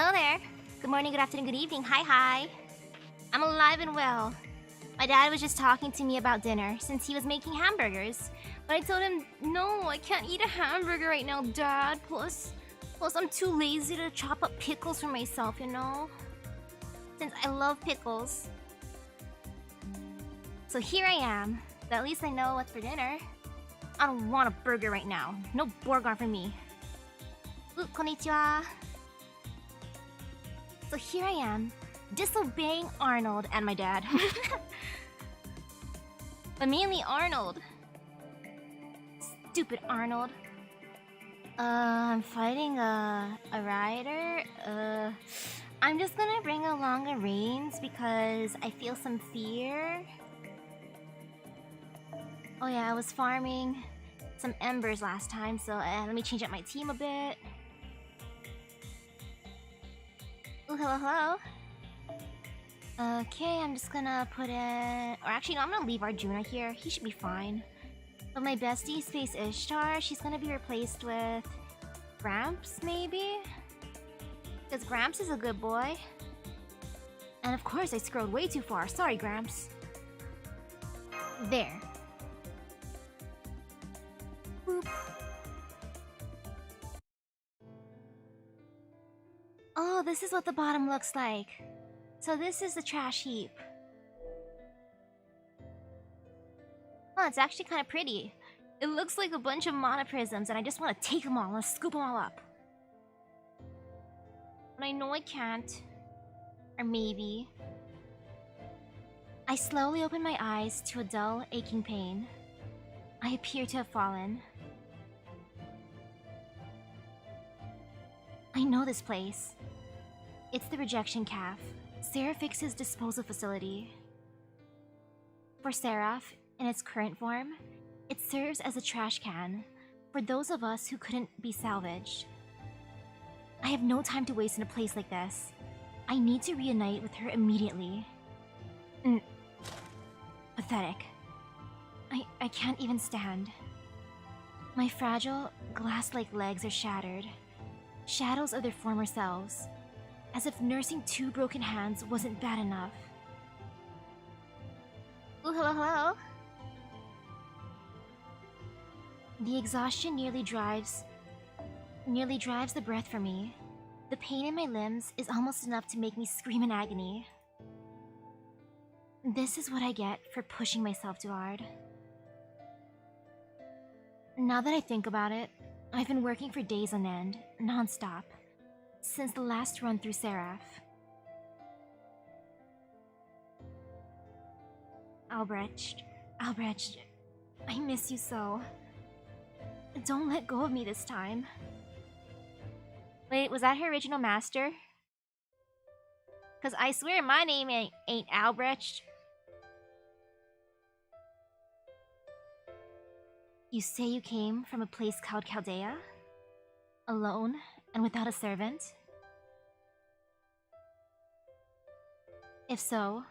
Hello there. Good morning, good afternoon, good evening. Hi. I'm alive and well. My dad was just talking to me about dinner since he was making hamburgers. But I told him, no, I can't eat a hamburger right now, Dad. Plus I'm too lazy to chop up pickles for myself, you know? Since I love pickles. So here I am. But at least I know what's for dinner. I don't want a burger right now. No burger for me. Ooh, konnichiwa. So here I am, disobeying Arnold and my dad. But mainly Arnold. Stupid Arnold. I'm fighting a rider. I'm just gonna bring along the reins because I feel some fear. Oh yeah, I was farming some embers last time, so let me change up my team a bit. Ooh, hello. Okay, I'm just gonna put in... Or actually, no, I'm gonna leave Arjuna here. He should be fine. But my bestie, Space Ishtar, she's gonna be replaced with... Gramps, maybe? Because Gramps is a good boy. And of course, I scrolled way too far. Sorry, Gramps. There. Boop. Oh, this is what the bottom looks like. So this is the trash heap. Oh, it's actually kind of pretty. It looks like a bunch of monoprisms and I just want to take them all and scoop them all up. But I know I can't. Or maybe. I slowly open my eyes to a dull, aching pain. I appear to have fallen. I know this place. It's the rejection calf, SE.RA.PH's disposal facility. For Seraph, in its current form, it serves as a trash can for those of us who couldn't be salvaged. I have no time to waste in a place like this. I need to reunite with her immediately. Pathetic. I can't even stand. My fragile, glass-like legs are shattered. Shadows of their former selves. As if nursing 2 broken hands wasn't bad enough. Ooh, hello. The exhaustion nearly drives the breath from me. The pain in my limbs is almost enough to make me scream in agony. This is what I get for pushing myself too hard. Now that I think about it, I've been working for days on end, non-stop, since the last run through Seraph. Albrecht, I miss you so. Don't let go of me this time. Wait, was that her original master? Cause I swear my name ain't Albrecht. You say you came from a place called Chaldea? Alone and without a servant? If so,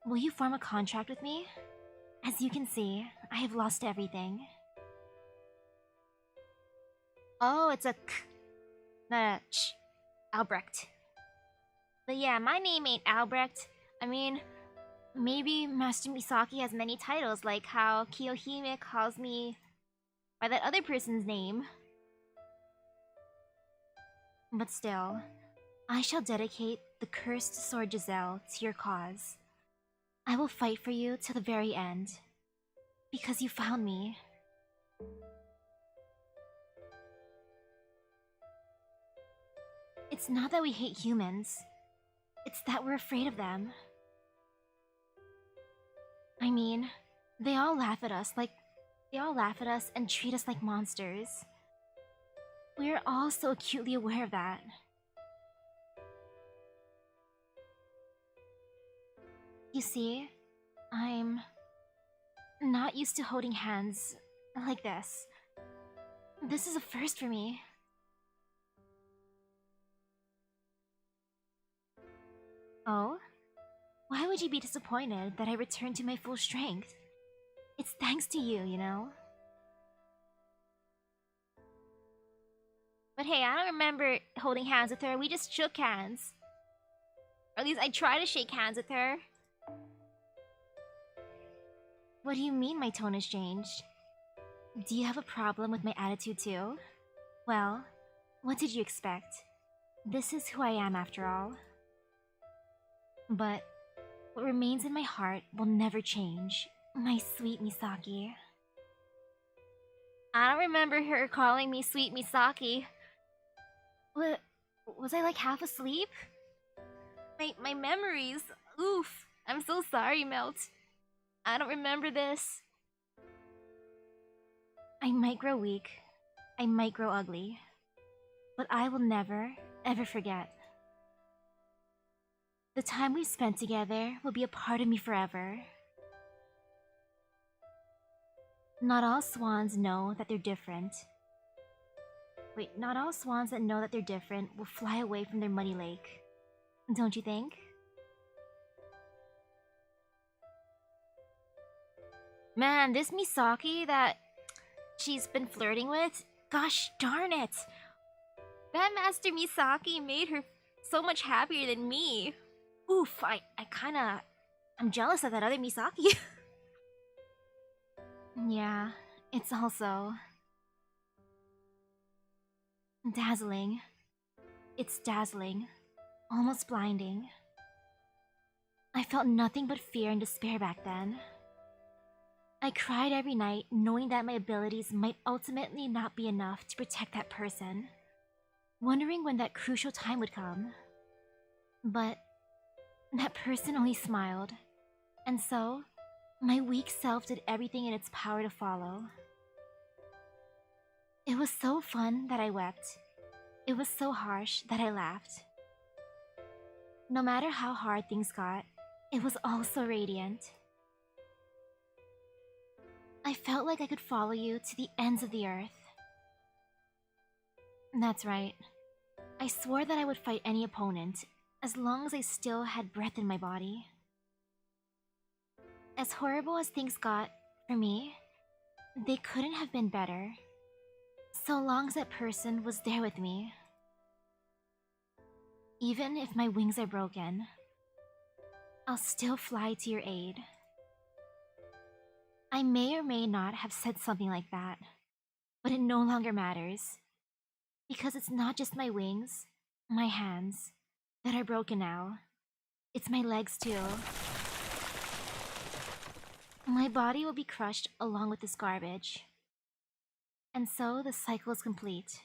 will you form a contract with me? As you can see, I have lost everything. Oh, it's a k, not a ch. Albrecht. But yeah, my name ain't Albrecht. I mean, maybe Master Misaki has many titles, like how Kiyohime calls me by that other person's name. But still, I shall dedicate the cursed sword Giselle to your cause. I will fight for you to the very end. Because you found me. It's not that we hate humans. It's that we're afraid of them. I mean, they all laugh at us and treat us like monsters. We're all so acutely aware of that. You see, I'm not used to holding hands like this. This is a first for me. Oh? Why would you be disappointed that I returned to my full strength? It's thanks to you, you know? But hey, I don't remember holding hands with her. We just shook hands. Or at least I tried to shake hands with her. What do you mean my tone has changed? Do you have a problem with my attitude too? Well, what did you expect? This is who I am after all. But what remains in my heart will never change. My sweet Misaki. I don't remember her calling me sweet Misaki. What? Was I like half asleep? My memories. Oof. I'm so sorry, Melt. I don't remember this. I might grow weak. I might grow ugly. But I will never, ever forget. The time we've spent together will be a part of me forever. Not all swans know that they're different. Wait, not all swans that know that they're different will fly away from their muddy lake. Don't you think? Man, this Misaki that she's been flirting with, gosh darn it! That Master Misaki made her so much happier than me. Oof, I'm jealous of that other Misaki. Yeah, it's also dazzling. It's dazzling, almost blinding. I felt nothing but fear and despair back then. I cried every night knowing that my abilities might ultimately not be enough to protect that person, wondering when that crucial time would come. But that person only smiled, and so my weak self did everything in its power to follow. It was so fun that I wept. It was so harsh that I laughed. No matter how hard things got, it was all so radiant. I felt like I could follow you to the ends of the earth. That's right. I swore that I would fight any opponent, as long as I still had breath in my body. As horrible as things got, for me, they couldn't have been better. So long as that person was there with me. Even if my wings are broken, I'll still fly to your aid. I may or may not have said something like that, but it no longer matters. Because it's not just my wings, my hands, that are broken now. It's my legs too. My body will be crushed along with this garbage. And so the cycle is complete.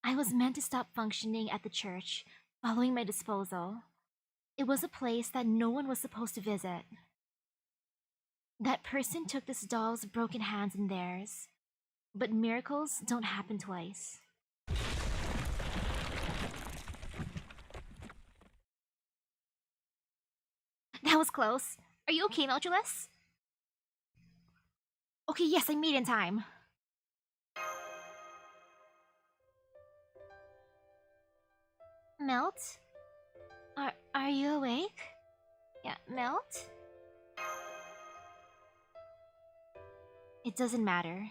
I was meant to stop functioning at the church, following my disposal. It was a place that no one was supposed to visit. That person took this doll's broken hands in theirs. But miracles don't happen twice. That was close. Are you okay, Meltryllis? Okay, yes, I made it in time. Melt? Are you awake? Yeah, Melt? It doesn't matter.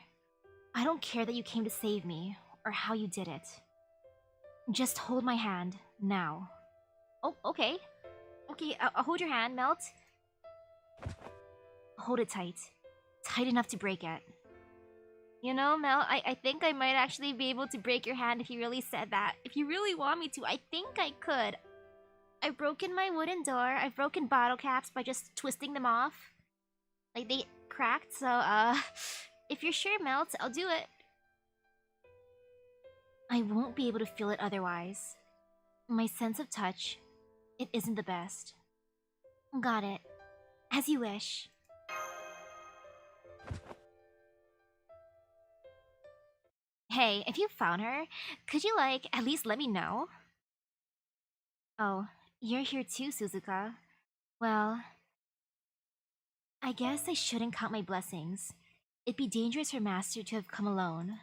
I don't care that you came to save me, or how you did it. Just hold my hand, now. Oh, okay. Okay, I'll hold your hand, Melt. Hold it tight. Tight enough to break it. You know, Mel, I think I might actually be able to break your hand if you really said that. If you really want me to, I think I could. I've broken my wooden door. I've broken bottle caps by just twisting them off. Like, they cracked, so, if you're sure, Melt, I'll do it. I won't be able to feel it otherwise. My sense of touch, it isn't the best. Got it. As you wish. Hey, if you found her, could you, like, at least let me know? Oh, you're here too, Suzuka. Well, I guess I shouldn't count my blessings. It'd be dangerous for Master to have come alone.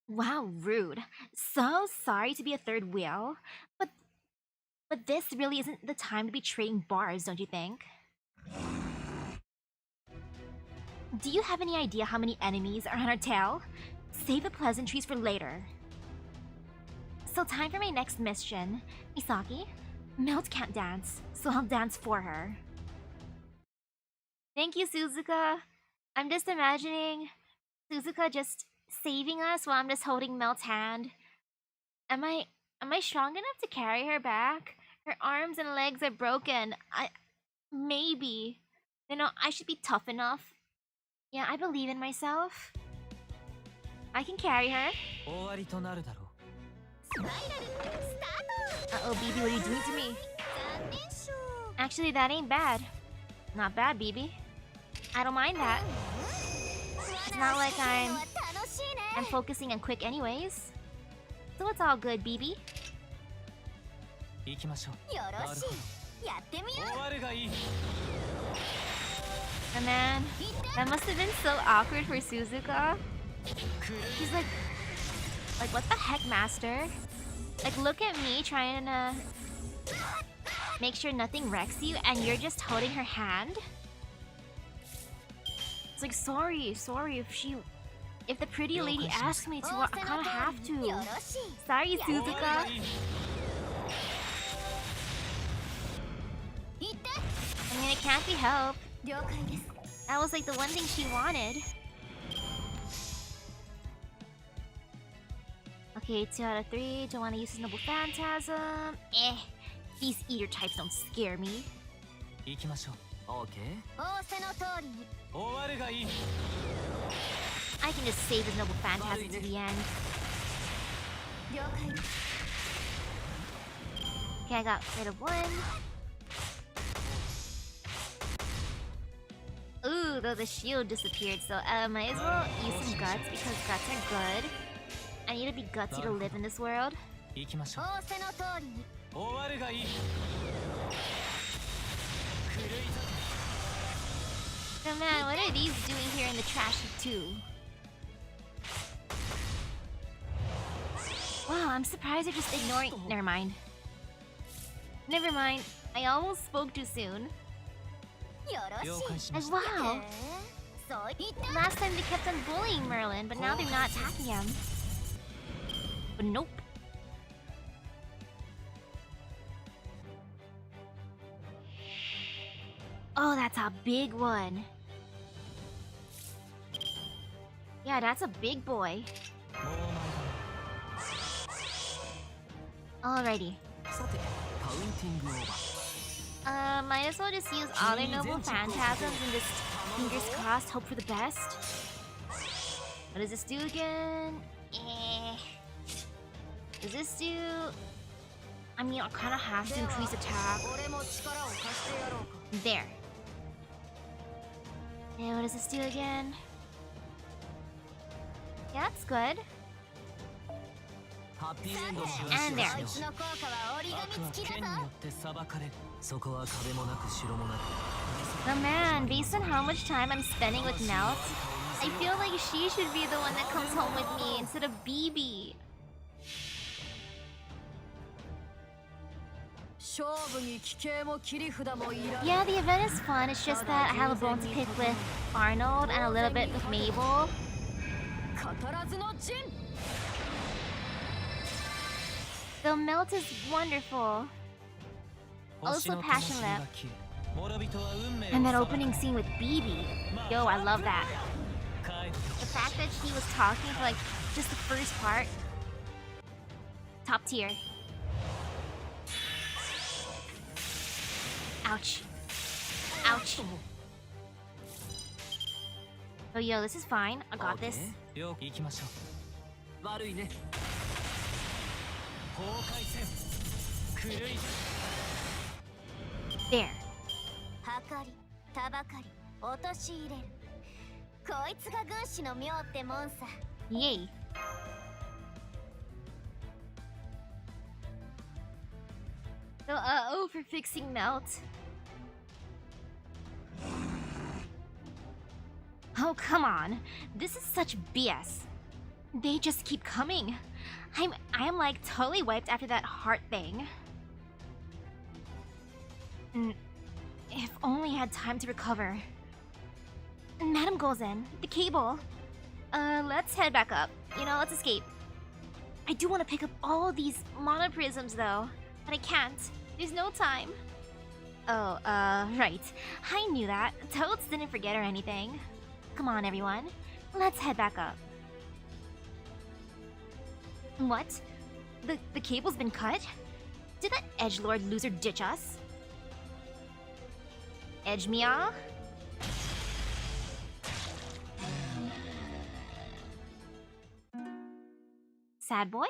Wow, rude. So sorry to be a third wheel, but this really isn't the time to be trading bars, don't you think? Do you have any idea how many enemies are on our tail? Save the pleasantries for later. So time for my next mission. Misaki, Melt can't dance, so I'll dance for her. Thank you, Suzuka. I'm just imagining Suzuka just saving us while I'm just holding Melt's hand. Am I strong enough to carry her back? Her arms and legs are broken. Maybe. You know, I should be tough enough. Yeah, I believe in myself. I can carry her. Uh-oh, BB, what are you doing to me? Actually, that ain't bad. Not bad, BB. I don't mind that. It's not like I'm focusing on quick anyways. So it's all good, BB. And man, that must have been so awkward for Suzuka. She's like, what the heck, master? Like, look at me trying to make sure nothing wrecks you, and you're just holding her hand? It's like, sorry, if the pretty lady asks me to, I kinda have to. Sorry, Suzuka. I mean, it can't be helped. That was like the one thing she wanted. Okay, 2 out of 3. Don't want to use his noble phantasm. These eater types don't scare me. I can just save his noble phantasm to the end. Okay, I got rid of one. Ooh, though the shield disappeared, so might as well use some guts because guts are good. I need to be gutsy to live in this world. So man, what are these doing here in the trash too? Wow, I'm surprised they're just ignoring. Never mind. Never mind. I almost spoke too soon. And wow! Last time they kept on bullying Merlin, but now they're not attacking him. But nope. Oh, that's a big one. Yeah, that's a big boy. Alrighty. Might as well just use all their noble phantasms and just fingers crossed, hope for the best. What does this do again? Does this do... I mean, I kinda have to increase attack. There. And what does this do again? Yeah, that's good. And there. But man, based on how much time I'm spending with Melt, I feel like she should be the one that comes home with me instead of BB. Yeah, the event is fun, it's just that I have a bone to pick with Arnold and a little bit with Mabel. Though Melt is wonderful. Also Passion Lip. And that opening scene with BB. Yo, I love that. The fact that he was talking for like just the first part. Top tier. Ouch. Ouch. Oh yo, this is fine. I got this. There. Yay. So, oh, for fixing Melt. Oh, come on. This is such BS. They just keep coming. I'm like totally wiped after that heart thing. If only I had time to recover. Madam Gozen, the cable. Let's head back up. you know, let's escape. I do want to pick up all these monoprisms though, but I can't. There's no time. Oh, right. I knew that. Toads didn't forget or anything. Come on, everyone. Let's head back up. What? The cable's been cut? Did that edgelord loser ditch us? Emiya? Sad boy?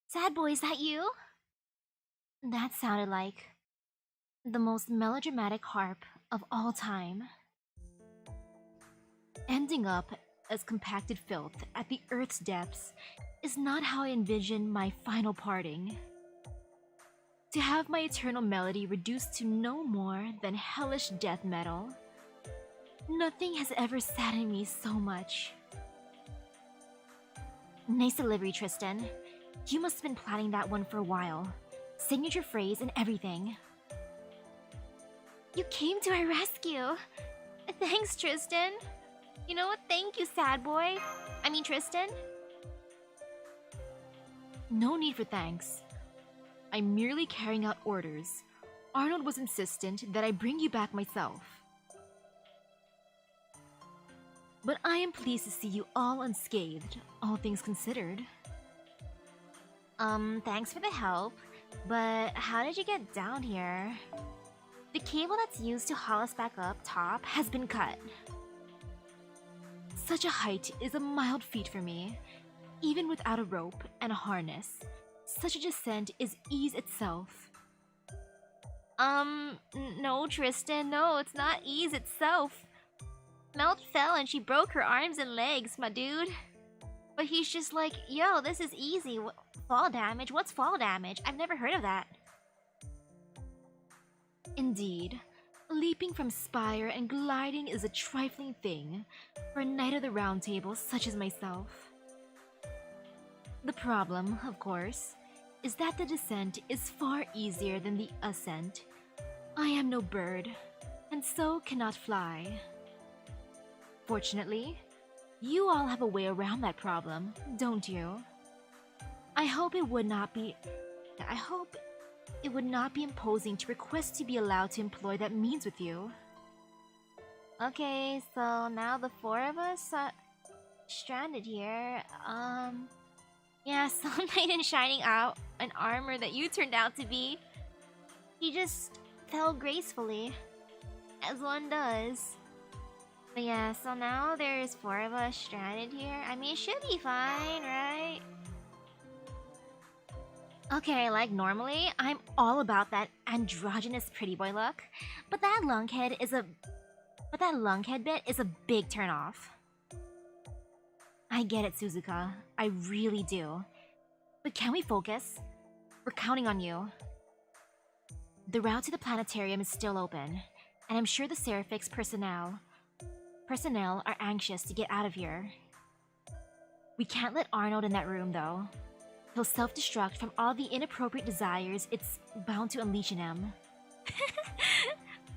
Sad boy, is that you? That sounded like the most melodramatic harp of all time. Ending up as compacted filth at the Earth's depths is not how I envision my final parting. To have my eternal melody reduced to no more than hellish death metal. Nothing has ever saddened me so much. Nice delivery, Tristan. You must have been planning that one for a while. Signature phrase and everything. You came to our rescue. Thanks, Tristan. You know what? Thank you, sad boy. I mean, Tristan. No need for thanks. I'm merely carrying out orders. Arnold was insistent that I bring you back myself. But I am pleased to see you all unscathed, all things considered. Thanks for the help, but how did you get down here? The cable that's used to haul us back up top has been cut. Such a height is a mild feat for me. Even without a rope and a harness, such a descent is ease itself. No, Tristan, no, it's not ease itself. Melt fell and she broke her arms and legs, my dude. But he's just like, yo, this is easy. Fall damage? What's fall damage? I've never heard of that. Indeed, leaping from spire and gliding is a trifling thing for a knight of the round table such as myself. The problem, of course, is that the descent is far easier than the ascent. I am no bird, and so cannot fly. Fortunately, you all have a way around that problem, don't you? I hope it would not be imposing to request to be allowed to employ that means with you. Okay, so now the four of us are stranded here. Yeah, some knight in shining out an armor that you turned out to be. He just fell gracefully, as one does. But yeah, so now there's four of us stranded here. I mean, it should be fine, right? Okay, like normally, I'm all about that androgynous pretty boy look, but that lunkhead bit is a big turnoff. I get it, Suzuka. I really do. But can we focus? We're counting on you. The route to the planetarium is still open, and I'm sure the SE.RA.PH personnel are anxious to get out of here. We can't let Arnold in that room, though. He'll self-destruct from all the inappropriate desires it's bound to unleash in him.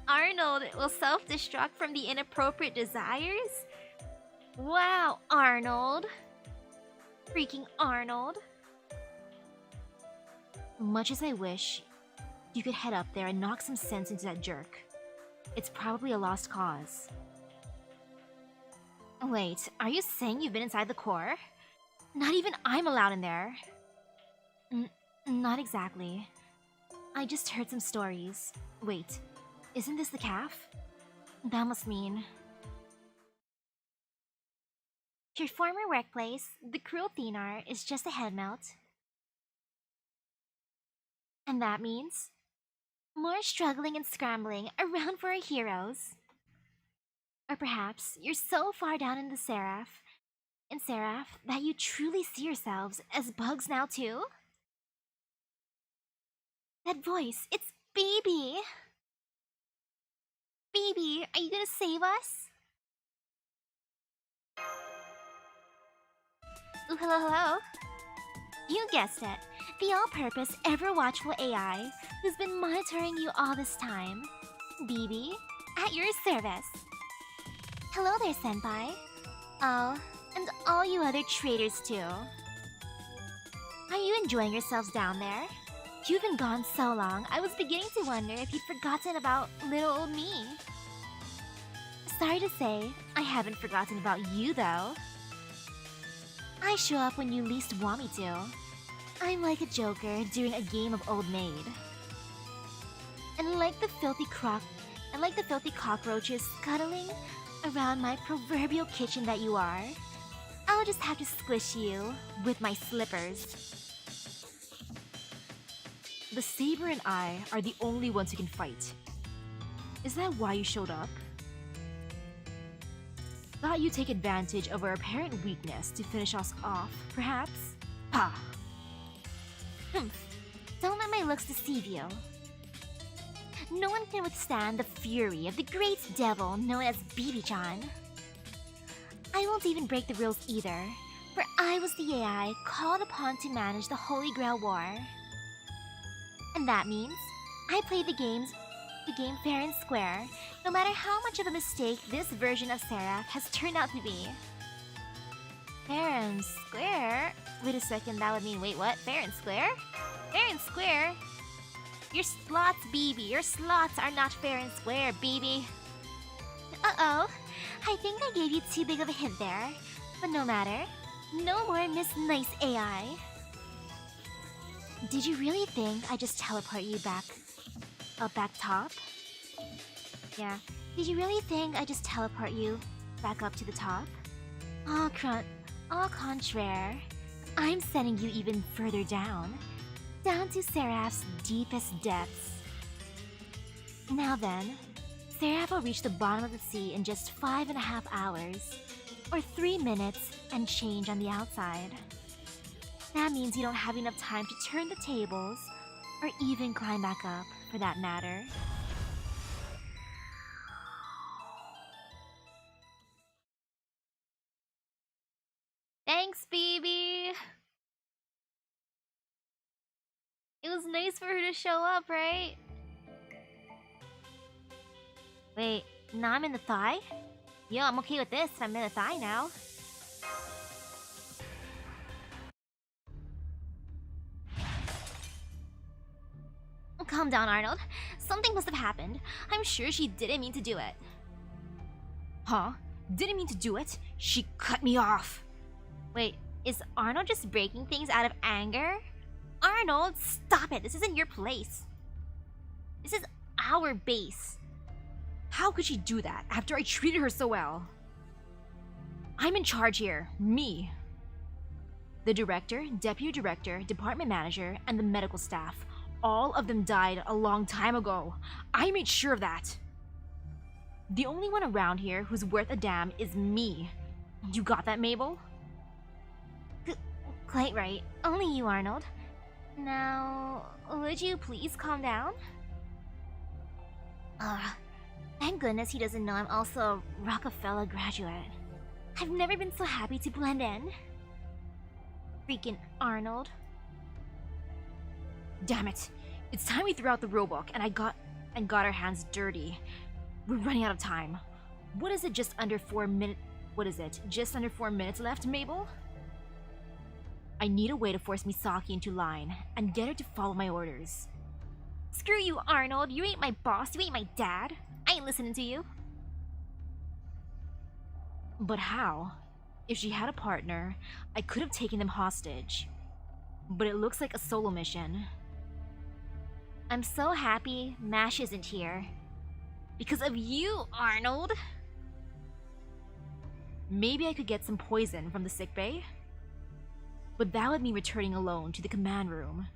Arnold will self-destruct from the inappropriate desires? Wow, Arnold. Freaking Arnold. Much as I wish, you could head up there and knock some sense into that jerk. It's probably a lost cause. Wait, are you saying you've been inside the core? Not even I'm allowed in there. Not exactly. I just heard some stories. Wait, isn't this the calf? That must mean... Your former workplace, the cruel Thenar, is just a head melt. And that means... more struggling and scrambling around for our heroes. Or perhaps you're so far down in the Seraph that you truly see yourselves as bugs now too? That voice, it's BB! BB, are you gonna save us? Ooh, hello. You guessed it, the all-purpose, ever-watchful AI who's been monitoring you all this time. BB, at your service. Hello there, senpai. Oh, And all you other traitors too. Are you enjoying yourselves down there? You've been gone so long, I was beginning to wonder if you'd forgotten about little old me. Sorry to say, I haven't forgotten about you though. I show up when you least want me to. I'm like a joker during a game of Old Maid. And like the filthy cockroaches scuttling around my proverbial kitchen that you are, I'll just have to squish you with my slippers. The Saber and I are the only ones who can fight. Is that why you showed up? Thought you'd take advantage of our apparent weakness to finish us off, perhaps? Ha! Humph. Don't let my looks deceive you. No one can withstand the fury of the great devil known as BB-chan. I won't even break the rules either, for I was the AI called upon to manage the Holy Grail War. And that means I play the game fair and square, no matter how much of a mistake this version of SE.RA.PH has turned out to be. Fair and square? Wait a second, that would mean, wait, what? Fair and square? Fair and square? Your slots, BB. Your slots are not fair and square, BB. Uh-oh. I think I gave you too big of a hint there. But no matter. No more Miss Nice AI. Did you really think I just teleport you back top? Yeah. Did you really think I just teleport you back up to the top? Au contraire. I'm sending you even further down. Down to SE.RA.PH's deepest depths. Now then, SE.RA.PH will reach the bottom of the sea in just 5.5 hours, or 3 minutes and change on the outside. That means you don't have enough time to turn the tables, or even climb back up, for that matter. Thanks, BB! It was nice for her to show up, right? Wait, now I'm in the thigh? Yeah, I'm okay with this. I'm in the thigh now. Calm down, Arnold. Something must have happened. I'm sure she didn't mean to do it. Huh? Didn't mean to do it? She cut me off! Wait, is Arnold just breaking things out of anger? Arnold, stop it! This isn't your place. This is our base. How could she do that after I treated her so well? I'm in charge here. Me. The director, deputy director, department manager, and the medical staff. All of them died a long time ago. I made sure of that. The only one around here who's worth a damn is me. You got that, Mabel? Quite right. Only you, Arnold. Now, would you please calm down? Thank goodness he doesn't know I'm also a Rockefeller graduate. I've never been so happy to blend in. Freaking Arnold. Damn it. It's time we threw out the rulebook and got our hands dirty. We're running out of time. What is it, just under 4 minutes? What is it? Just under 4 minutes left, Mabel? I need a way to force Misaki into line and get her to follow my orders. Screw you, Arnold. You ain't my boss. You ain't my dad. I ain't listening to you. But how? If she had a partner, I could have taken them hostage. But it looks like a solo mission. I'm so happy MASH isn't here. Because of you, Arnold! Maybe I could get some poison from the sickbay? But that would mean returning alone to the command room.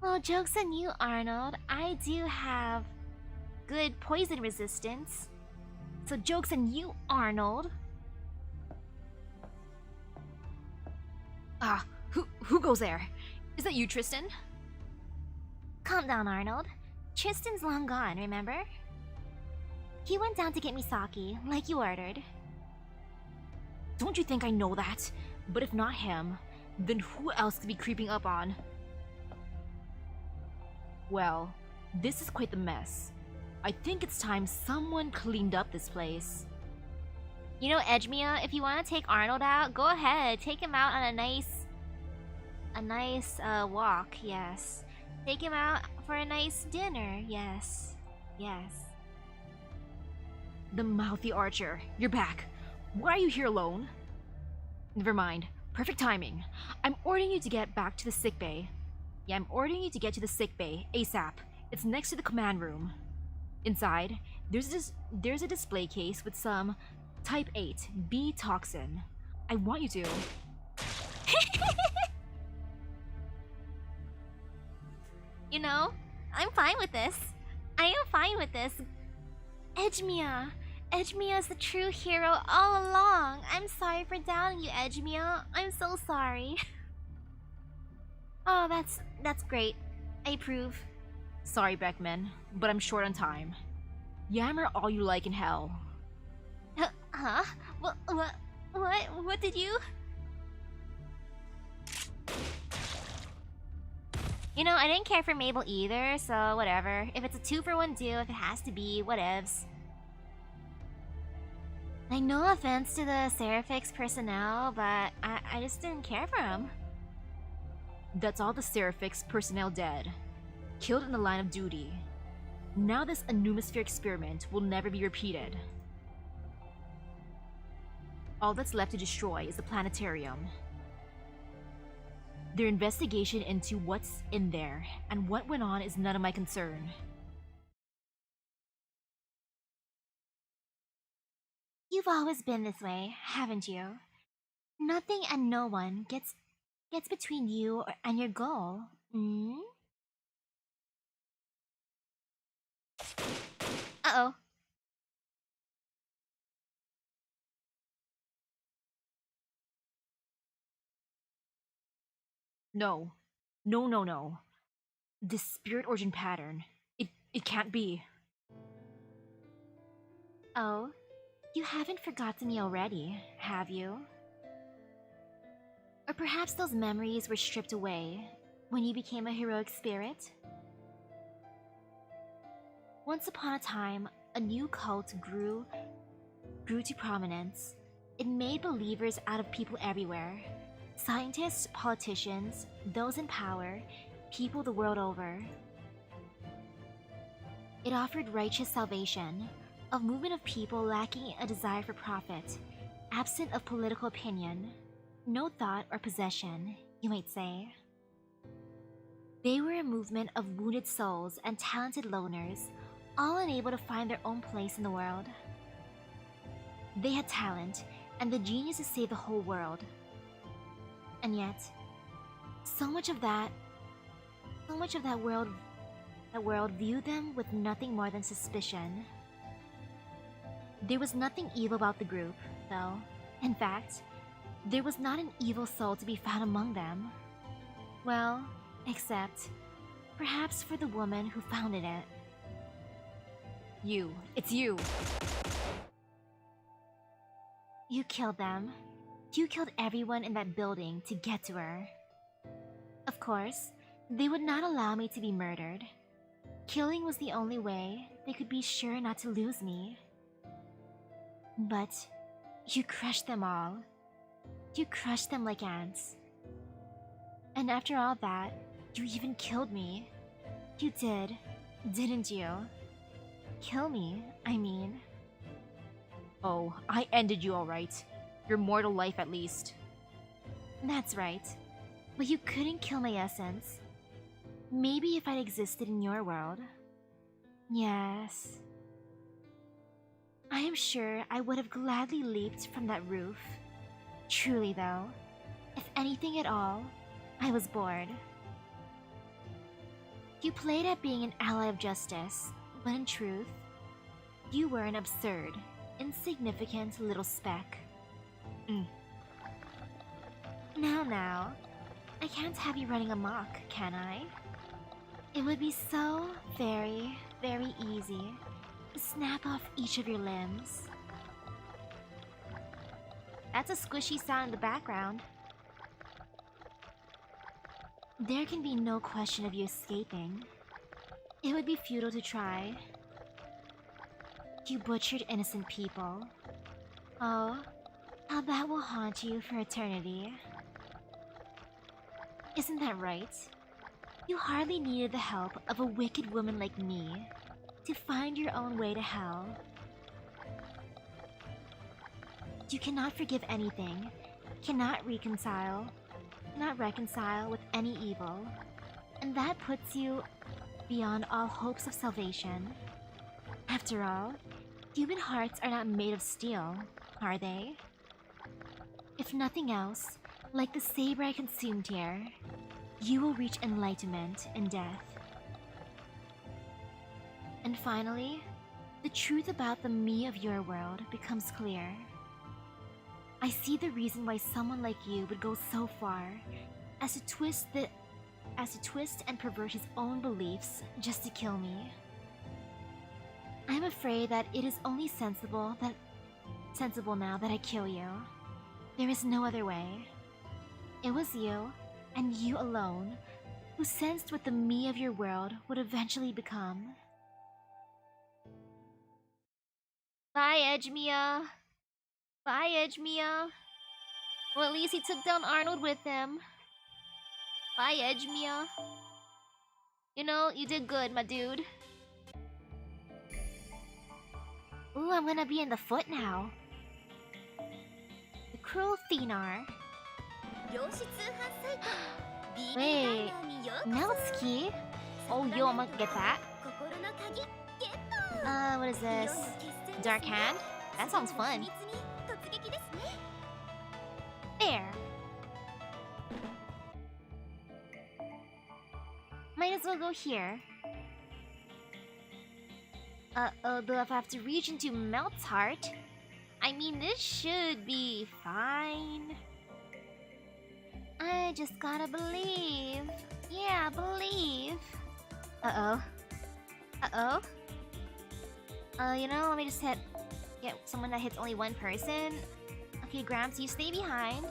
Well, joke's on you, Arnold. I do have good poison resistance. So joke's on you, Arnold. Who goes there? Is that you, Tristan? Calm down, Arnold. Tristan's long gone, remember? He went down to get Misaki, like you ordered. Don't you think I know that? But if not him, then who else could be creeping up on? Well, this is quite the mess. I think it's time someone cleaned up this place. You know, Emiya, if you want to take Arnold out, go ahead. Take him out on a nice walk, yes. Take him out for a nice dinner, yes. Yes. The mouthy Archer, you're back. Why are you here alone? Never mind. Perfect timing. I'm ordering you to get back to the sickbay. Yeah, I'm ordering you to get to the sickbay ASAP. It's next to the command room. Inside, there's a display case with some Type 8 B toxin. I want you to. You know, I'm fine with this. I am fine with this. Emiya. Emiya is the true hero all along. I'm sorry for doubting you, Emiya. I'm so sorry. Oh, that's great. I approve. Sorry, Beckman, but I'm short on time. Yammer all you like in hell. Huh? What did you? You know, I didn't care for Mabel either, so whatever. If it's a 2-for-1 deal, if it has to be, whatevs. Like, no offense to the SE.RA.PH personnel, but I just didn't care for them. That's all the SE.RA.PH personnel dead. Killed in the line of duty. Now this Anumosphere experiment will never be repeated. All that's left to destroy is the planetarium. Their investigation into what's in there and what went on is none of my concern. You've always been this way, haven't you? Nothing and no one gets between you and your goal. Hmm? Uh-oh. No. No. This spirit origin pattern. It can't be. Oh, you haven't forgotten me already, have you? Or perhaps those memories were stripped away when you became a heroic spirit? Once upon a time, a new cult grew to prominence. It made believers out of people everywhere. Scientists, politicians, those in power, people the world over. It offered righteous salvation, a movement of people lacking a desire for profit, absent of political opinion, no thought or possession, you might say. They were a movement of wounded souls and talented loners, all unable to find their own place in the world. They had talent and the genius to save the whole world. And yet, so much of that world viewed them with nothing more than suspicion. There was nothing evil about the group, though. In fact, there was not an evil soul to be found among them. Well, except perhaps for the woman who founded it. It's you. You killed them. You killed everyone in that building to get to her. Of course, they would not allow me to be murdered. Killing was the only way they could be sure not to lose me. But you crushed them all. You crushed them like ants. And after all that, you even killed me. You did, didn't you? Kill me, I mean. Oh, I ended you alright. Your mortal life at least. That's right. But you couldn't kill my essence. Maybe if I'd existed in your world. Yes. I am sure I would have gladly leaped from that roof. Truly though, if anything at all, I was bored. You played at being an ally of justice, but in truth, you were an absurd, insignificant little speck. Now, I can't have you running amok, can I? It would be so very, very easy to snap off each of your limbs. That's a squishy sound in the background. There can be no question of you escaping. It would be futile to try. You butchered innocent people. Oh, how that will haunt you for eternity. Isn't that right? You hardly needed the help of a wicked woman like me to find your own way to hell. You cannot forgive anything, cannot reconcile with any evil, and that puts you beyond all hopes of salvation. After all, human hearts are not made of steel, are they? If nothing else, like the saber I consumed here, you will reach enlightenment in death. And finally, the truth about the me of your world becomes clear. I see the reason why someone like you would go so far as to twist and pervert his own beliefs just to kill me. I am afraid that it is only sensible now that I kill you. There is no other way. It was you, and you alone, who sensed what the me of your world would eventually become. Bye, Emiya. Bye, Emiya. Well, at least he took down Arnold with him. Bye, Emiya. You know, you did good, my dude. Ooh, I'm gonna be in the foot now. The cruel Thenar. Wait, Meltsky? Oh, yo, I'm gonna get that. What is this? Dark Hand? That sounds fun. There. Might as well go here. Uh-oh, do I have to reach into Melt's heart? I mean, this should be fine. I just gotta believe. Yeah, believe. Uh-oh. Uh-oh. You know, let me just get someone that hits only one person. Okay, Gramps, you stay behind.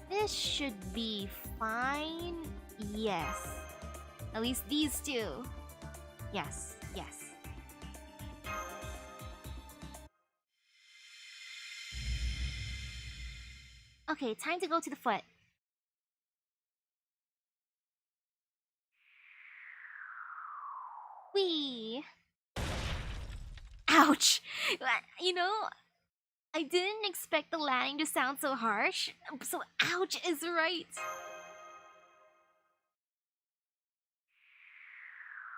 This should be fine. Yes. At least these two. Yes, yes. Okay, time to go to the foot. Whee! Ouch! You know, I didn't expect the landing to sound so harsh, so ouch is right.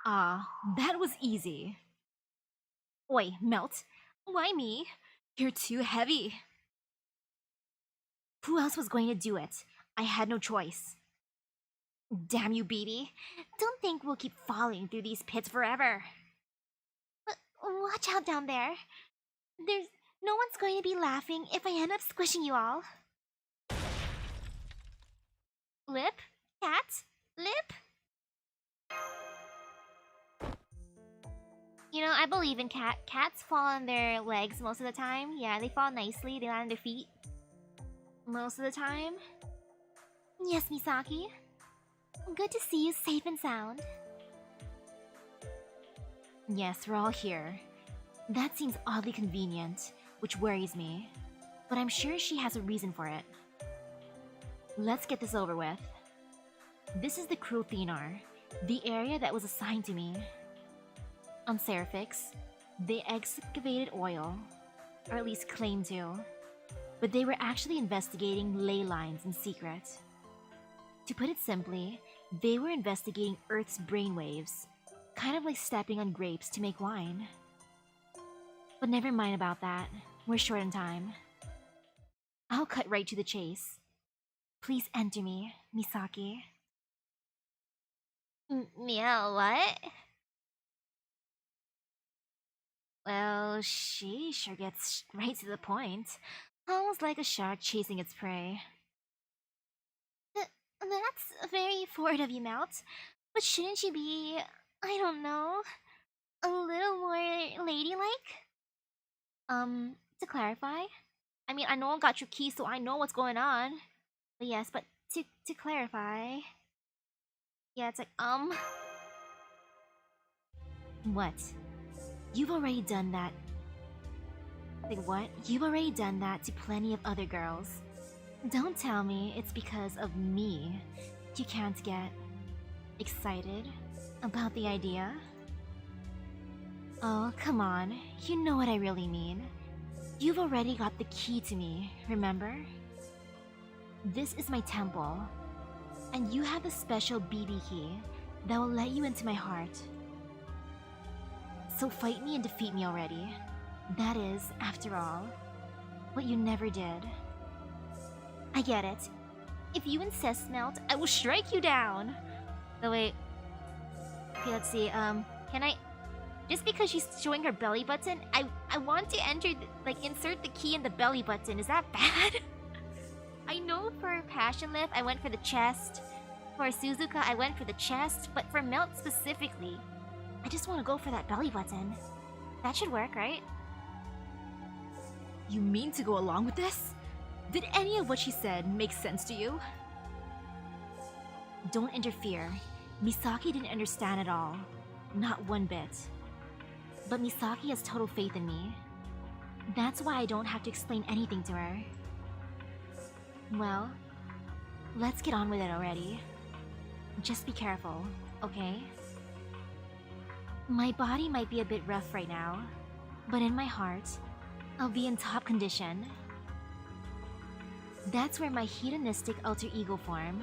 Ah, that was easy. Oi, Melt. Why me? You're too heavy. Who else was going to do it? I had no choice. Damn you, BB. Don't think we'll keep falling through these pits forever. Watch out down there. No one's going to be laughing if I end up squishing you all. Lip? Cat? Lip? You know, I believe in cats fall on their legs most of the time. Yeah, they fall nicely. They land on their feet most of the time. Yes, Misaki. Good to see you safe and sound. Yes, we're all here. That seems oddly convenient, which worries me. But I'm sure she has a reason for it. Let's get this over with. This is the cruel Thenar, the area that was assigned to me. On SE.RA.PH, they excavated oil, or at least claimed to, but they were actually investigating ley lines in secret. To put it simply, they were investigating Earth's brainwaves, kind of like stepping on grapes to make wine. But never mind about that, we're short on time. I'll cut right to the chase. Please enter me, Misaki. Meow, what? Well, she sure gets right to the point. Almost like a shark chasing its prey. That's very forward of you, Melt. But shouldn't you be, I don't know, a little more ladylike? To clarify? I mean, I know I got your keys, so I know what's going on. But yes, but to clarify... Yeah, it's like, What? You've already done that. Like what? You've already done that to plenty of other girls. Don't tell me it's because of me you can't get excited about the idea. Oh, come on. You know what I really mean. You've already got the key to me, remember? This is my temple, and you have a special BB key that will let you into my heart. So fight me and defeat me already. That is, after all, what you never did. I get it. If you insist, Melt, I will strike you down! Oh wait. Okay, let's see, can I... Just because she's showing her belly button, I want to insert the key in the belly button. Is that bad? I know for Passion Lift, I went for the chest. For Suzuka, I went for the chest. But for Melt specifically, I just want to go for that belly button. That should work, right? You mean to go along with this? Did any of what she said make sense to you? Don't interfere. Misaki didn't understand at all. Not one bit. But Misaki has total faith in me. That's why I don't have to explain anything to her. Well, let's get on with it already. Just be careful, okay? My body might be a bit rough right now, but in my heart, I'll be in top condition. That's where my hedonistic alter ego form,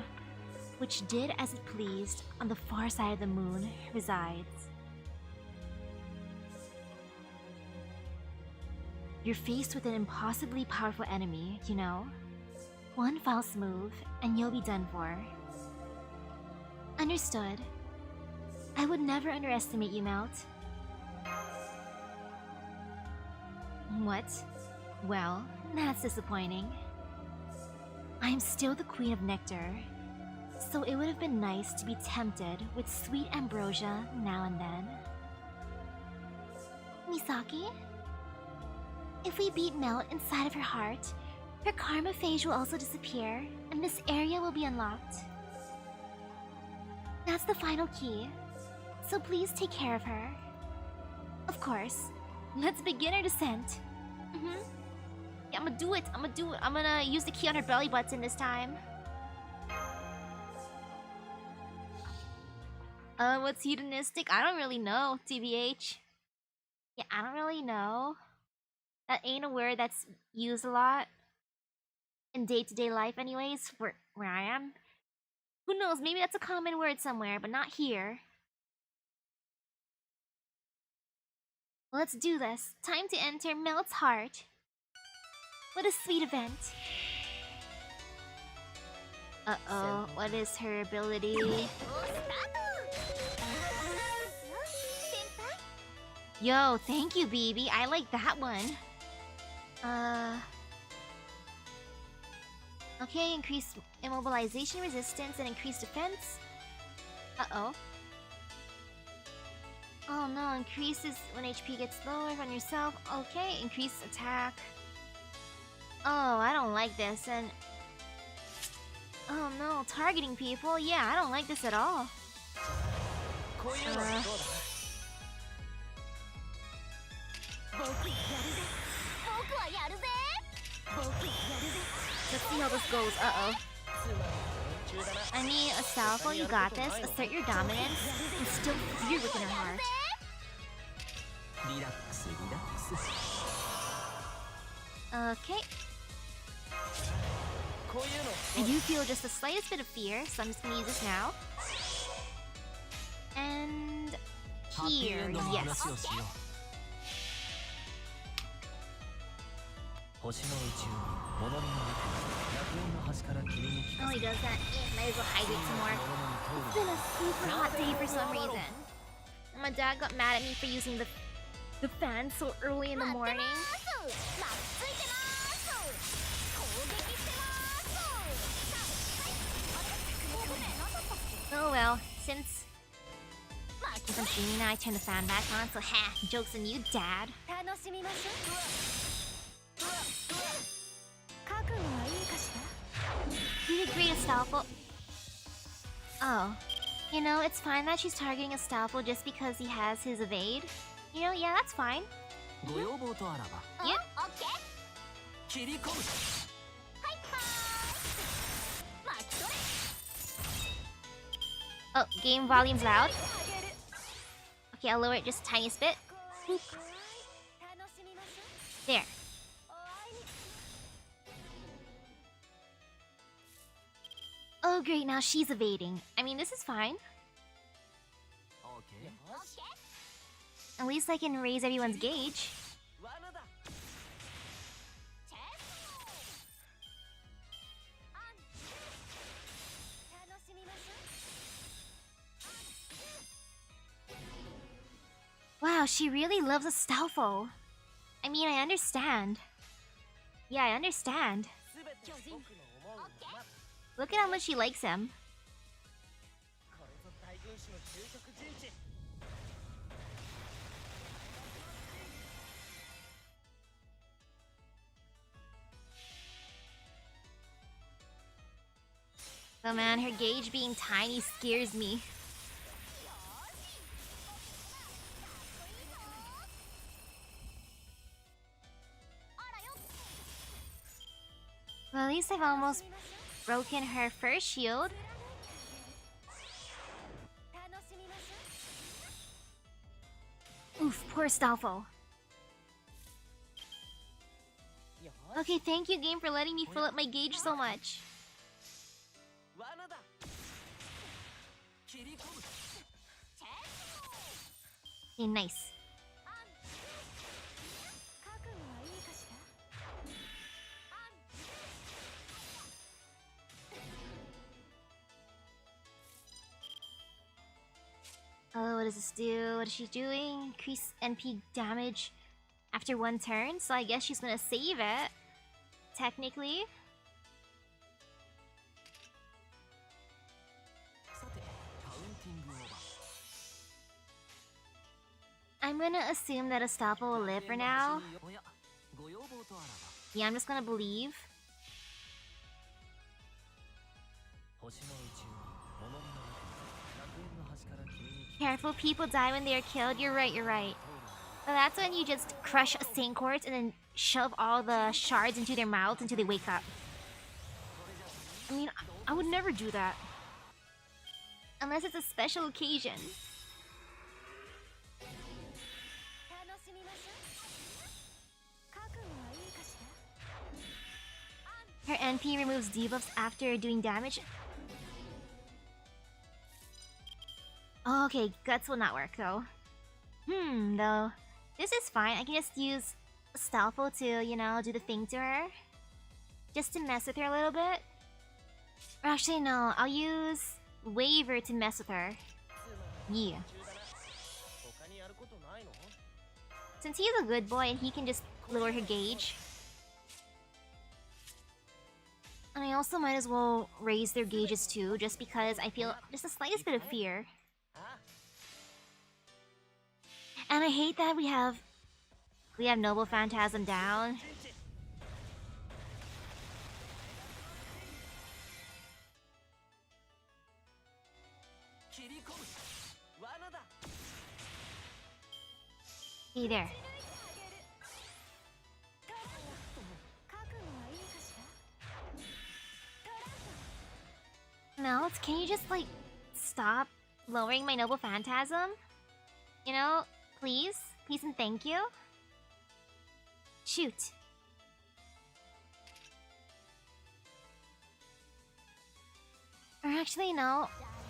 which did as it pleased on the far side of the moon, resides. You're faced with an impossibly powerful enemy, you know? One false move, and you'll be done for. Understood. I would never underestimate you, Melt. What? Well, that's disappointing. I'm still the Queen of Nectar, so it would have been nice to be tempted with sweet ambrosia now and then. Misaki? If we beat Melt inside of her heart, her karma phase will also disappear, and this area will be unlocked. That's the final key, so please take care of her. Of course. Let's begin our descent. Yeah, I'm gonna do it. I'm gonna use the key on her belly button this time. What's hedonistic? I don't really know, TBH. Yeah, I don't really know. That ain't a word that's used a lot in day-to-day life anyways, where I am. Who knows, maybe that's a common word somewhere, but not here. Let's do this. Time to enter Melt's heart. What a sweet event. Uh-oh, what is her ability? Yo, thank you, BB. I like that one. Okay, increase immobilization resistance and increase defense. Uh-oh. Oh no, increases when HP gets lower on yourself. Okay, increase attack. Oh, I don't like this, and... Oh no, targeting people? Yeah, I don't like this at all. Let's see how this goes. Uh-oh. I mean, Astolfo, you got this. Assert your dominance and still fear within her heart. Okay. I do feel just the slightest bit of fear, so I'm just gonna use this now. And... here, yes. Oh, he does that. Might as well hydrate some more. It's been a super hot day for some reason. My dad got mad at me for using the fan so early in the morning. Oh well, since I'm streaming now, I turn the fan back on, so ha, joke's on you, Dad. You did great, Astolfo. Oh. You know, it's fine that she's targeting Astolfo just because he has his evade. You know, yeah, that's fine. Yep. Oh, game volume's loud. Okay, I'll lower it just a tiny bit. Boop. There. Oh great, now she's evading. I mean, this is fine. At least I can raise everyone's gauge. Wow, she really loves Astolfo. I mean, I understand. Yeah, I understand. Look at how much she likes him. Oh man, her gauge being tiny scares me. Well, at least I've almost broken her first shield. Oof, poor Astolfo. Okay, thank you game for letting me fill up my gauge so much. Okay, nice. Oh, what does this do? What is she doing? Increase NP damage after one turn, so I guess she's gonna save it. Technically. I'm gonna assume that Astolfo will live for now. Yeah, I'm just gonna believe. Careful, people die when they are killed. You're right, you're right. But that's when you just crush a Saint Quartz and then shove all the shards into their mouths until they wake up. I mean, I would never do that. Unless it's a special occasion. Her NP removes debuffs after doing damage. Oh, okay, Guts will not work though. Though. This is fine. I can just use Astolfo to, you know, do the thing to her. Just to mess with her a little bit. Or actually, no. I'll use Waver to mess with her. Yeah. Since he's a good boy and he can just lower her gauge. And I also might as well raise their gauges too, just because I feel just the slightest bit of fear. And I hate that we have Noble Phantasm down. Hey there. Melt, can you just like stop lowering my Noble Phantasm? You know, please? Please and thank you? Shoot. Or actually, no.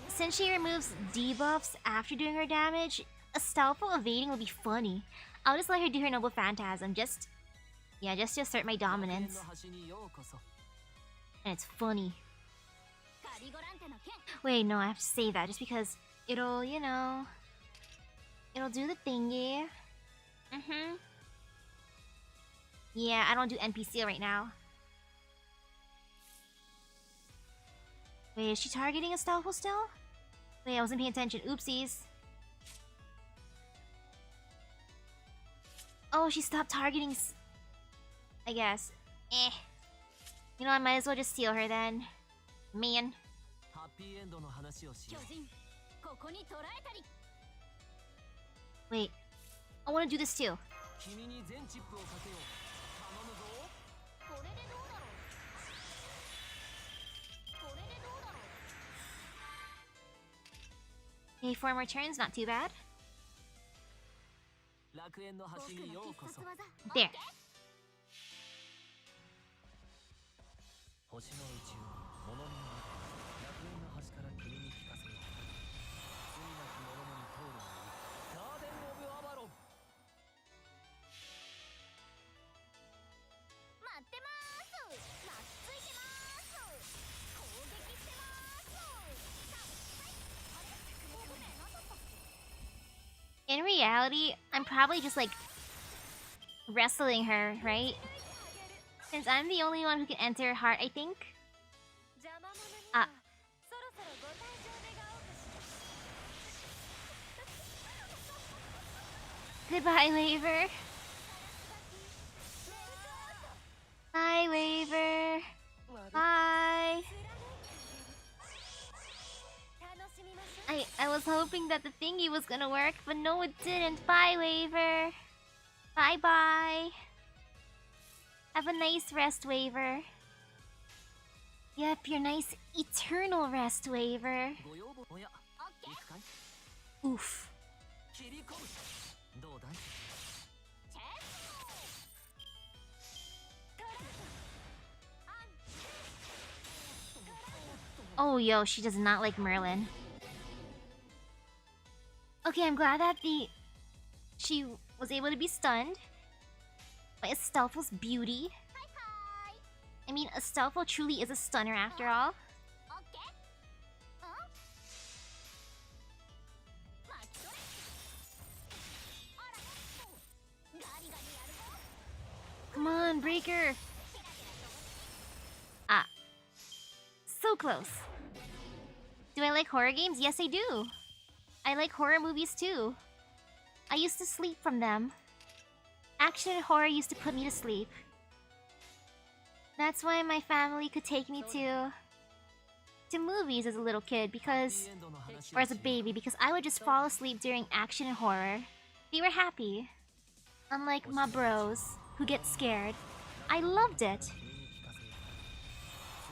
Since she removes debuffs after doing her damage, Astolfo evading will be funny. I'll just let her do her Noble Phantasm, just to assert my dominance. And it's funny. Wait, no, I have to say that just because it'll, you know... It'll do the thingy. Yeah, I don't do NPC right now. Wait, is she targeting Astolfo still? Wait, I wasn't paying attention. Oopsies. Oh, she stopped targeting I guess. You know, I might as well just steal her then. Man. Wait. I want to do this too. Okay, 4 more turns, not too bad. There. In reality, I'm probably just like wrestling her, right? Since I'm the only one who can enter her heart, I think. Goodbye, Waver. Bye, Waver. Bye. I was hoping that the thingy was gonna work, but no, it didn't. Bye, Waver. Bye-bye. Have a nice rest, Waver. Yep, your nice eternal rest, Waver. Oof. Oh, yo, she does not like Merlin. Okay, I'm glad that she was able to be stunned by Astolfo's beauty. I mean, Astolfo truly is a stunner after all. Come on, Breaker! Ah. So close. Do I like horror games? Yes, I do. I like horror movies too. I used to sleep from them. Action and horror used to put me to sleep. That's why my family could take me to movies as a little kid because... or as a baby, because I would just fall asleep during action and horror. They were happy. Unlike my bros, who get scared. I loved it.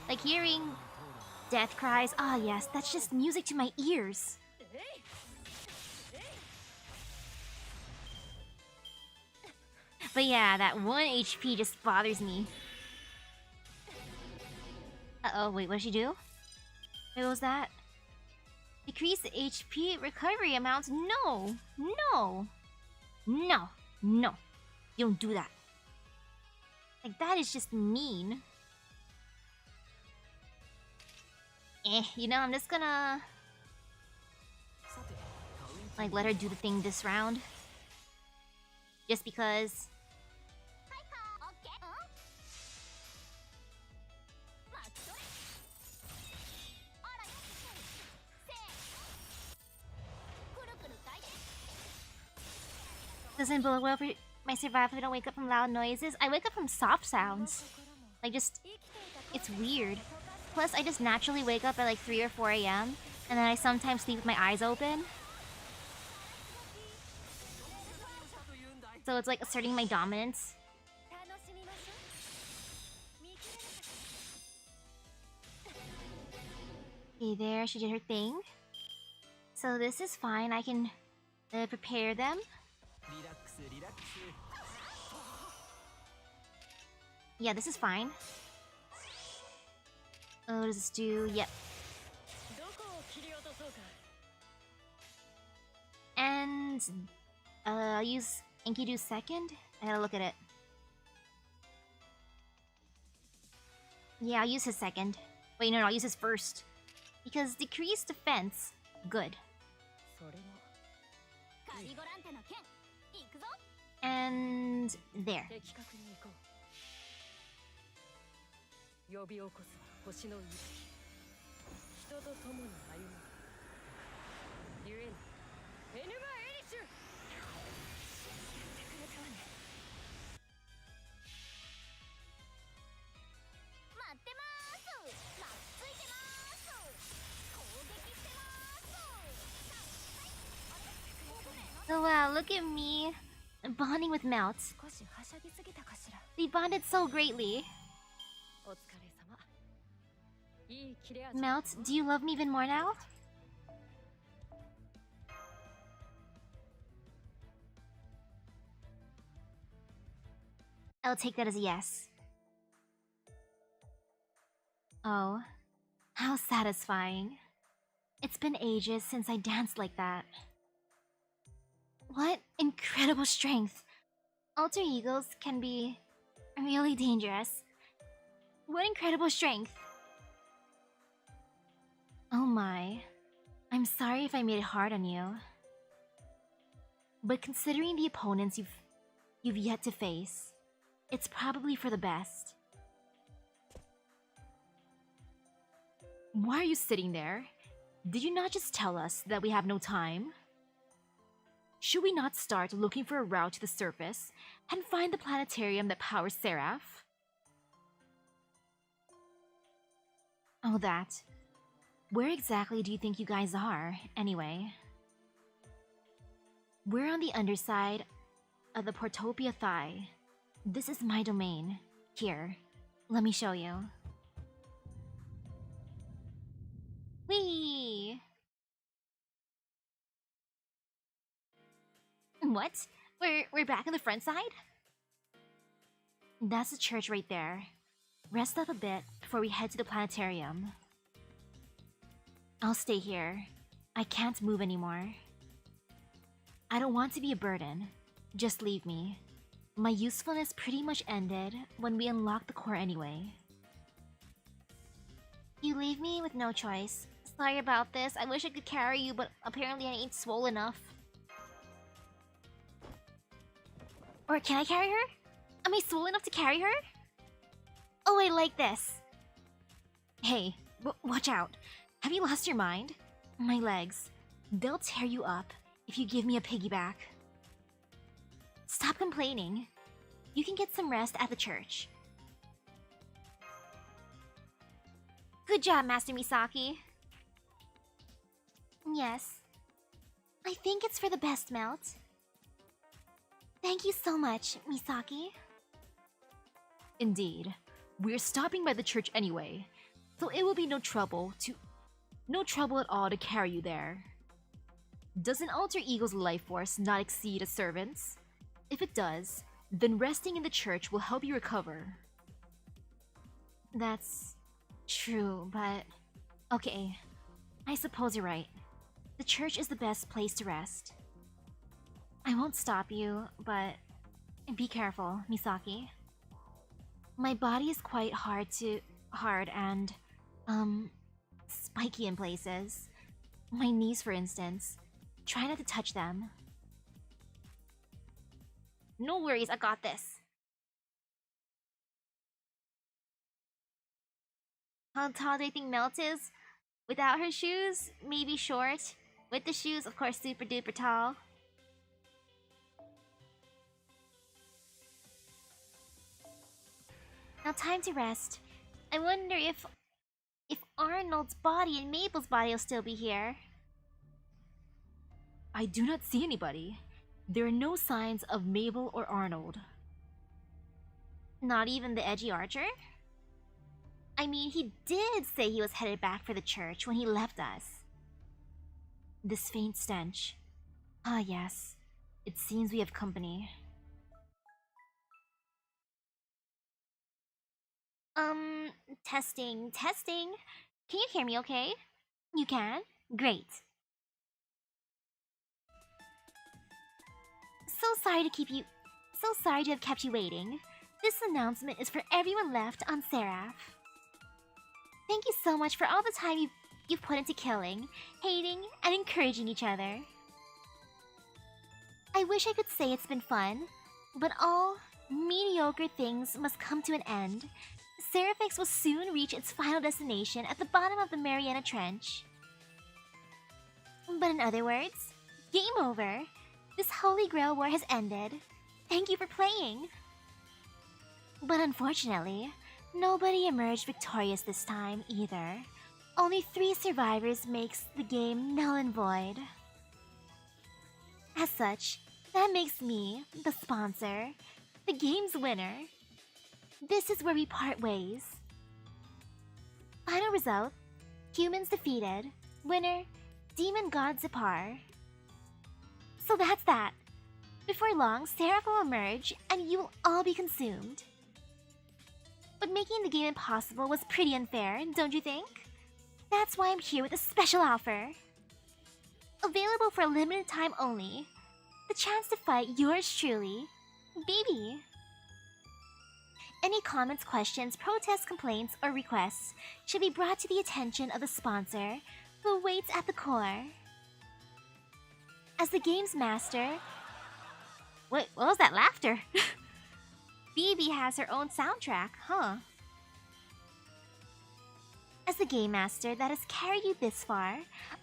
Like hearing death cries, ah yes, that's just music to my ears. But yeah, that 1 HP just bothers me. Uh-oh, wait, what did she do? Wait, what was that? Decrease the HP recovery amounts? No! No! No! No! You don't do that. Like, that is just mean. You know, I'm just gonna... like, let her do the thing this round. Just because... doesn't bode well for my survival if I don't wake up from loud noises. I wake up from soft sounds. Like, just... it's weird. Plus, I just naturally wake up at like 3 or 4 a.m. And then I sometimes sleep with my eyes open. So it's like asserting my dominance. Okay, there, she did her thing. So this is fine, I can prepare them. Yeah, this is fine. Oh, what does this do? Yep. And I'll use Enkidu's second. I gotta look at it. Yeah, I'll use his second. Wait, no, I'll use his first. Because decreased defense. Good. And there. Oh wow, look at me bonding with Melt. They bonded so greatly. Melt, do you love me even more now? I'll take that as a yes. Oh, how satisfying. It's been ages since I danced like that. What incredible strength. Alter egos can be really dangerous. What incredible strength. Oh my. I'm sorry if I made it hard on you. But considering the opponents you've yet to face, it's probably for the best. Why are you sitting there? Did you not just tell us that we have no time? Should we not start looking for a route to the surface and find the planetarium that powers SE.RA.P.H? Oh, that. Where exactly do you think you guys are, anyway? We're on the underside of the Portopia Thigh. This is my domain. Here, let me show you. Whee! What? We're back on the front side? That's the church right there. Rest up a bit before we head to the planetarium. I'll stay here. I can't move anymore. I don't want to be a burden. Just leave me. My usefulness pretty much ended when we unlocked the core anyway. You leave me with no choice. Sorry about this. I wish I could carry you, but apparently I ain't swole enough. Or can I carry her? Am I swole enough to carry her? Oh, I like this. Hey, watch out. Have you lost your mind? My legs. They'll tear you up if you give me a piggyback. Stop complaining. You can get some rest at the church. Good job, Master Misaki. Yes. I think it's for the best, Melt. Thank you so much, Misaki. Indeed. We're stopping by the church anyway, so it will be no trouble at all to carry you there. Does an alter ego's life force not exceed a servant's? If it does, then resting in the church will help you recover. That's true, but... Okay, I suppose you're right. The church is the best place to rest. I won't stop you, but... Be careful, Misaki. My body is quite hard and... spiky in places. My knees, for instance. Try not to touch them. No worries, I got this. How tall do you think Melt is? Without her shoes, maybe short. With the shoes, of course, super duper tall. Now time to rest. I wonder if Arnold's body and Mabel's body will still be here. I do not see anybody. There are no signs of Mabel or Arnold. Not even the edgy Archer? I mean, he did say he was headed back for the church when he left us. This faint stench. Ah yes, it seems we have company. Testing. Can you hear me okay? You can? Great. So sorry to have kept you waiting. This announcement is for everyone left on SE.RA.P.H. Thank you so much for all the time you've put into killing, hating, and encouraging each other. I wish I could say it's been fun, but all mediocre things must come to an end. SE.RA.P.H. will soon reach its final destination at the bottom of the Mariana Trench. But in other words, game over. This Holy Grail War has ended. Thank you for playing. But unfortunately, nobody emerged victorious this time either. Only 3 survivors makes the game null and void. As such, That makes me, the sponsor, the game's winner. This is where we part ways. Final result, humans defeated. Winner, demon god SE.RA.PH. So that's that. Before long, Seraph will emerge and you will all be consumed. But making the game impossible was pretty unfair, don't you think? That's why I'm here with a special offer. Available for a limited time only. The chance to fight yours truly, BB. Any comments, questions, protests, complaints, or requests should be brought to the attention of the sponsor, who waits at the core. As the game's master... Wait, what was that laughter? BB has her own soundtrack, huh? As the game master that has carried you this far,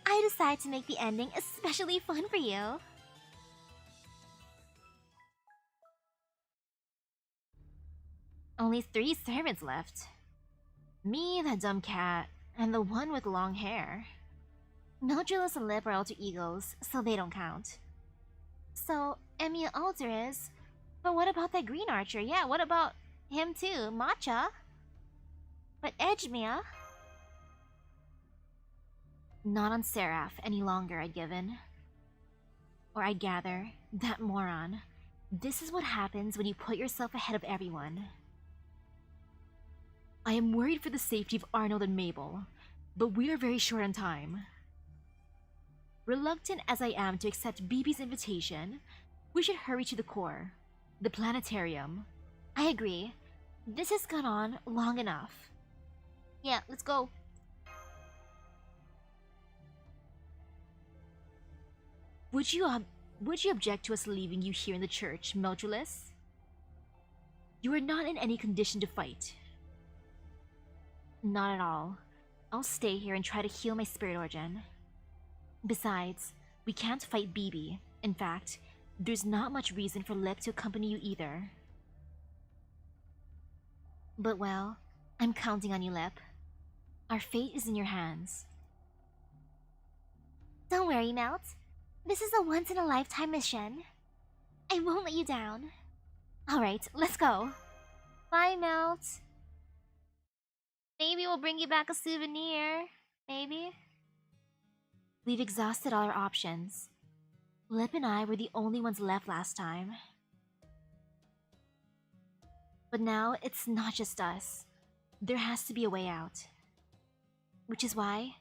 I decide to make the ending especially fun for you. Only 3 servants left. Me, the dumb cat, and the one with long hair. Meltryllis and Lip are alter egos, so they don't count. So, Emiya alter is... But what about that green archer? Yeah, what about him too? Matcha? But Emiya? Not on Seraph any longer, I'd given. Or I gather, that moron. This is what happens when you put yourself ahead of everyone. I am worried for the safety of Arnold and Mabel, but we are very short on time. Reluctant as I am to accept BB's invitation, we should hurry to the core, the planetarium. I agree. This has gone on long enough. Yeah, let's go. Would you object to us leaving you here in the church, Meltryllis? You are not in any condition to fight. Not at all. I'll stay here and try to heal my spirit organ. Besides, we can't fight BB. In fact, there's not much reason for Lip to accompany you either. But well, I'm counting on you, Lip. Our fate is in your hands. Don't worry, Melt. This is a once-in-a-lifetime mission. I won't let you down. Alright, let's go. Bye, Melt. Maybe we'll bring you back a souvenir. Maybe? We've exhausted all our options. Lip and I were the only ones left last time. But now, it's not just us. There has to be a way out. Which is why,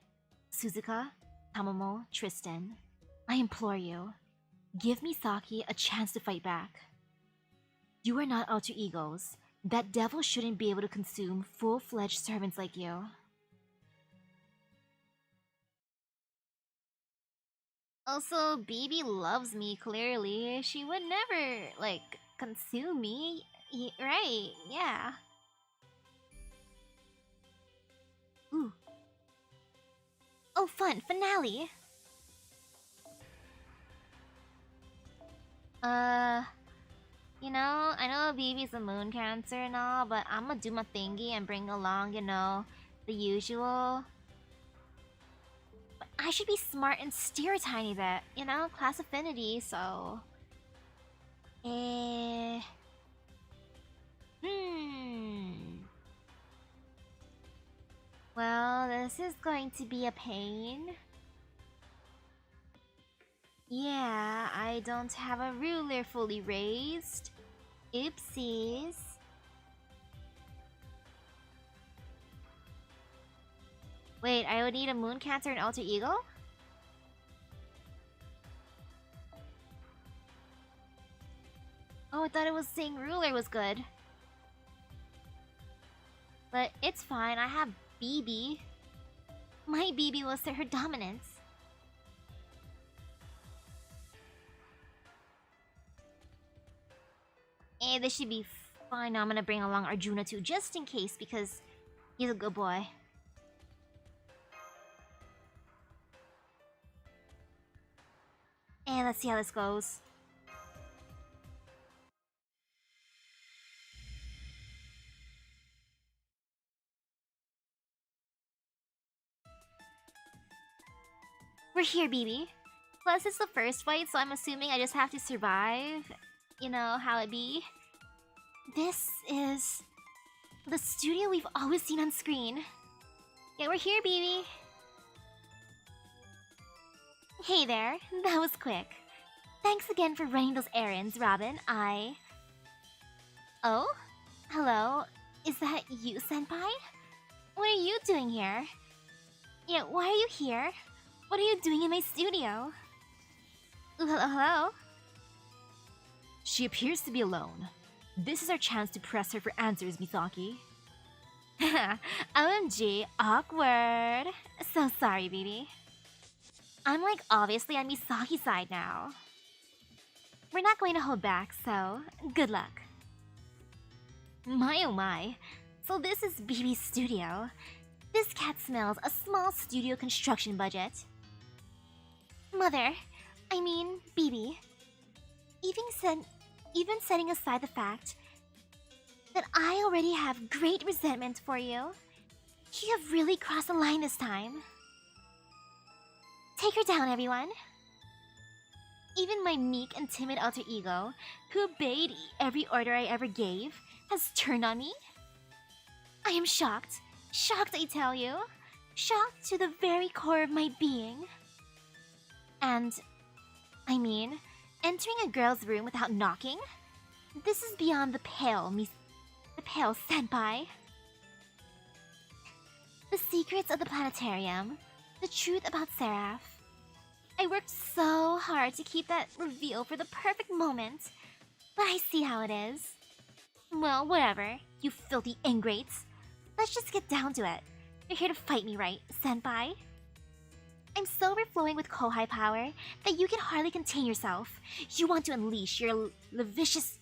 Suzuka, Tamomo, Tristan, I implore you, give Misaki a chance to fight back. You are not alter egos. That devil shouldn't be able to consume full-fledged servants like you. Also, BB loves me, clearly. She would never, like, consume me. Right, yeah. Ooh. Oh, fun, finale! You know, I know BB's a moon cancer and all, but I'ma do my thingy and bring along, you know, the usual. But I should be smart and steer a tiny bit, you know, class affinity, so... Well, this is going to be a pain. Yeah, I don't have a ruler fully raised. Oopsies. Wait, I would need a moon cancer and alter ego? Oh, I thought it was saying ruler was good. But it's fine, I have BB. My BB will assert her dominance. This should be fine. Now I'm gonna bring along Arjuna too, just in case, because he's a good boy. And let's see how this goes. We're here, BB. Plus, it's the first fight, so I'm assuming I just have to survive. You know how it be. This is the studio we've always seen on screen. Yeah, we're here, baby. Hey there, that was quick. Thanks again for running those errands, Robin. Oh? Hello? Is that you, Senpai? What are you doing here? Yeah, why are you here? What are you doing in my studio? Hello? She appears to be alone. This is our chance to press her for answers, Misaki. OMG, awkward. So sorry, baby. I'm like obviously on Misaki's side now. We're not going to hold back, so good luck. My oh my. So this is BB's studio. This cat smells a small studio construction budget. Mother, I mean BB. Even setting aside the fact that I already have great resentment for you, you have really crossed the line this time. Take her down, everyone. Even my meek and timid alter ego, who obeyed every order I ever gave, has turned on me. I am shocked. Shocked, I tell you. Shocked to the very core of my being. And, I mean, entering a girl's room without knocking? This is beyond the pale, senpai. The secrets of the planetarium. The truth about Seraph. I worked so hard to keep that reveal for the perfect moment. But I see how it is. Well, whatever, you filthy ingrates. Let's just get down to it. You're here to fight me, right, senpai? I'm so overflowing with Kohai power that you can hardly contain yourself. You want to unleash your lascivious...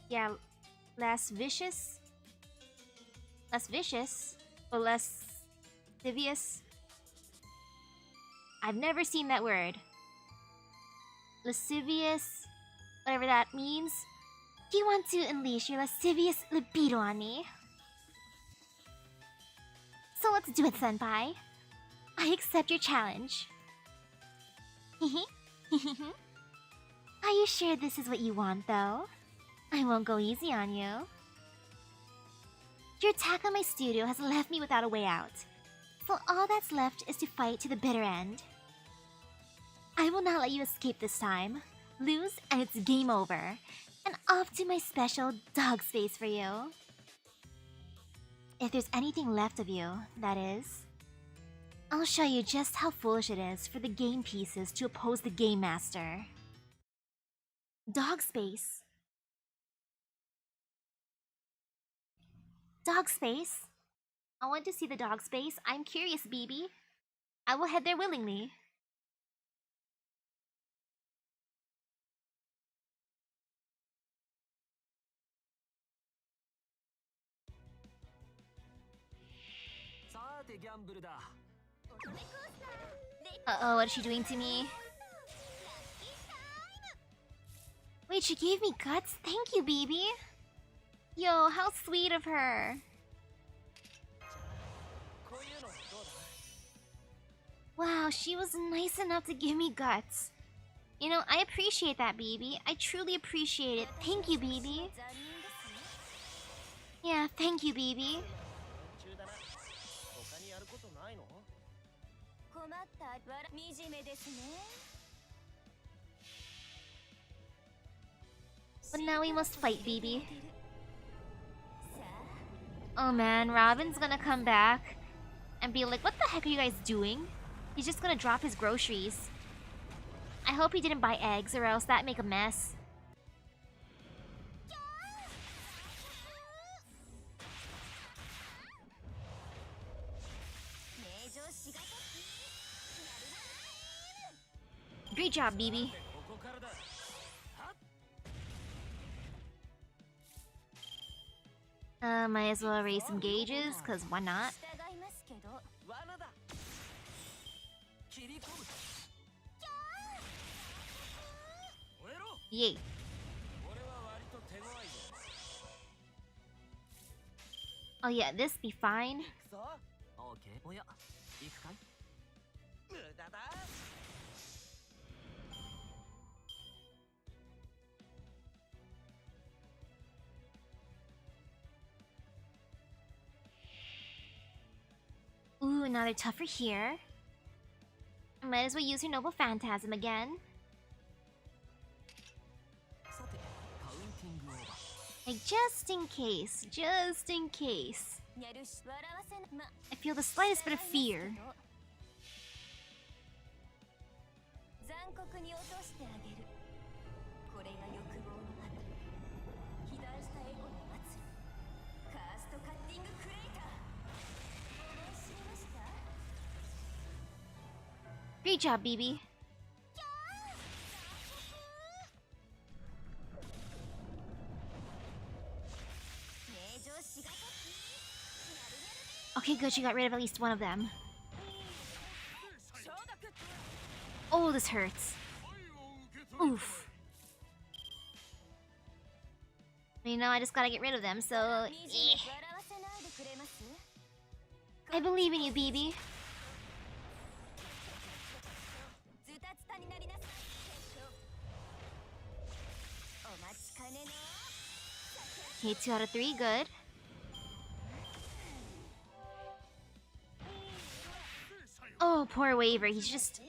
Yeah, less vicious? Less vicious? Or less... lascivious? I've never seen that word. Lascivious... whatever that means. You want to unleash your lascivious libido on me. So let's do it, senpai. I accept your challenge. Are you sure this is what you want, though? I won't go easy on you. Your attack on my studio has left me without a way out. So all that's left is to fight to the bitter end. I will not let you escape this time. Lose and it's game over. And off to my special dog space for you. If there's anything left of you, that is. I'll show you just how foolish it is for the game pieces to oppose the game master. Dog space. Dog space? I want to see the dog space. I'm curious, BB. I will head there willingly. Uh-oh, what is she doing to me? Wait, she gave me guts? Thank you, BB. Yo, how sweet of her. Wow, she was nice enough to give me guts. You know, I appreciate that, BB. I truly appreciate it. Thank you, BB. Yeah, thank you, BB. But now we must fight, BB. Oh man, Robin's gonna come back and be like, what the heck are you guys doing? He's just gonna drop his groceries. I hope he didn't buy eggs or else that'd make a mess. Great job, BB. Might as well raise some gauges, cause why not? Yay. Oh yeah, this be fine. now they're tougher here. I might as well use her noble phantasm again. Like, just in case. Just in case. I feel the slightest bit of fear. Great job, BB. Okay, good, she got rid of at least one of them. Oh, this hurts. Oof. You know, I just gotta get rid of them, so... I believe in you, BB. Okay, 2 out of 3, good. Oh, poor Waver, he's just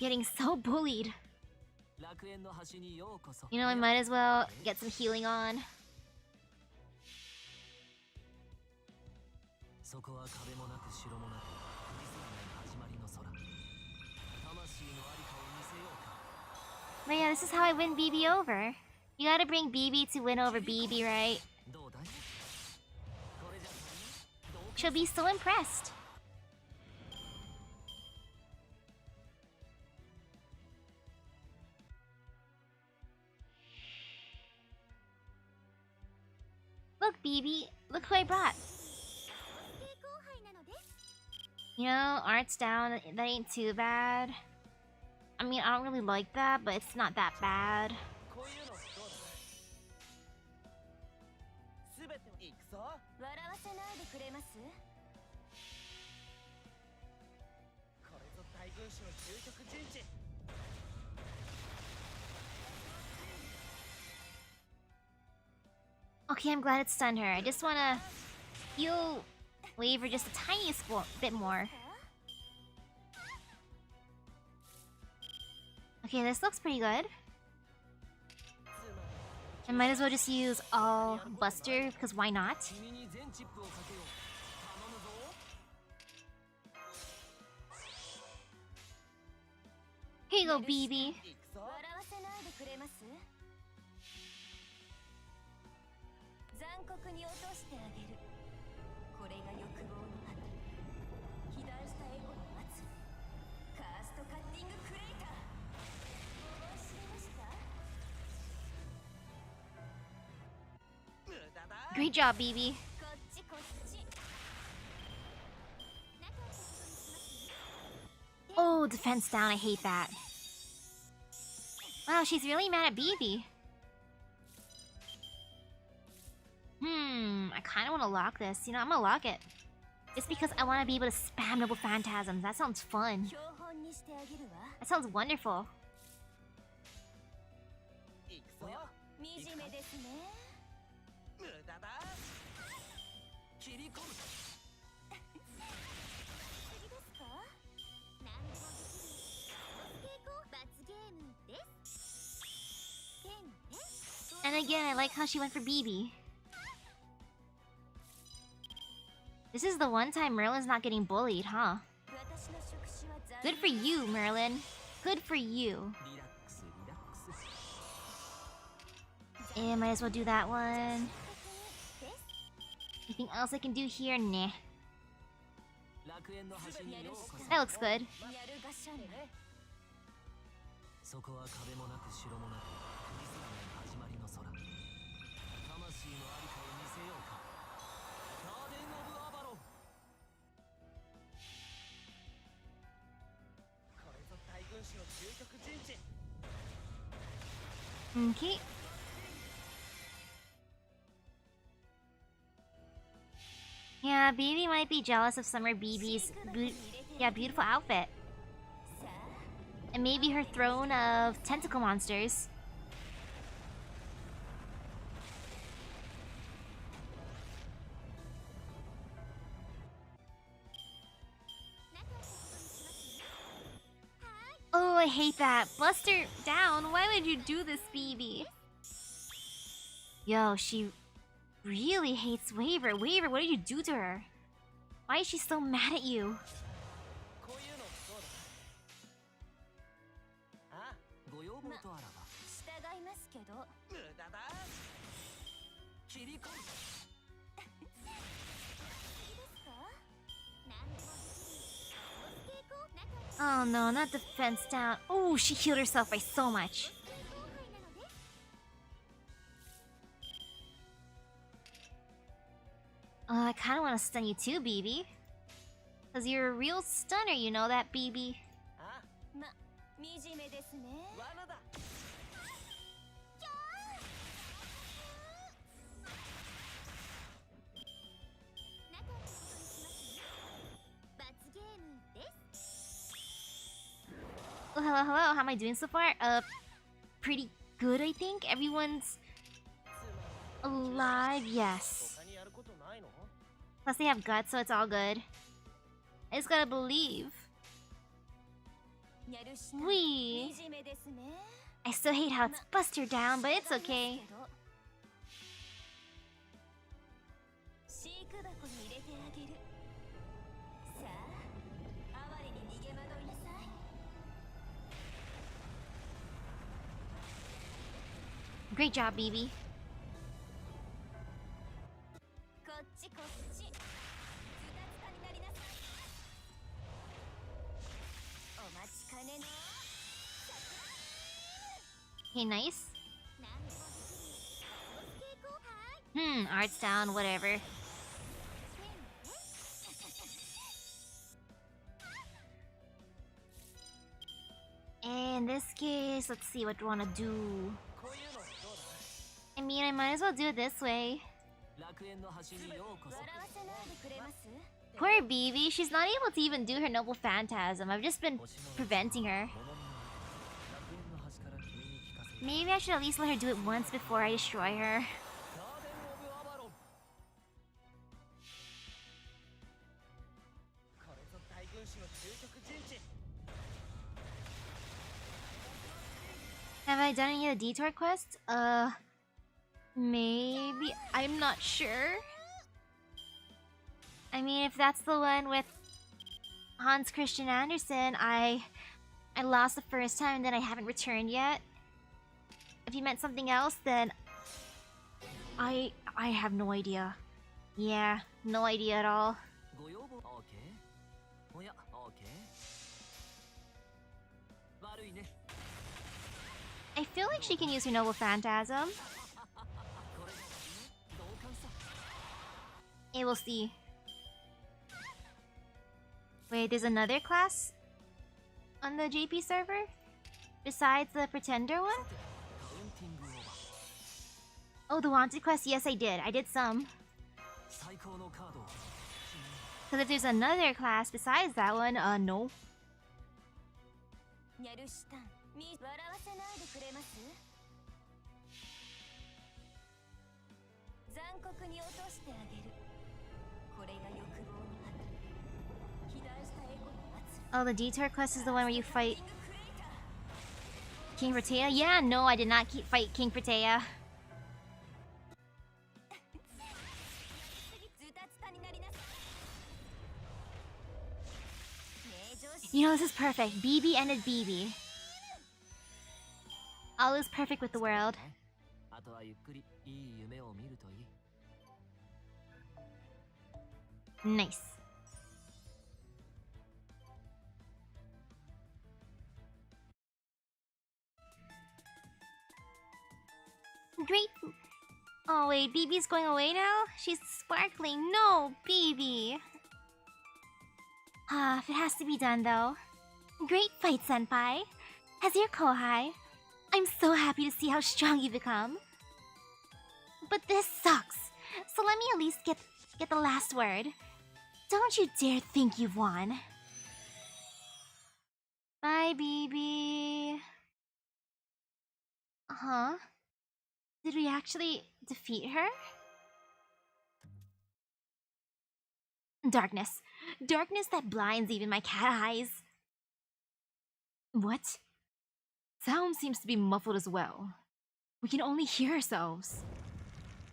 getting so bullied. You know, I might as well get some healing on. But yeah, this is how I win BB over. You gotta bring BB to win over BB, right? She'll be so impressed. Look, BB, look who I brought. You know, art's down, that ain't too bad. I mean, I don't really like that, but it's not that bad. Okay, I'm glad it stunned her. I just wanna heal Waver just the tiniest bit more. Okay, this looks pretty good. I might as well just use all Buster, because why not? Here you go, BB. Great job, BB. Oh, defense down, I hate that. Wow, she's really mad at BB. I kinda wanna lock this. You know, I'm gonna lock it. Just because I wanna be able to spam Noble Phantasms. That sounds fun. That sounds wonderful. And again, I like how she went for BB. This is the one time Merlin's not getting bullied, huh? Good for you, Merlin. Good for you. And might as well do that one. Anything else I can do here? Nah. That looks good. Okay. Yeah, BB might be jealous of Summer BB's beautiful outfit. And maybe her throne of tentacle monsters. I hate that. Bust her down. Why would you do this, BB? Yo, she really hates Waver. Waver, what did you do to her? Why is she so mad at you? Oh no, not the fence down. Oh, she healed herself by so much. I kinda wanna stun you too, BB. Cause you're a real stunner, you know that, BB? Oh, hello, hello. How am I doing so far? Pretty good, I think. Everyone's alive, yes. Plus they have guts, so it's all good. I just gotta believe. I still hate how it's bust her down, but it's okay. Great job, BB. Okay, nice. Art's down, whatever. In this case, let's see what we wanna do. I mean, I might as well do it this way. Poor BB, she's not able to even do her Noble Phantasm. I've just been preventing her. Maybe I should at least let her do it once before I destroy her. Have I done any of the detour quests? Maybe. I'm not sure. I mean, if that's the one with Hans Christian Andersen, I lost the first time and then I haven't returned yet. If you meant something else, then I have no idea. Yeah, no idea at all. I feel like she can use her Noble Phantasm. Okay, we'll see. Wait, there's another class on the JP server? Besides the Pretender one? Oh, the Wanted quest? Yes, I did. I did some. Because if there's another class besides that one, no. Oh, the detour quest is the one where you fight King Protea? Yeah, no, I did not fight King Protea. You know, this is perfect. BB ended BB. All is perfect with the world. Nice. Great. Oh wait, BB's going away now? She's sparkling. No, BB. If it has to be done though. Great fight, Senpai. As your Kohai, I'm so happy to see how strong you become. But this sucks. So let me at least get the last word. Don't you dare think you've won. Bye, BB. Huh? Did we actually defeat her? Darkness. Darkness that blinds even my cat eyes. What? Sound seems to be muffled as well. We can only hear ourselves.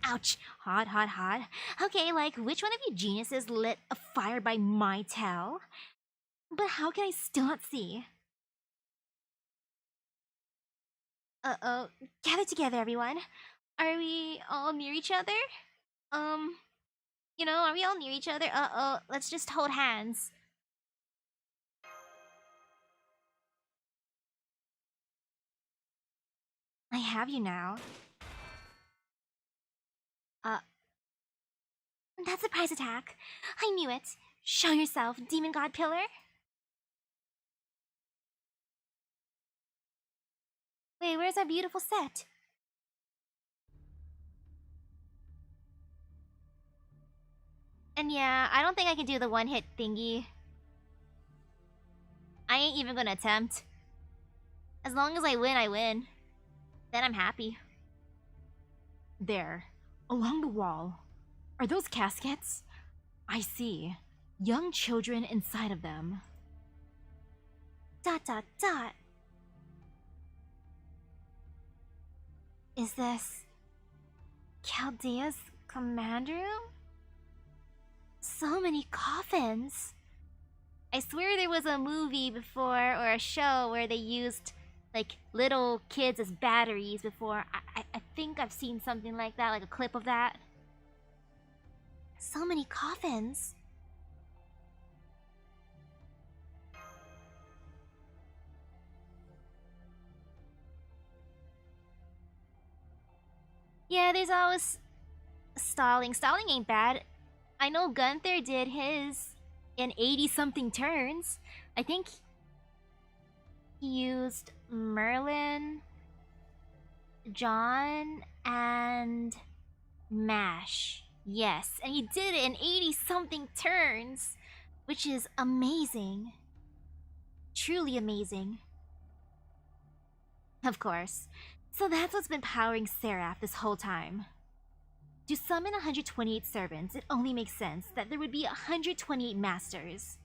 Ouch! Hot, hot, hot. Okay, like, which one of you geniuses lit a fire by my tail? But how can I still not see? Uh-oh. Gather together, everyone. Are we all near each other? Are we all near each other? Uh-oh, let's just hold hands. I have you now. That's a surprise attack. I knew it. Show yourself, Demon God Pillar. Wait, where's our beautiful set? And yeah, I don't think I can do the one-hit thingy. I ain't even gonna attempt. As long as I win. Then I'm happy. There, along the wall. Are those caskets? I see. Young children inside of them. Dot dot dot. Is this Chaldea's command room? So many coffins. I swear there was a movie before or a show where they used like little kids as batteries before. I think I've seen something like that, like a clip of that. So many coffins. Yeah, there's always stalling. Stalling ain't bad. I know Gunther did his in 80-something turns. I think he used Merlin, John, and Mash. Yes, and he did it in 80-something turns, which is amazing. Truly amazing. Of course. So that's what's been powering SE.RA.PH this whole time. To summon 128 servants, it only makes sense that there would be 128 masters.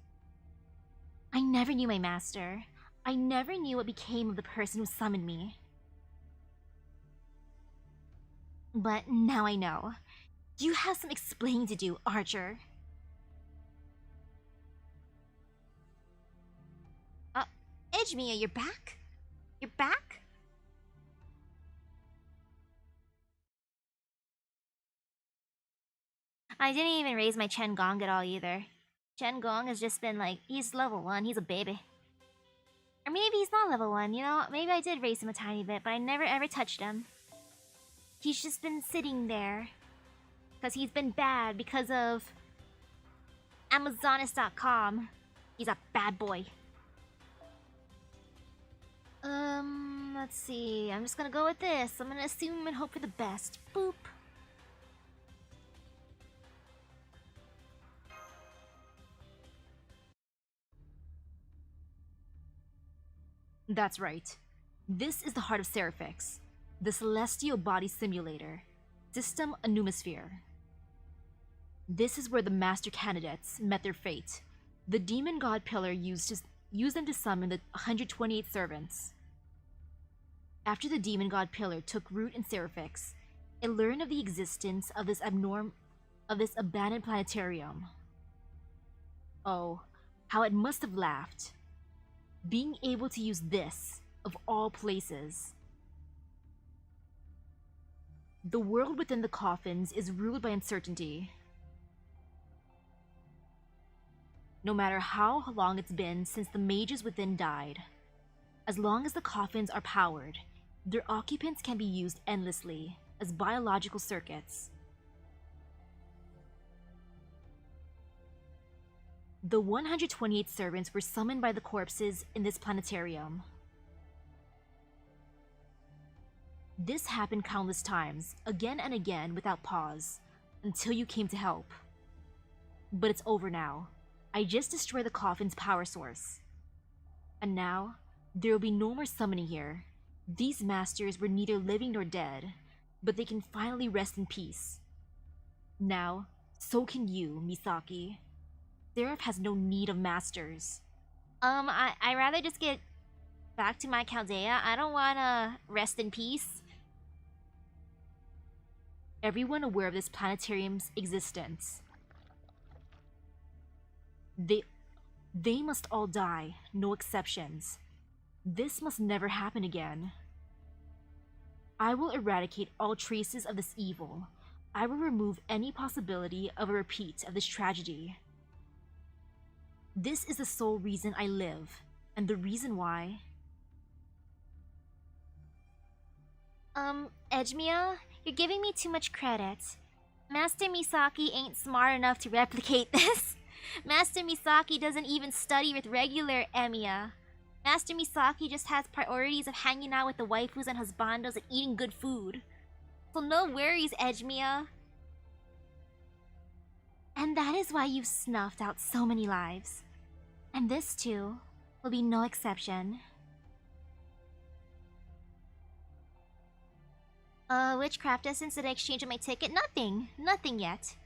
I never knew my master. I never knew what became of the person who summoned me. But now I know. You have some explaining to do, Archer. Emiya, you're back? You're back? I didn't even raise my Chen Gong at all either. Chen Gong has just been like, he's level 1, he's a baby. Or maybe he's not level 1, you know? Maybe I did raise him a tiny bit, but I never ever touched him. He's just been sitting there. Because he's been bad because of Amazonis.com. He's a bad boy. Let's see. I'm just gonna go with this. I'm gonna assume and hope for the best. Boop. That's right. This is the heart of SE.RA.PH, the Celestial Body Simulator, System Anumosphere. This is where the Master Candidates met their fate. The Demon God Pillar used them to summon the 128 servants. After the Demon God Pillar took root in SE.RA.PH, it learned of the existence of this abandoned planetarium. Oh, how it must have laughed. Being able to use this, of all places. The world within the coffins is ruled by uncertainty. No matter how long it's been since the mages within died, as long as the coffins are powered, their occupants can be used endlessly as biological circuits. The 128 servants were summoned by the corpses in this planetarium. This happened countless times, again and again without pause, until you came to help. But it's over now. I just destroyed the coffin's power source. And now, there will be no more summoning here. These masters were neither living nor dead, but they can finally rest in peace. Now, so can you, Misaki. SE.RA.PH has no need of masters. I rather just get back to my Chaldea. I don't wanna rest in peace. Everyone aware of this planetarium's existence. They must all die, no exceptions. This must never happen again. I will eradicate all traces of this evil. I will remove any possibility of a repeat of this tragedy. This is the sole reason I live, and the reason why. Emiya, you're giving me too much credit. Master Misaki ain't smart enough to replicate this. Master Misaki doesn't even study with regular Emiya. Master Misaki just has priorities of hanging out with the waifus and husbandos and eating good food. So no worries, Emiya. And that is why you've snuffed out so many lives. And this too will be no exception. Which craft essence did I exchange on my ticket? Nothing. Nothing yet.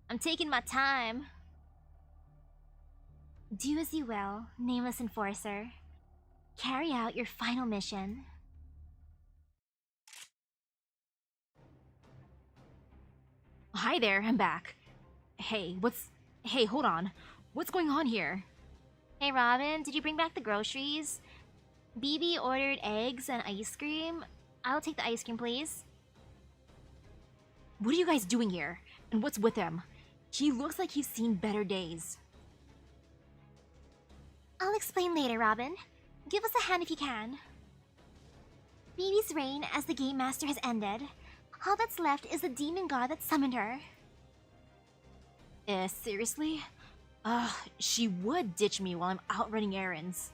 I'm taking my time. Do as you will, nameless enforcer. Carry out your final mission. Hi there, I'm back. Hey, hold on. What's going on here? Hey Robin, did you bring back the groceries? BB ordered eggs and ice cream. I'll take the ice cream, please. What are you guys doing here? And what's with him? He looks like he's seen better days. I'll explain later, Robin. Give us a hand if you can. BB's reign as the Game Master has ended. All that's left is the demon god that summoned her. Seriously? She would ditch me while I'm out running errands.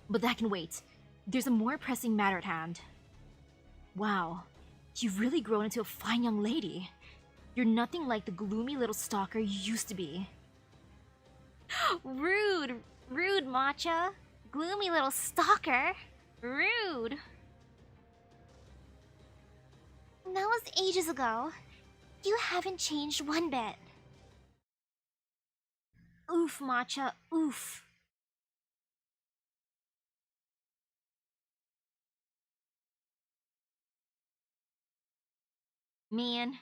But that can wait. There's a more pressing matter at hand. Wow, you've really grown into a fine young lady. You're nothing like the gloomy little stalker you used to be. Rude! Rude, Matcha! Gloomy little stalker! Rude! That was ages ago. You haven't changed one bit. Oof, Matcha, oof. Man.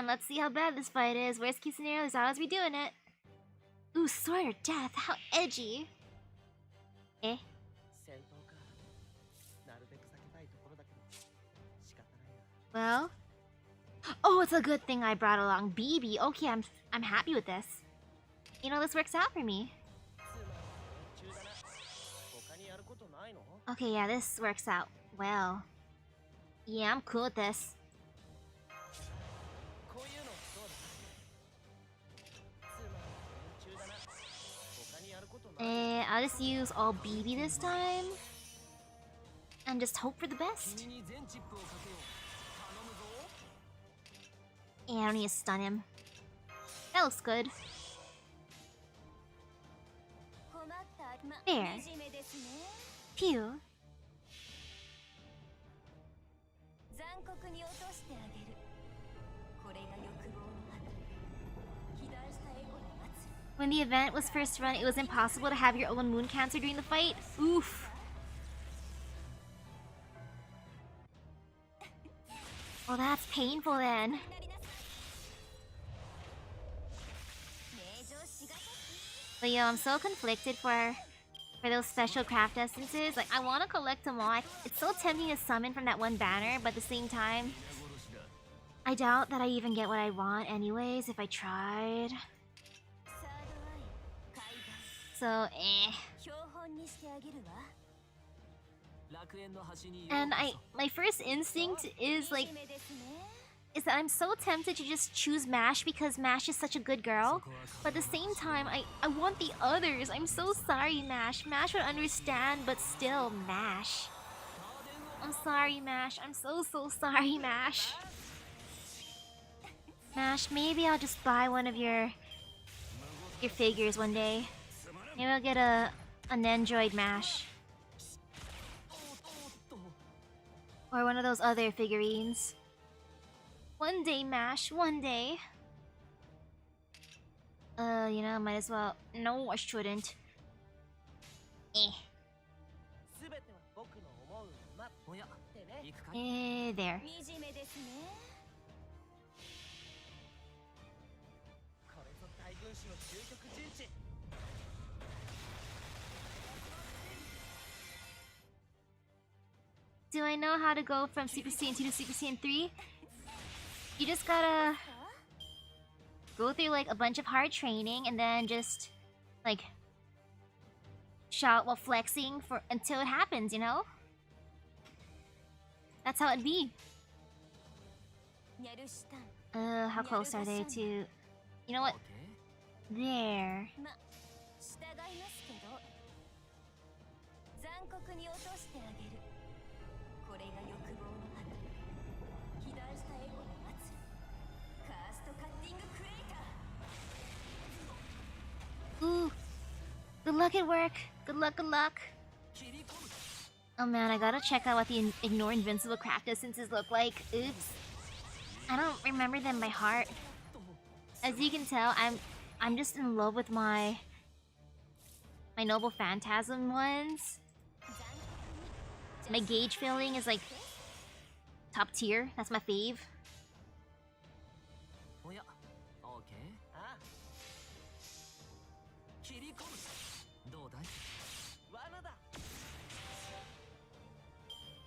Let's see how bad this fight is. Worst case scenario is how is we doing it? Ooh, sword or death, how edgy. Eh? Well? Oh, it's a good thing I brought along BB. Okay, I'm happy with this. You know, this works out for me. Okay, yeah, this works out well. Yeah, I'm cool with this. I'll just use all BB this time. And just hope for the best. Yeah, I don't need to stun him. That looks good. There. Phew. When the event was first run, it was impossible to have your own moon cancer during the fight. Oof. Well, that's painful then. But yo, I'm so conflicted for those special craft essences. Like, I want to collect them all. It's so tempting to summon from that one banner, but at the same time, I doubt that I even get what I want anyways if I tried. So, eh. And my first instinct is like, is that I'm so tempted to just choose MASH because MASH is such a good girl. But at the same time, I want the others. I'm so sorry, MASH. MASH would understand, but still, MASH. I'm sorry, MASH. I'm so sorry, MASH. MASH, maybe I'll just buy one of your figures one day. Maybe I'll get an android MASH. Or one of those other figurines. One day, MASH, one day. You know, might as well. No, I shouldn't. Eh. There. Do I know how to go from Super Saiyan 2 to Super Saiyan 3? You just gotta go through like a bunch of hard training and then just like shout while flexing for until it happens, you know? That's how it'd be. How close are they to... You know what? There. Ooh. Good luck at work. Good luck, good luck. Oh man, I gotta check out what the Ignore Invincible craft distances look like. Oops. I don't remember them by heart. As you can tell, I'm just in love with my Noble Phantasm ones. My gauge filling is like top tier. That's my fave.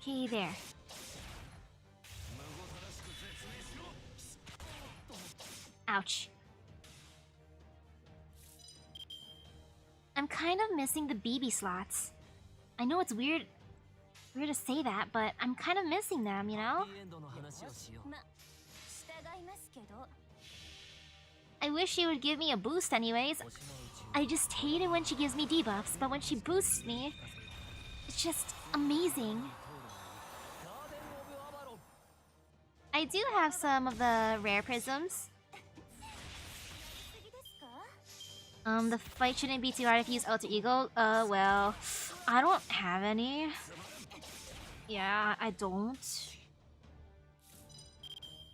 Okay, there. Ouch. I'm kind of missing the BB slots. I know it's weird to say that, but I'm kind of missing them, you know? I wish she would give me a boost anyways. I just hate it when she gives me debuffs, but when she boosts me, it's just amazing. I do have some of the rare prisms. The fight shouldn't be too hard if you use Alter Ego. Well, I don't have any. Yeah, I don't.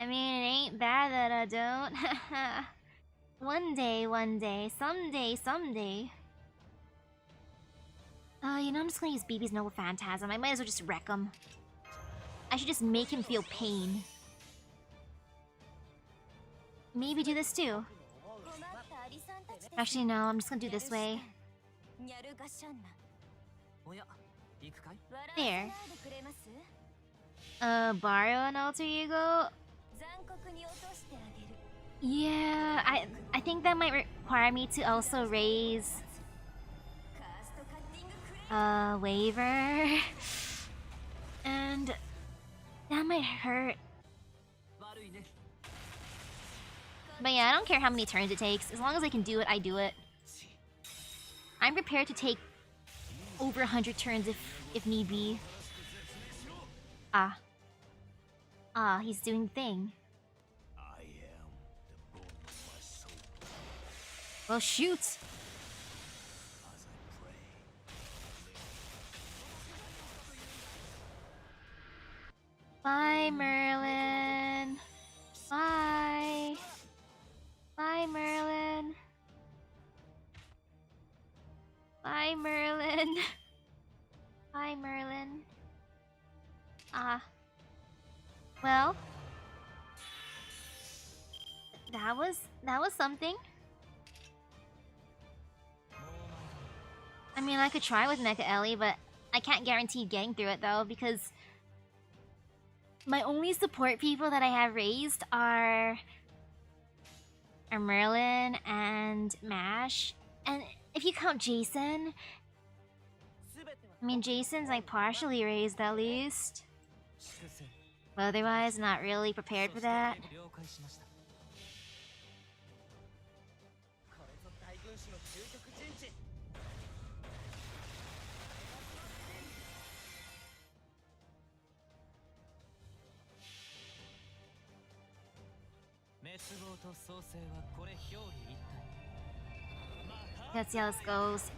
I mean, it ain't bad that I don't. One day, someday. You know, I'm just gonna use BB's Noble Phantasm. I might as well just wreck him. I should just make him feel pain. Maybe do this too. Actually, no, I'm just gonna do this way. There. Borrow an Alter Ego? Yeah, I think that might require me to also raise... waiver... And... that might hurt. But yeah, I don't care how many turns it takes. As long as I can do it, I do it. I'm prepared to take over 100 turns if need be. He's doing the thing. Well, shoot! Bye, Merlin. Bye. Bye, Merlin. Bye, Merlin. Bye, Merlin. Well, that was something. I mean, I could try with Mecha Ellie, but I can't guarantee getting through it though, because my only support people that I have raised are Merlin and Mash. And if you count Jason, I mean, Jason's like partially raised at least. But otherwise, not really prepared for that. Let's see how this goes.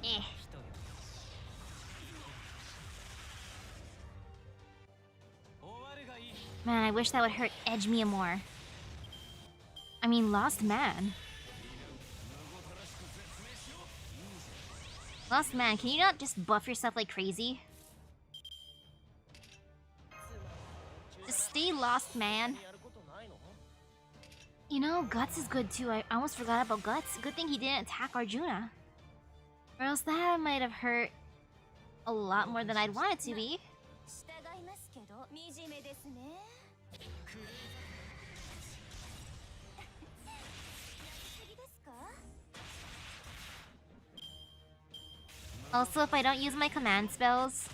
Man, I wish that would hurt Emiya more. I mean, Lost Man. Lost man, can you not just buff yourself like crazy? Just stay lost, man. You know, Guts is good too. I almost forgot about Guts. Good thing he didn't attack Arjuna. Or else that might have hurt a lot more than I'd want it to be. Also, if I don't use my command spells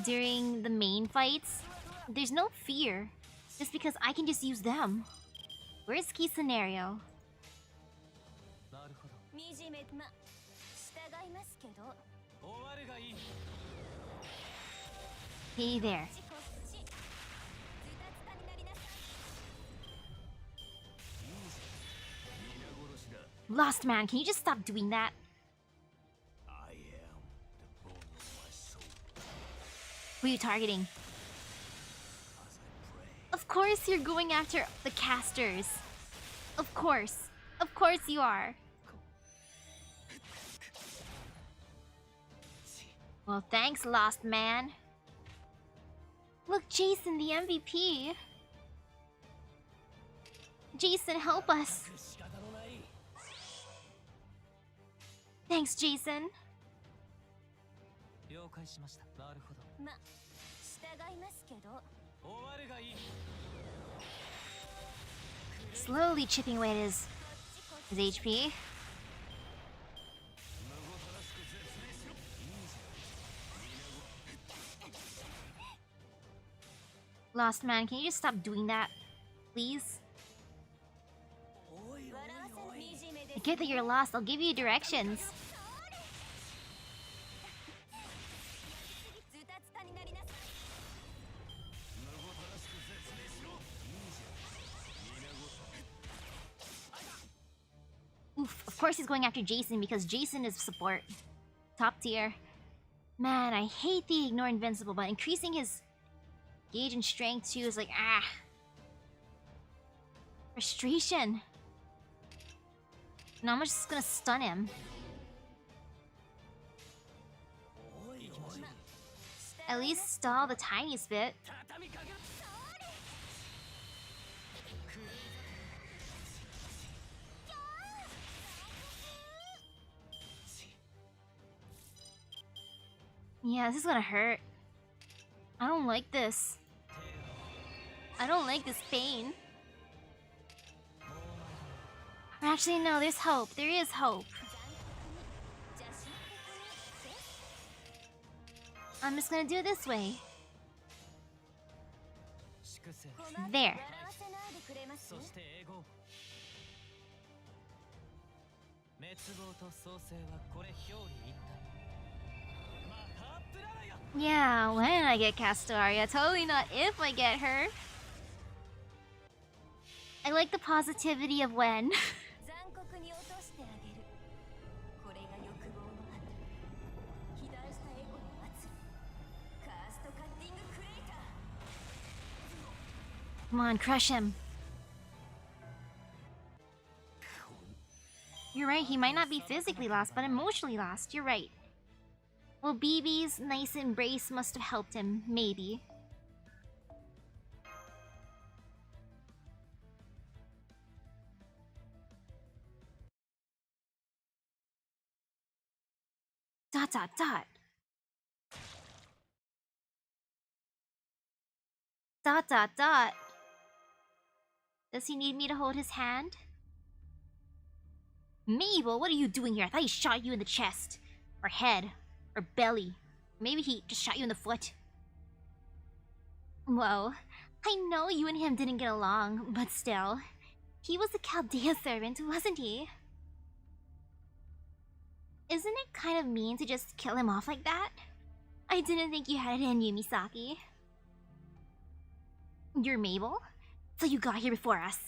during the main fights, there's no fear. Just because I can just use them. Worst case scenario. Hey there. Lost man, can you just stop doing that? Who are you targeting? Of course you're going after the casters. Of course. Of course you are. Well, thanks, Lost Man. Look, Jason, the MVP. Jason, help us. Thanks, Jason. Slowly chipping away at his HP. Lost man, can you just stop doing that, please? I get that you're lost. I'll give you directions. Oof, of course he's going after Jason because Jason is support. Top tier. Man, I hate the ignore invincible, but increasing his gauge and strength too is like, ah. Frustration. Now I'm just gonna stun him. At least stall the tiniest bit. Yeah, this is gonna hurt. I don't like this. I don't like this pain. Actually, no, there's hope. There is hope. I'm just gonna do it this way. There. Yeah, when I get Castaria, totally not if I get her. I like the positivity of when. Come on, crush him. You're right, he might not be physically lost, but emotionally lost. You're right. Well, BB's nice embrace must have helped him, maybe. Dot dot dot. Dot dot dot. Does he need me to hold his hand? Mabel, what are you doing here? I thought he shot you in the chest. Or head. Or belly. Maybe he just shot you in the foot. Whoa. I know you and him didn't get along, but still. He was a Chaldea servant, wasn't he? Isn't it kind of mean to just kill him off like that? I didn't think you had it in you, Misaki. You're Mabel? So you got here before us.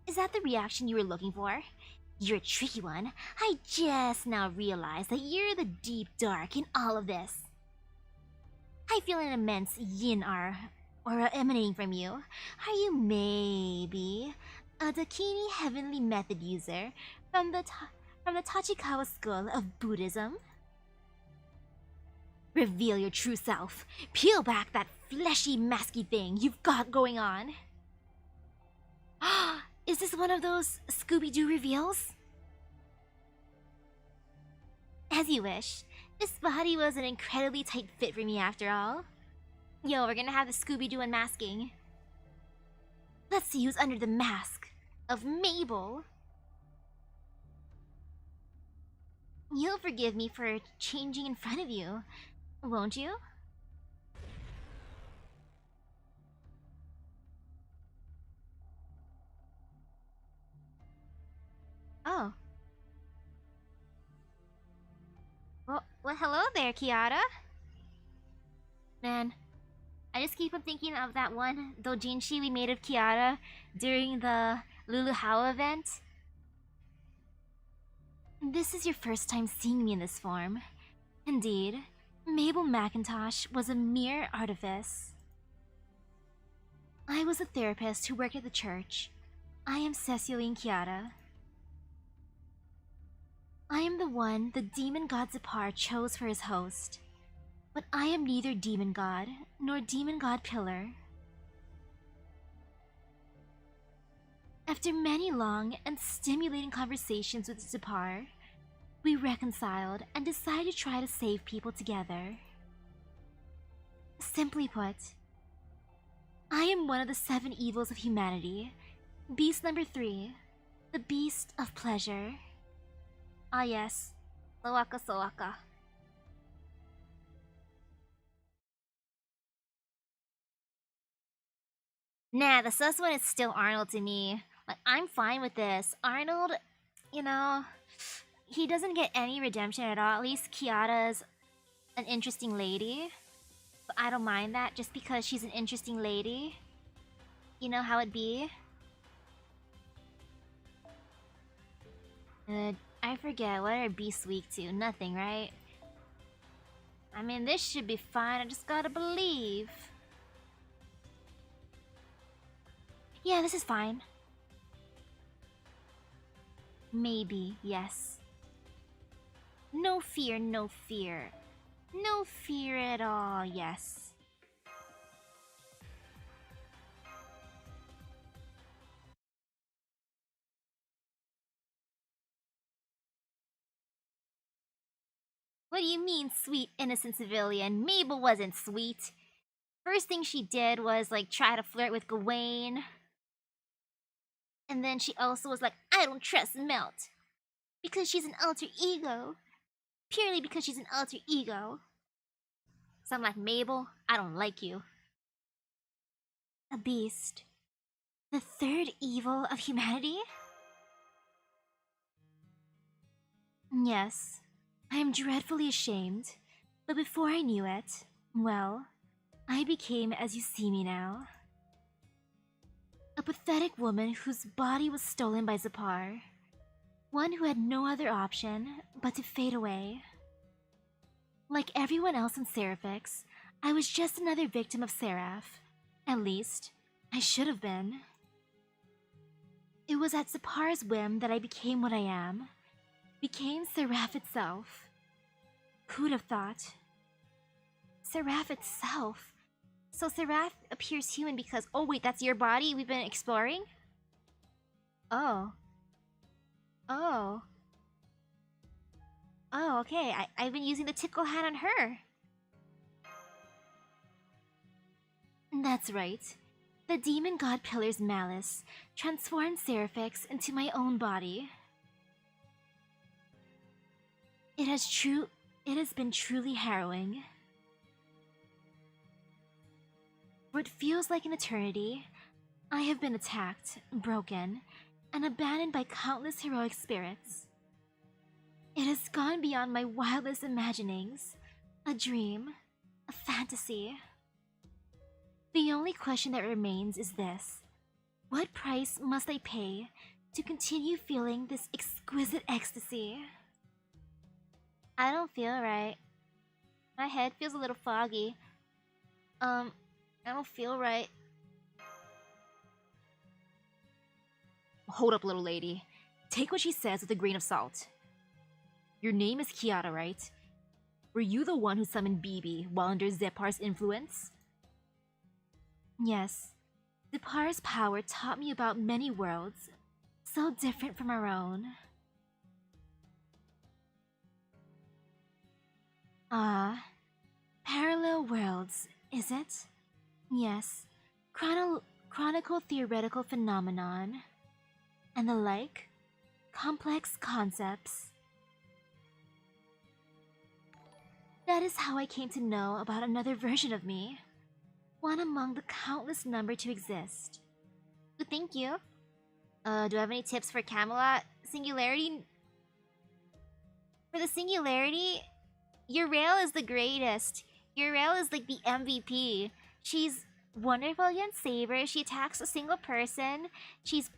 Is that the reaction you were looking for? You're a tricky one. I just now realized that you're the deep dark in all of this. I feel an immense yin aura emanating from you. Are you maybe a Dakini heavenly method user from the Tachikawa school of Buddhism? Reveal your true self. Peel back that fleshy, masky thing you've got going on. Is this one of those Scooby-Doo reveals? As you wish. This body was an incredibly tight fit for me after all. Yo, we're gonna have the Scooby-Doo unmasking. Let's see who's under the mask of Mabel. You'll forgive me for changing in front of you, won't you? Oh. Well, hello there, Kiara. Man, I just keep on thinking of that one doujinshi we made of Kiara during the Lulu How event. This is your first time seeing me in this form. Indeed, Mabel McIntosh was a mere artifice. I was a therapist who worked at the church. I am Ceciline Kiara. I am the one the demon god SE.RA.PH chose for his host. But I am neither demon god, nor demon god pillar. After many long and stimulating conversations with SE.RA.PH, we reconciled and decided to try to save people together. Simply put, I am one of the 7 evils of humanity. Beast number 3, the beast of pleasure. Ah yes, Sawaka Sawaka. Nah, the sus one is still Arnold to me. Like, I'm fine with this. Arnold, you know, he doesn't get any redemption at all. At least Kiara's an interesting lady. But I don't mind that just because she's an interesting lady. You know how it be? I forget, what are beasts weak to? Nothing, right? I mean, this should be fine, I just gotta believe. Yeah, this is fine. Maybe, yes. No fear, no fear. No fear at all, yes. What do you mean, sweet innocent civilian? Mabel wasn't sweet. First thing she did was, like, try to flirt with Gawain. And then she also was like, I don't trust Melt. Because she's an alter ego. Purely because she's an alter ego. So I'm like, Mabel, I don't like you. A beast. The 3rd evil of humanity? Yes. I am dreadfully ashamed. But before I knew it, well, I became as you see me now. A pathetic woman whose body was stolen by SE.RA.PH. One who had no other option but to fade away. Like everyone else in S.E.RA.PH, I was just another victim of Seraph. At least, I should have been. It was at SE.RA.PH's whim that I became what I am. Became Seraph itself. Who'd have thought? Seraph itself? So Seraph appears human because— oh wait, that's your body we've been exploring? Oh. Oh. Oh, okay. I've been using the tickle hand on her. That's right. The demon god pillar's malice transformed S.E.RA.PH into my own body. It has been truly harrowing. For it feels like an eternity, I have been attacked, broken, and abandoned by countless heroic spirits. It has gone beyond my wildest imaginings. A dream, a fantasy. The only question that remains is this: what price must I pay to continue feeling this exquisite ecstasy? I don't feel right. My head feels a little foggy. I don't feel right. Hold up, little lady. Take what she says with a grain of salt. Your name is Kiara, right? Were you the one who summoned BB while under Zeppar's influence? Yes. Zeppar's power taught me about many worlds, so different from our own. Ah, parallel worlds, is it? Yes. Chronicle theoretical phenomenon. And the like. Complex concepts. That is how I came to know about another version of me. One among the countless number to exist. Thank you. Do I have any tips for Camelot? Singularity? For the singularity, Uriel is the greatest. Uriel is like the MVP. She's wonderful against Saber. She attacks a single person. She's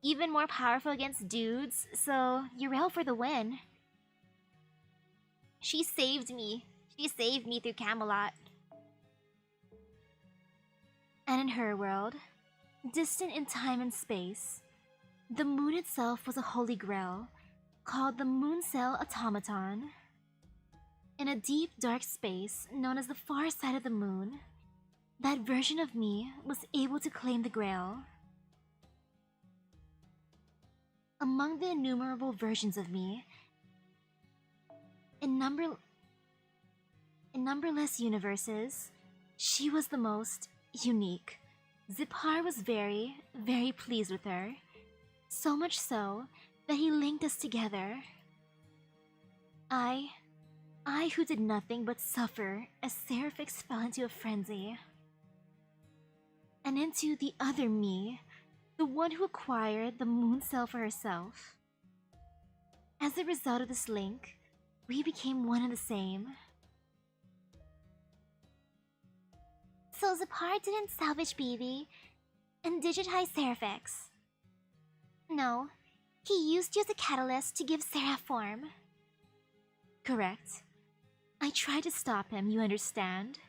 even more powerful against dudes. So, Uriel for the win. She saved me. She saved me through Camelot. And in her world, distant in time and space, the moon itself was a holy grail, called the Moon Cell Automaton. In a deep, dark space known as the far side of the moon, that version of me was able to claim the grail. Among the innumerable versions of me, in numberless universes, she was the most unique. Zeppar was very, very pleased with her. So much so that he linked us together. I who did nothing but suffer as SE.RA.PH fell into a frenzy. And into the other me, the one who acquired the moon cell for herself. As a result of this link, we became one and the same. So Zeppar didn't salvage BB and digitize SE.RA.PH. No, he used you as a catalyst to give Seraph form. Correct. I tried to stop him, you understand?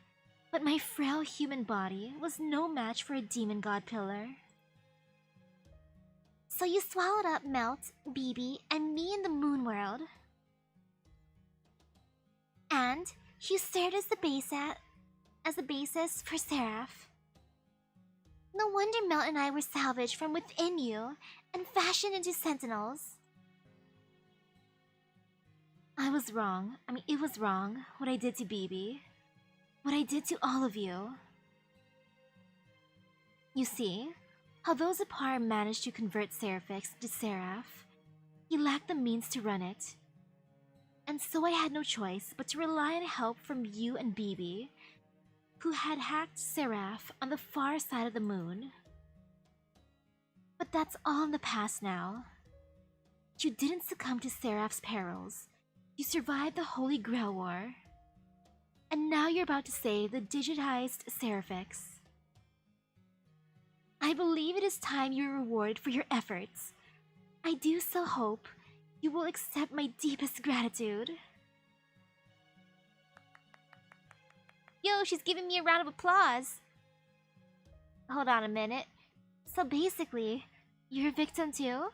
But my frail human body was no match for a demon god pillar. So you swallowed up Melt, BB, and me in the moon world. And you served as the basis for Seraph. No wonder Melt and I were salvaged from within you and fashioned into sentinels. I was wrong. It was wrong what I did to BB. What I did to all of you. You see, although Zeppar managed to convert SE.RA.PH to Seraph, he lacked the means to run it. And so I had no choice but to rely on help from you and BB, who had hacked Seraph on the far side of the moon. But that's all in the past now. You didn't succumb to Seraph's perils. You survived the Holy Grail War. And now you're about to save the digitized SE.RA.PH. I believe it is time you were rewarded for your efforts. I do so hope you will accept my deepest gratitude. Yo, she's giving me a round of applause. Hold on a minute. So basically, you're a victim too?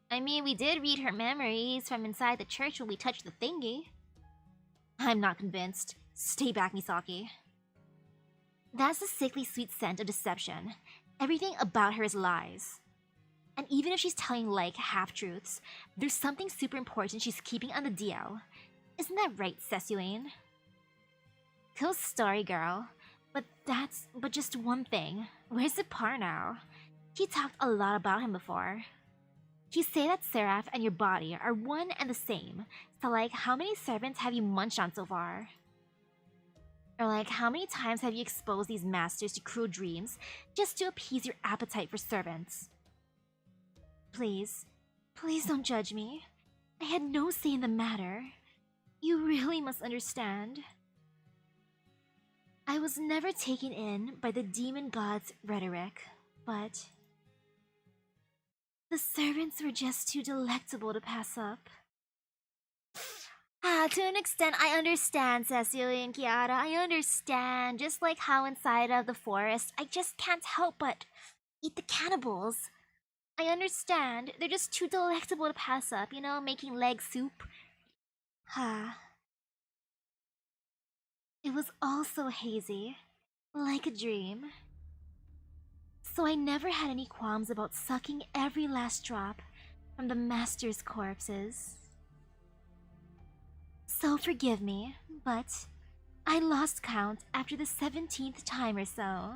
I mean, we did read her memories from inside the church when we touched the thingy. I'm not convinced. Stay back, Misaki. That's the sickly sweet scent of deception. Everything about her is lies. And even if she's telling, like, half-truths, there's something super important she's keeping on the DL. Isn't that right, Cecilane? Cool story, girl. But just one thing. Where's Zeppar now? He talked a lot about him before. He say that Seraph and your body are one and the same. So, like, how many servants have you munched on so far? Or, like, how many times have you exposed these masters to cruel dreams just to appease your appetite for servants? Please, please don't judge me. I had no say in the matter. You really must understand. I was never taken in by the demon god's rhetoric, but the servants were just too delectable to pass up. To an extent, I understand, Cecilia and Kiara. I understand. Just like how inside of the forest, I just can't help but eat the cannibals. I understand. They're just too delectable to pass up, you know, making leg soup. Ha. It was all so hazy, like a dream. So I never had any qualms about sucking every last drop from the master's corpses. So forgive me, but I lost count after the 17th time or so.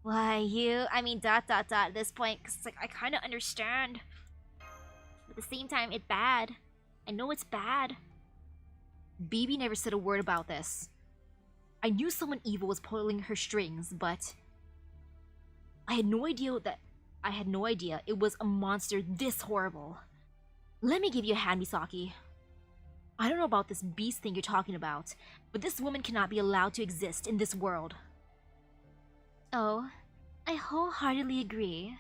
Why, at this point, because I kind of understand. But at the same time, it's bad. I know it's bad. BB never said a word about this. I knew someone evil was pulling her strings, but I had no idea it was a monster this horrible. Let me give you a hand, Misaki. I don't know about this beast thing you're talking about, but this woman cannot be allowed to exist in this world. Oh, I wholeheartedly agree.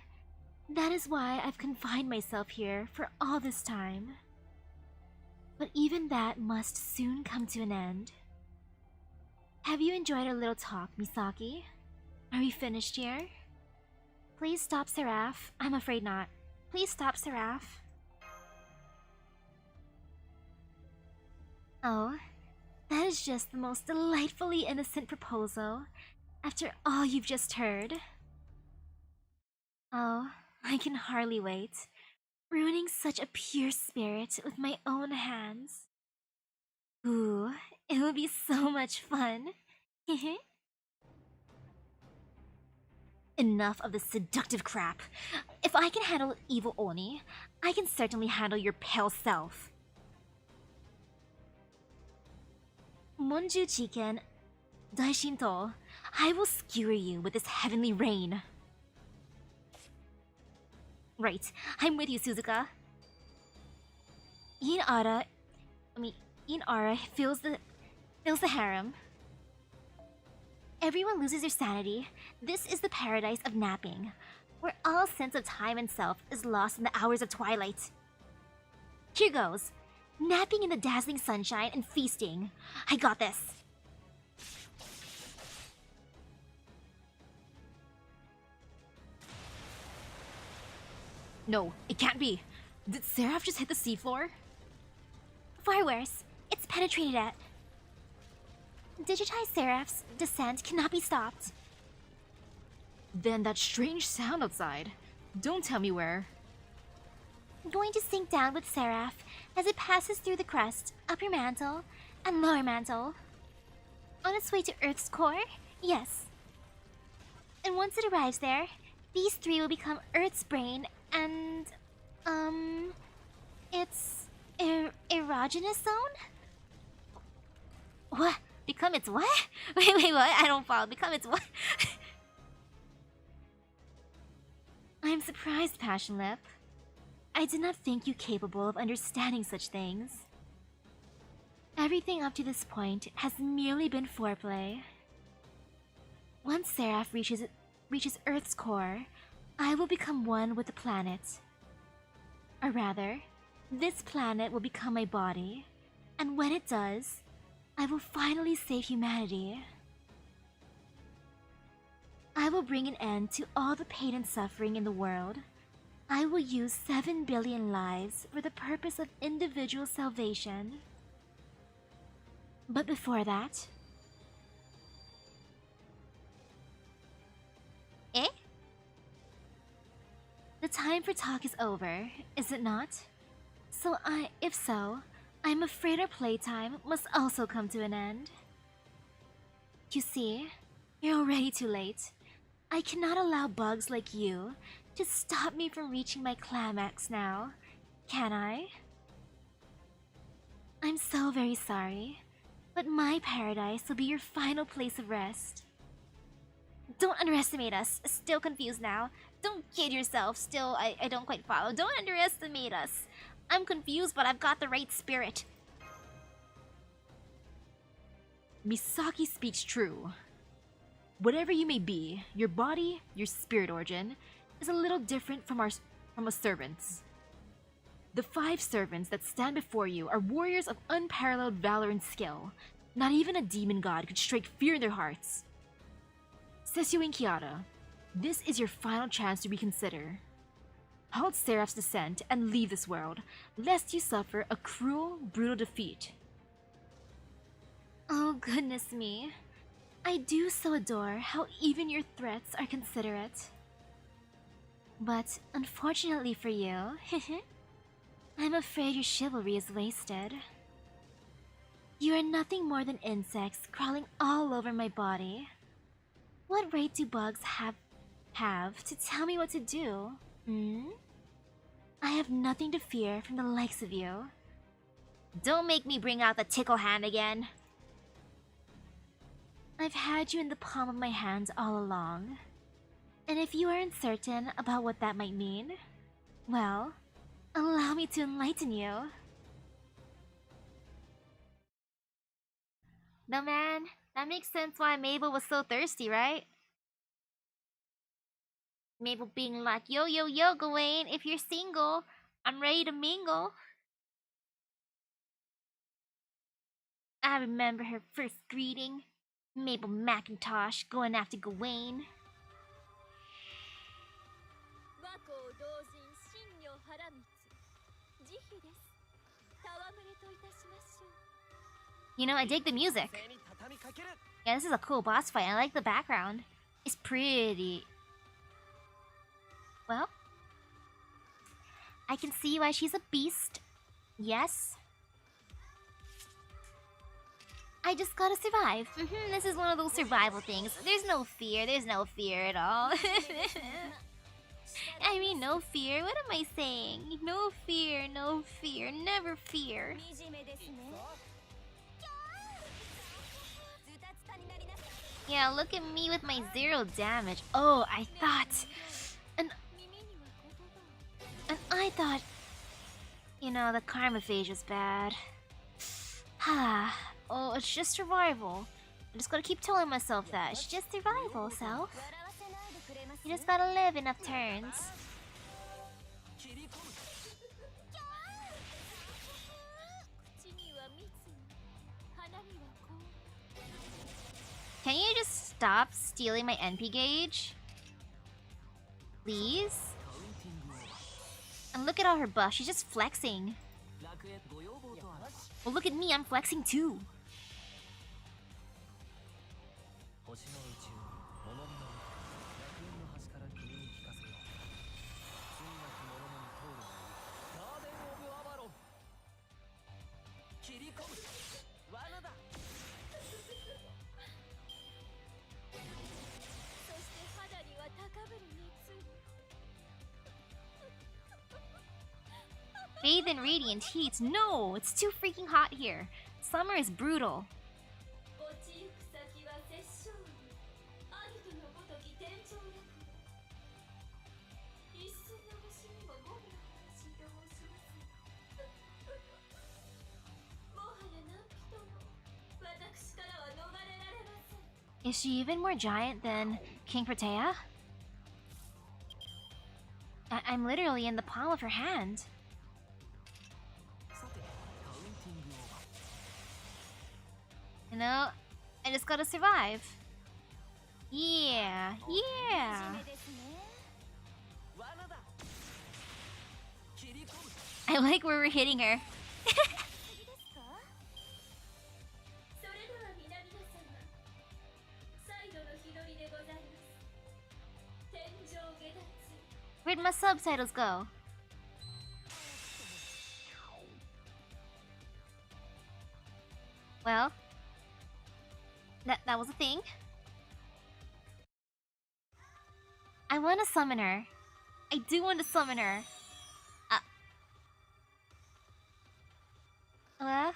That is why I've confined myself here for all this time. But even that must soon come to an end. Have you enjoyed our little talk, Misaki? Are we finished here? Please stop, SE.RA.PH. I'm afraid not. Please stop, SE.RA.PH. Oh, that is just the most delightfully innocent proposal after all you've just heard. Oh, I can hardly wait. Ruining such a pure spirit with my own hands. Ooh, it will be so much fun. Enough of this seductive crap. If I can handle evil Oni, I can certainly handle your pale self. Monju Chiken, Daishinto, I will skewer you with this heavenly rain. Right, I'm with you, Suzuka. In-Ara fills the harem. Everyone loses their sanity. This is the paradise of napping, where all sense of time and self is lost in the hours of twilight. Here goes. Napping in the dazzling sunshine and feasting. I got this. No, it can't be. Did SE.RA.PH just hit the seafloor? Far worse. It's penetrated it. Digitized SE.RA.PH's descent cannot be stopped. Then that strange sound outside. Don't tell me where. Going to sink down with SE.RA.PH as it passes through the crust, upper mantle, and lower mantle. On its way to Earth's core? Yes. And once it arrives there, these three will become Earth's brain and, its erogenous zone? What? Become its what? Wait, what? I don't follow. Become its what? I'm surprised, Passion Lip. I did not think you capable of understanding such things. Everything up to this point has merely been foreplay. Once SE.RA.PH reaches Earth's core, I will become one with the planet. Or rather, this planet will become my body, and when it does, I will finally save humanity. I will bring an end to all the pain and suffering in the world. I will use 7 billion lives for the purpose of individual salvation. But before that... Eh? The time for talk is over, is it not? If so, I'm afraid our playtime must also come to an end. You see, you're already too late. I cannot allow bugs like you to stop me from reaching my climax now, can I? I'm so very sorry, but my paradise will be your final place of rest. Don't underestimate us. Still confused now. Don't kid yourself. Still, I don't quite follow. Don't underestimate us. I'm confused, but I've got the right spirit. Misaki speaks true. Whatever you may be, your body, your spirit origin, is a little different from a servant's. The 5 servants that stand before you are warriors of unparalleled valor and skill. Not even a demon god could strike fear in their hearts. Sussy and Kiara, this is your final chance to reconsider. Halt Seraph's descent and leave this world, lest you suffer a cruel, brutal defeat. Oh, goodness me. I do so adore how even your threats are considerate. But unfortunately for you, I'm afraid your chivalry is wasted. You are nothing more than insects crawling all over my body. What right do bugs have to tell me what to do? Hmm? I have nothing to fear from the likes of you. Don't make me bring out the tickle hand again. I've had you in the palm of my hand all along. And if you are uncertain about what that might mean, well, allow me to enlighten you. No man, that makes sense why Mabel was so thirsty, right? Mabel being like, yo, yo, yo, Gawain, if you're single, I'm ready to mingle. I remember her first greeting. Mabel Macintosh going after Gawain. You know, I dig the music. Yeah, this is a cool boss fight. I like the background. It's pretty. Well, I can see why she's a beast. Yes. I just gotta survive. This is one of those survival things. There's no fear at all. I mean, no fear. What am I saying? No fear, never fear. Yeah, look at me with my 0 damage. Oh, I thought... And I thought... You know, the karma phase was bad. Oh, it's just survival. I just gotta keep telling myself that. It's just survival, self. You just gotta live enough turns. Can you just stop stealing my NP gauge? Please? And look at all her buffs, she's just flexing. Well, look at me, I'm flexing too. Bathe in radiant heat. No, it's too freaking hot here. Summer is brutal. Is she even more giant than King Protea? I'm literally in the palm of her hand. You know, I just gotta survive. Yeah. I like where we're hitting her. Where'd my subtitles go? Well, that was a thing. I want to summon her. I do want to summon her. What?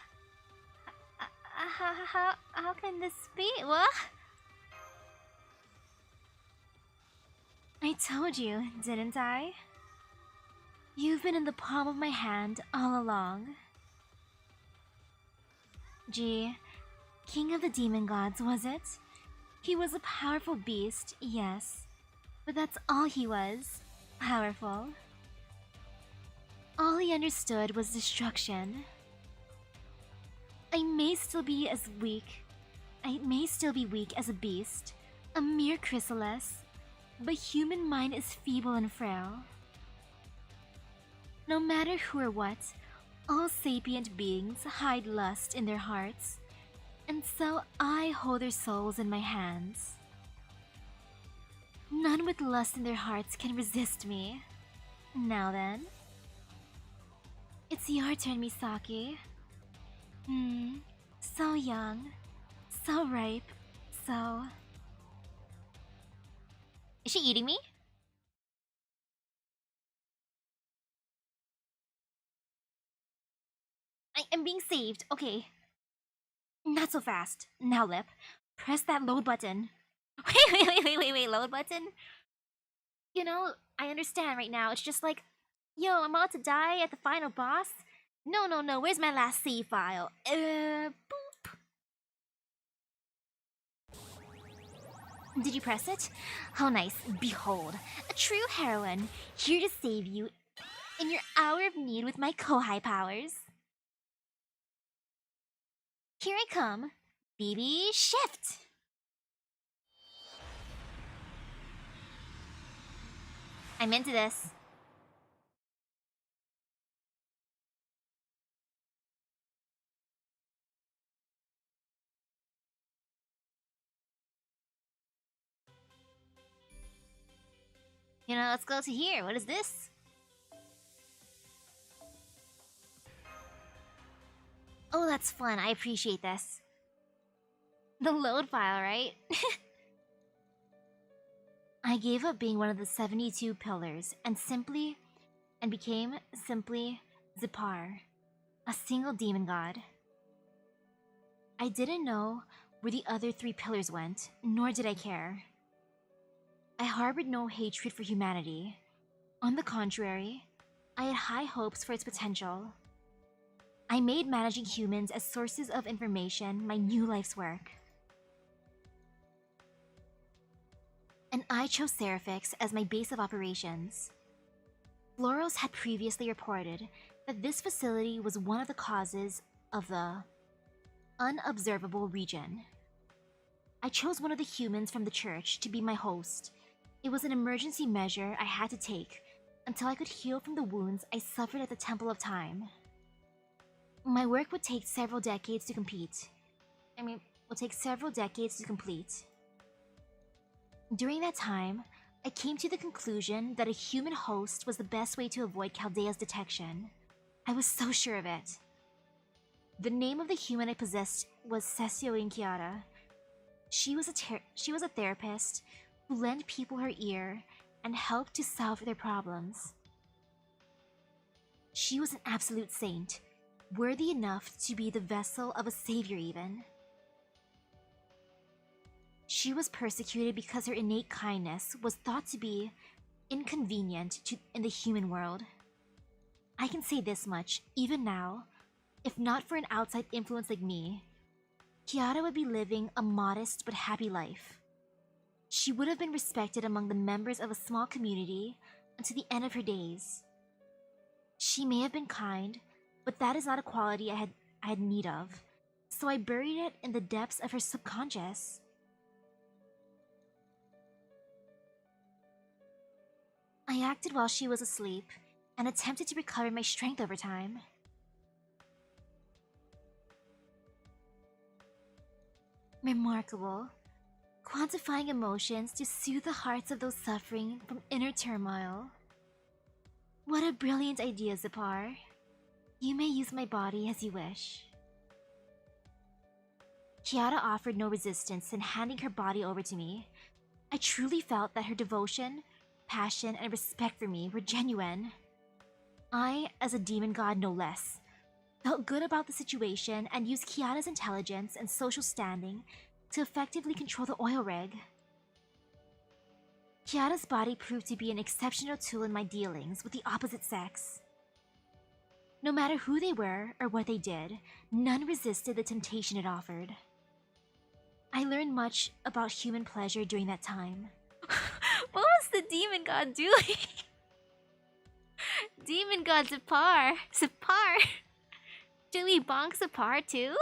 How can this be? What? I told you, didn't I? You've been in the palm of my hand all along. Gee, King of the Demon Gods, was it? He was a powerful beast, yes. But that's all he was. Powerful. All he understood was destruction. I may still be weak as a beast, a mere chrysalis, but human mind is feeble and frail. No matter who or what, all sapient beings hide lust in their hearts, and so I hold their souls in my hands. None with lust in their hearts can resist me. Now then, it's your turn, Misaki. So young, so ripe, so... Is she eating me? I am being saved, okay. Not so fast. Now, Lip. Press that load button. Wait, load button? You know, I understand right now. It's just like, yo, I'm about to die at the final boss. No, where's my last save file? Boop. Did you press it? How nice. Behold, a true heroine, here to save you in your hour of need with my Kohai powers. Here I come. BB, shift! I'm into this. You know, let's go to here. What is this? Oh, that's fun. I appreciate this. The load file, right? I gave up being one of the 72 pillars and became simply SE.RA.PH, a single demon god. I didn't know where the other 3 pillars went, nor did I care. I harbored no hatred for humanity. On the contrary, I had high hopes for its potential. I made managing humans as sources of information my new life's work. And I chose SE.RA.PH as my base of operations. Floros had previously reported that this facility was one of the causes of the unobservable region. I chose one of the humans from the church to be my host. It was an emergency measure I had to take until I could heal from the wounds I suffered at the Temple of Time. My work would take several decades to complete. During that time, I came to the conclusion that a human host was the best way to avoid Chaldea's detection. I was so sure of it. The name of the human I possessed was Kiara. She was a therapist who lent people her ear and helped to solve their problems. She was an absolute saint, worthy enough to be the vessel of a savior even. She was persecuted because her innate kindness was thought to be inconvenient in the human world. I can say this much, even now, if not for an outside influence like me, Kiara would be living a modest but happy life. She would have been respected among the members of a small community until the end of her days. She may have been kind, but that is not a quality I had need of, so I buried it in the depths of her subconscious. I acted while she was asleep and attempted to recover my strength over time. Remarkable. Quantifying emotions to soothe the hearts of those suffering from inner turmoil. What a brilliant idea, SE.RA.PH. You may use my body as you wish. Kiara offered no resistance in handing her body over to me. I truly felt that her devotion, passion, and respect for me were genuine. I, as a demon god no less, felt good about the situation and used Kiara's intelligence and social standing to effectively control the oil rig. Kiara's body proved to be an exceptional tool in my dealings with the opposite sex. No matter who they were or what they did, none resisted the temptation it offered. I learned much about human pleasure during that time. What was the demon god doing? Demon god SE.RA.PH. Did we bonk SE.RA.PH too?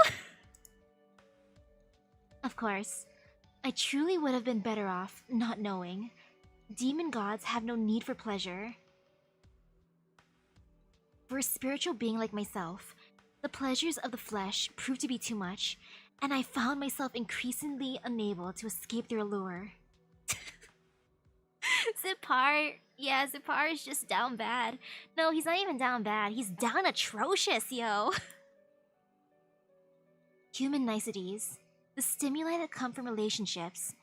Of course, I truly would have been better off not knowing. Demon gods have no need for pleasure. For a spiritual being like myself, the pleasures of the flesh proved to be too much, and I found myself increasingly unable to escape their allure. Z.R.A.P.H is just down bad. No, he's not even down bad. He's down atrocious, yo. Human niceties, the stimuli that come from relationships,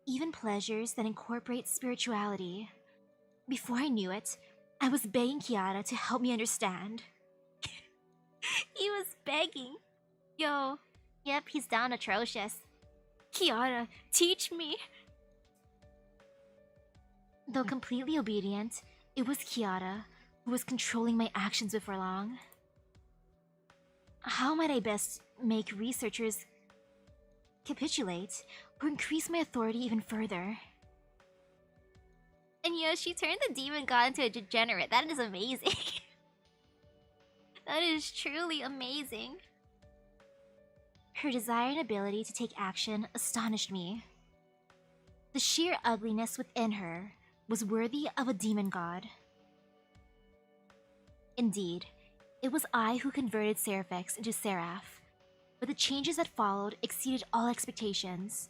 even pleasures that incorporate spirituality. Before I knew it, I was begging Kiara to help me understand. He was begging. Yo, yep, he's down atrocious. Kiara, teach me. Though completely obedient, it was Kiara who was controlling my actions before long. How might I best make researchers capitulate or increase my authority even further? And yo, she turned the demon god into a degenerate. That is amazing. That is truly amazing. Her desire and ability to take action astonished me. The sheer ugliness within her was worthy of a demon god. Indeed, it was I who converted S.E.RA.PH into Seraph, but the changes that followed exceeded all expectations.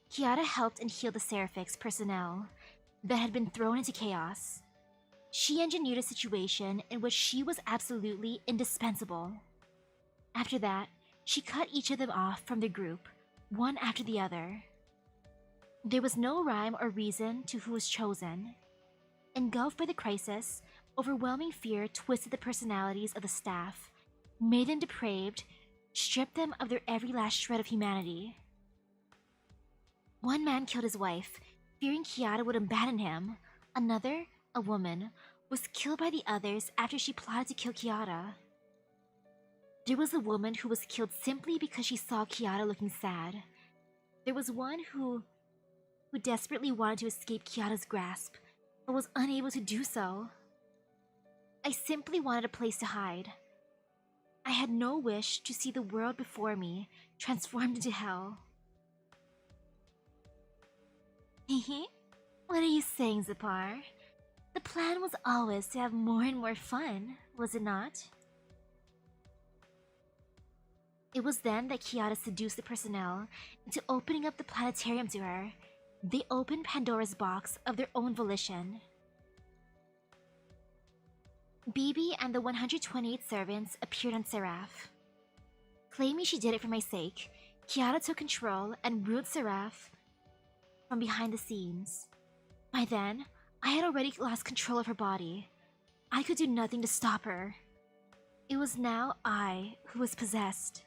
Kiara helped and healed the S.E.RA.PH personnel that had been thrown into chaos. She engineered a situation in which she was absolutely indispensable. After that, she cut each of them off from the group, one after the other. There was no rhyme or reason to who was chosen. Engulfed by the crisis, overwhelming fear twisted the personalities of the staff, made them depraved, stripped them of their every last shred of humanity. One man killed his wife, fearing Kiara would abandon him. Another, a woman, was killed by the others after she plotted to kill Kiara. There was a woman who was killed simply because she saw Kiara looking sad. There was one who desperately wanted to escape Kiara's grasp, but was unable to do so. I simply wanted a place to hide. I had no wish to see the world before me transformed into hell. Hehe, what are you saying, Z.R.A.P.H? The plan was always to have more and more fun, was it not? It was then that Kiara seduced the personnel into opening up the planetarium to her. They opened Pandora's box of their own volition. B.B and the 128 servants appeared on S.E.RA.P.H. Claiming she did it for my sake, Kiara took control and ruled S.E.RA.P.H from behind the scenes. By then, I had already lost control of her body. I could do nothing to stop her. It was now I who was possessed.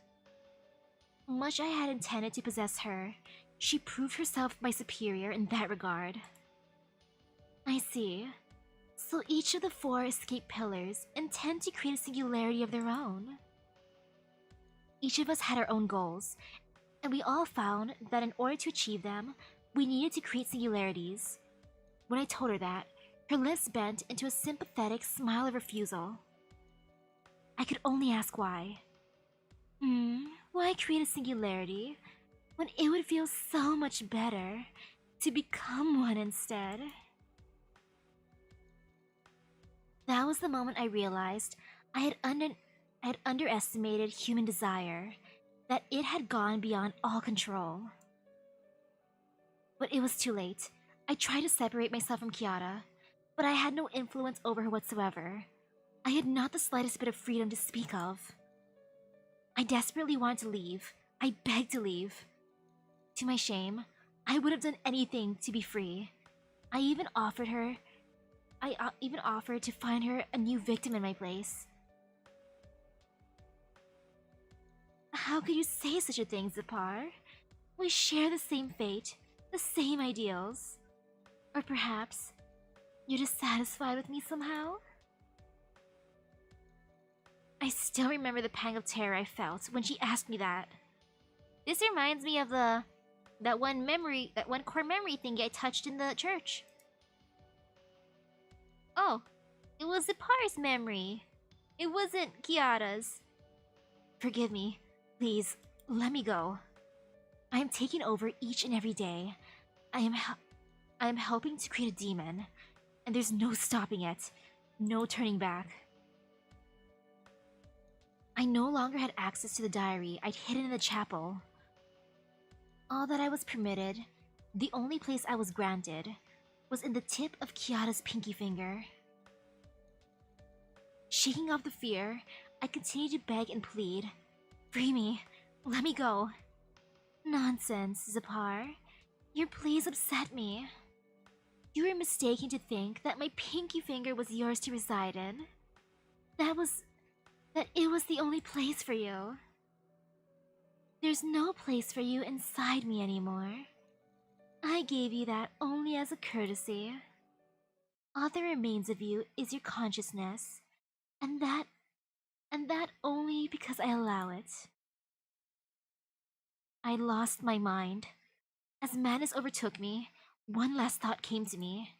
Much I had intended to possess her, she proved herself my superior in that regard. I see. So each of the 4 escape pillars intend to create a singularity of their own. Each of us had our own goals, and we all found that in order to achieve them, we needed to create singularities. When I told her that, her lips bent into a sympathetic smile of refusal. I could only ask why. Why create a singularity when it would feel so much better to become one instead? That was the moment I realized I had underestimated human desire, that it had gone beyond all control. But it was too late. I tried to separate myself from Kiara, but I had no influence over her whatsoever. I had not the slightest bit of freedom to speak of. I desperately wanted to leave. I begged to leave. To my shame, I would have done anything to be free. I even offered to find her a new victim in my place. How could you say such a thing, Z.R.A.P.H? We share the same fate, the same ideals. Or perhaps you're dissatisfied with me somehow? I still remember the pang of terror I felt when she asked me that. This reminds me of that one core memory thingy I touched in the church. Oh, it was Z.R.A.P.H's memory. It wasn't Kiara's. Forgive me. Please, let me go. I am taking over each and every day. I am helping to create a demon, and there's no stopping it. No turning back. I no longer had access to the diary I'd hidden in the chapel. All that I was permitted, the only place I was granted, was in the tip of Kiara's pinky finger. Shaking off the fear, I continued to beg and plead. Free me. Let me go. Nonsense, ZE.RA.PH. Your pleas upset me. You were mistaken to think that my pinky finger was yours to reside in. That it was the only place for you. There's no place for you inside me anymore. I gave you that only as a courtesy. All that remains of you is your consciousness, and that only because I allow it. I lost my mind. As madness overtook me, one last thought came to me.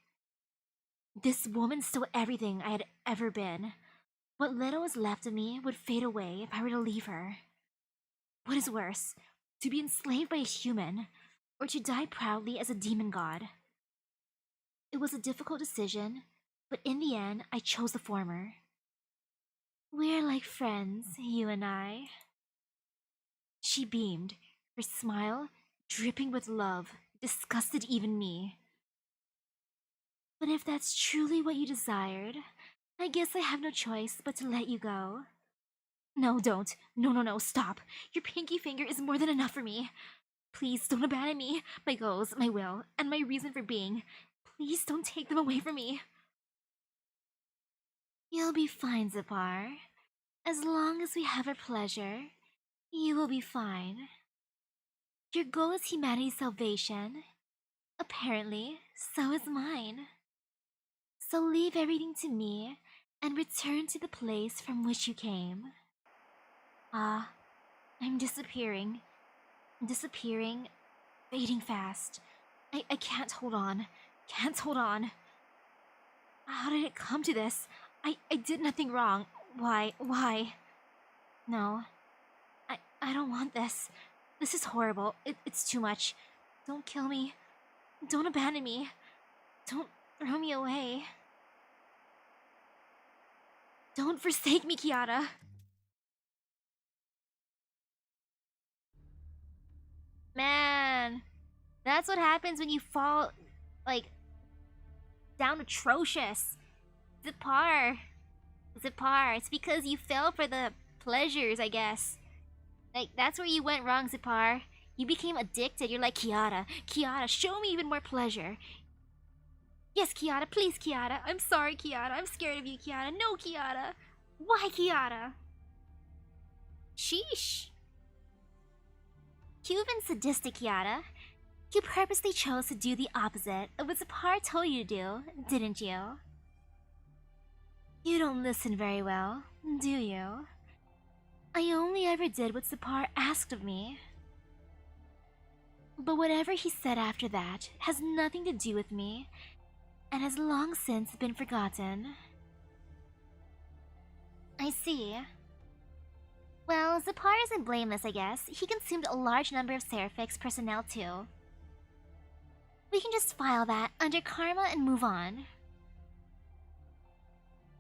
This woman stole everything I had ever been. What little was left of me would fade away if I were to leave her. What is worse, to be enslaved by a human, or to die proudly as a demon god? It was a difficult decision, but in the end, I chose the former. We're like friends, you and I. She beamed, her smile dripping with love, disgusted even me. But if that's truly what you desired, I guess I have no choice but to let you go. No, don't. No, stop. Your pinky finger is more than enough for me. Please don't abandon me, my goals, my will, and my reason for being. Please don't take them away from me. You'll be fine, ZE.RA.PH. As long as we have our pleasure, you will be fine. Your goal is humanity's salvation. Apparently, so is mine. So leave everything to me and return to the place from which you came. I'm disappearing. Fading fast. I can't hold on. How did it come to this? I did nothing wrong. Why? No. I don't want this. This is horrible. It's too much. Don't kill me. Don't abandon me. Don't throw me away. Don't forsake me, Kiara. Man, that's what happens when you fall, like, down atrocious. ZE.RA.PH, it's because you fell for the pleasures, I guess. Like, that's where you went wrong, ZE.RA.PH. You became addicted. You're like, Kiara, show me even more pleasure. Yes, Kiara, please, Kiara. I'm sorry, Kiara. I'm scared of you, Kiara. No, Kiara. Why, Kiara? Sheesh. You've been sadistic, Kiara. You purposely chose to do the opposite of what ZE.RA.PH told you to do, didn't you? You don't listen very well, do you? I only ever did what ZE.RA.PH asked of me. But whatever he said after that has nothing to do with me, and has long since been forgotten. I see. Well, ZE.RA.PH isn't blameless, I guess. He consumed a large number of SE.RA.PH's personnel, too. We can just file that under karma and move on.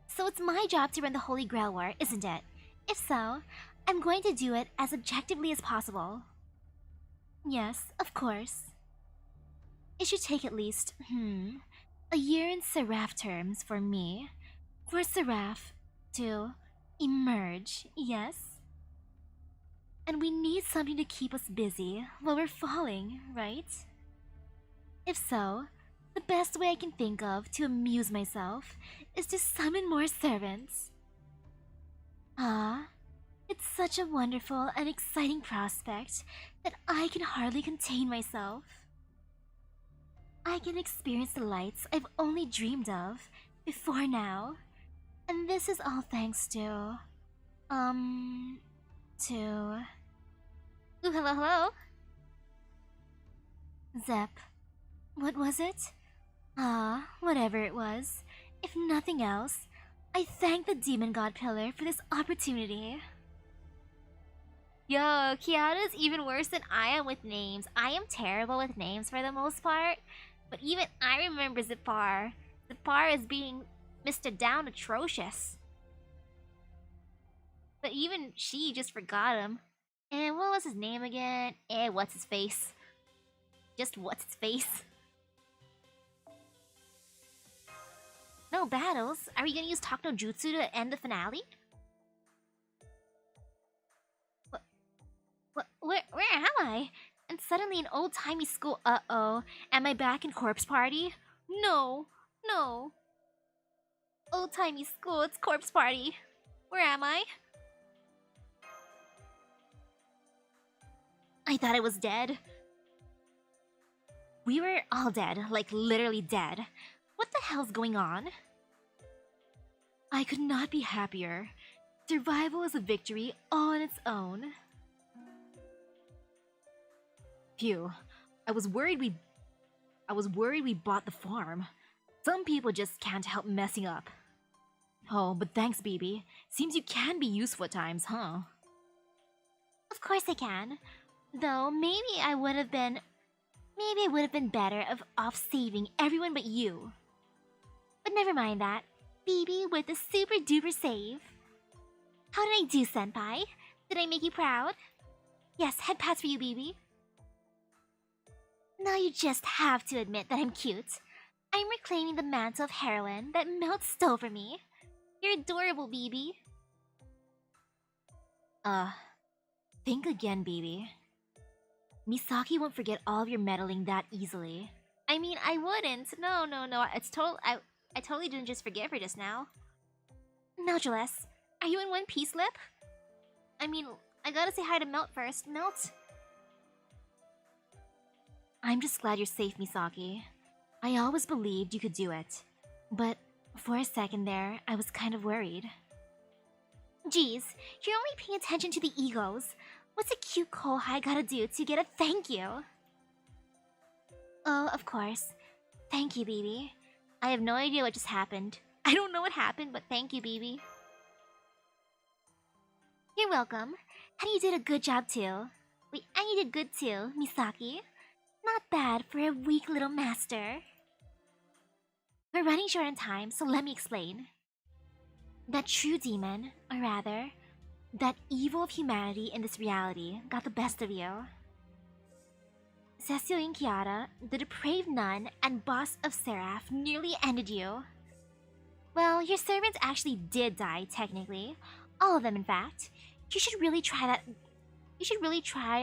So it's my job to run the Holy Grail War, isn't it? If so, I'm going to do it as objectively as possible. Yes, of course. It should take at least, a year in Seraph terms for me. For Seraph to emerge, yes? And we need something to keep us busy while we're falling, right? If so, the best way I can think of to amuse myself is to summon more servants. It's such a wonderful and exciting prospect that I can hardly contain myself. I can experience the lights I've only dreamed of before now, and this is all thanks to... Ooh, hello? Zep. What was it? Whatever it was. If nothing else, I thank the Demon God Pillar for this opportunity. Yo, Kiara's even worse than I am with names. I am terrible with names for the most part, but even I remember ZE.RA.PH. ZE.RA.PH as being Mr. Down atrocious. But even she just forgot him. And what was his name again? What's his face? Just what's his face? No battles? Are we gonna use Talk no Jutsu to end the finale? Where am I? And suddenly an old-timey school. Uh-oh. Am I back in Corpse Party? No. No. Old-timey school, it's Corpse Party. Where am I? I thought I was dead. We were all dead, like literally dead. What the hell's going on? I could not be happier. Survival is a victory all on its own. Phew. I was worried we bought the farm. Some people just can't help messing up. Oh, but thanks, BB. Seems you can be useful at times, huh? Of course I can. Though maybe I would have been better off saving everyone but you. But never mind that. BB with a super duper save. How did I do, senpai? Did I make you proud? Yes, head pats for you, BB. Now you just have to admit that I'm cute. I'm reclaiming the mantle of heroine that Melt stole from me. You're adorable, BB. Think again, BB. Misaki won't forget all of your meddling that easily. I mean, I wouldn't. No. I totally didn't just forgive her just now. Meltryllis, are you in One Piece lip? I mean, I gotta say hi to Melt first. Melt? I'm just glad you're safe, Misaki. I always believed you could do it. But for a second there, I was kind of worried. Geez, you're only paying attention to the egos. What's a cute kohai gotta do to get a thank you? Oh, of course. Thank you, BB. I have no idea what just happened. I don't know what happened, but thank you, BB. You're welcome. And you did a good job too. Wait, and you did good too, Misaki. Not bad for a weak little master. We're running short on time, so let me explain. That true demon, or rather, that evil of humanity in this reality got the best of you. Sussy and Kiara, the depraved nun and boss of S.E.RA.P.H, nearly ended you. Well, your servants actually did die, technically. All of them, in fact. You should really try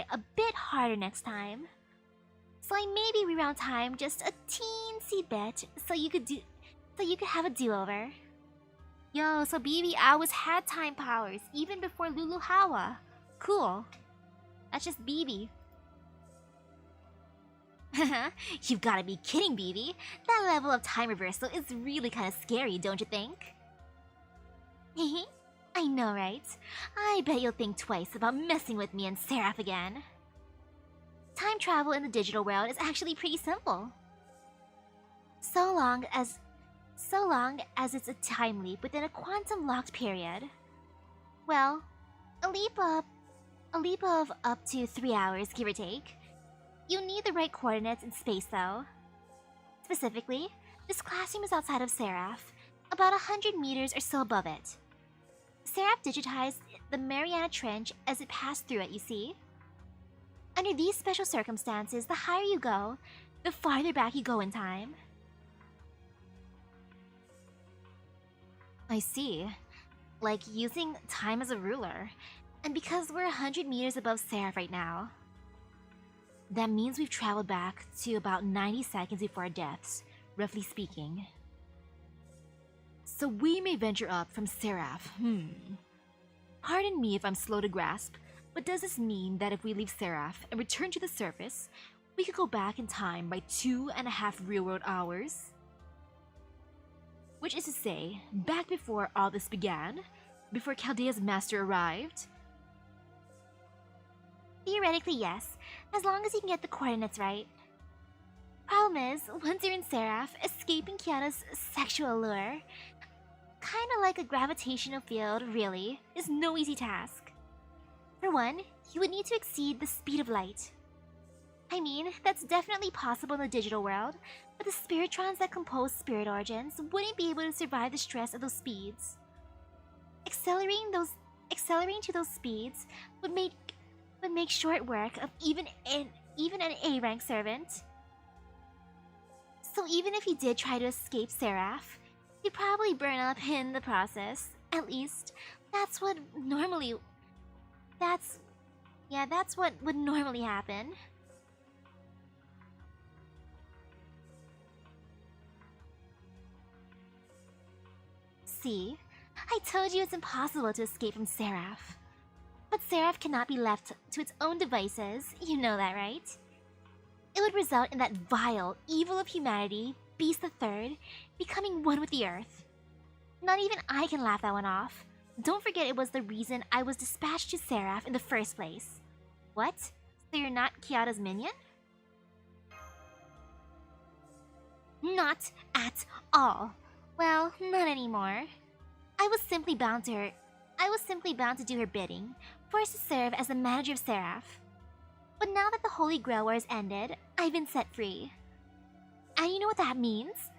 a bit harder next time. So I maybe reround time just a teensy bit so you could have a do-over. Yo, so BB always had time powers, even before Lulu Hawa. Cool. That's just BB. You've gotta be kidding, BB. That level of time reversal is really kinda scary, don't you think? I know, right? I bet you'll think twice about messing with me and S.E.RA.P.H again. Time travel in the digital world is actually pretty simple. So long as it's a time leap within a quantum-locked period. Well, a leap of up to 3 hours, give or take. You need the right coordinates in space, though. Specifically, this classroom is outside of S.E.RA.P.H, about 100 meters or so above it. S.E.RA.P.H digitized the Mariana Trench as it passed through it, you see? Under these special circumstances, the higher you go, the farther back you go in time. I see. Like using time as a ruler. And because we're 100 meters above S.E.RA.P.H right now, that means we've traveled back to about 90 seconds before our deaths, roughly speaking. So we may venture up from S.E.RA.P.H, Pardon me if I'm slow to grasp, but does this mean that if we leave S.E.RA.P.H and return to the surface, we could go back in time by 2.5 real-world hours? Which is to say, back before all this began? Before Chaldea's master arrived? Theoretically, yes, as long as you can get the coordinates right. Problem is, once you're in S.E.RA.P.H, escaping Kiara's sexual allure, kinda like a gravitational field, really, is no easy task. For one, you would need to exceed the speed of light. I mean, that's definitely possible in the digital world, but the spiritrons that compose spirit origins wouldn't be able to survive the stress of those speeds. Accelerating to those speeds would make short work of even an A rank servant. So even if he did try to escape SE.RA.P.H, he'd probably burn up in the process. At least, that's what would normally happen. See? I told you it's impossible to escape from SE.RA.P.H. But SE.RA.P.H cannot be left to its own devices, you know that, right? It would result in that vile evil of humanity, Beast the Third, becoming one with the earth. Not even I can laugh that one off. Don't forget it was the reason I was dispatched to SE.RA.P.H in the first place. What? So you're not Kiara's minion? Not at all. Well, not anymore. I was simply bound to do her bidding, forced to serve as the manager of SE.RA.P.H. But now that the Holy Grail War has ended, I've been set free. And you know what that means?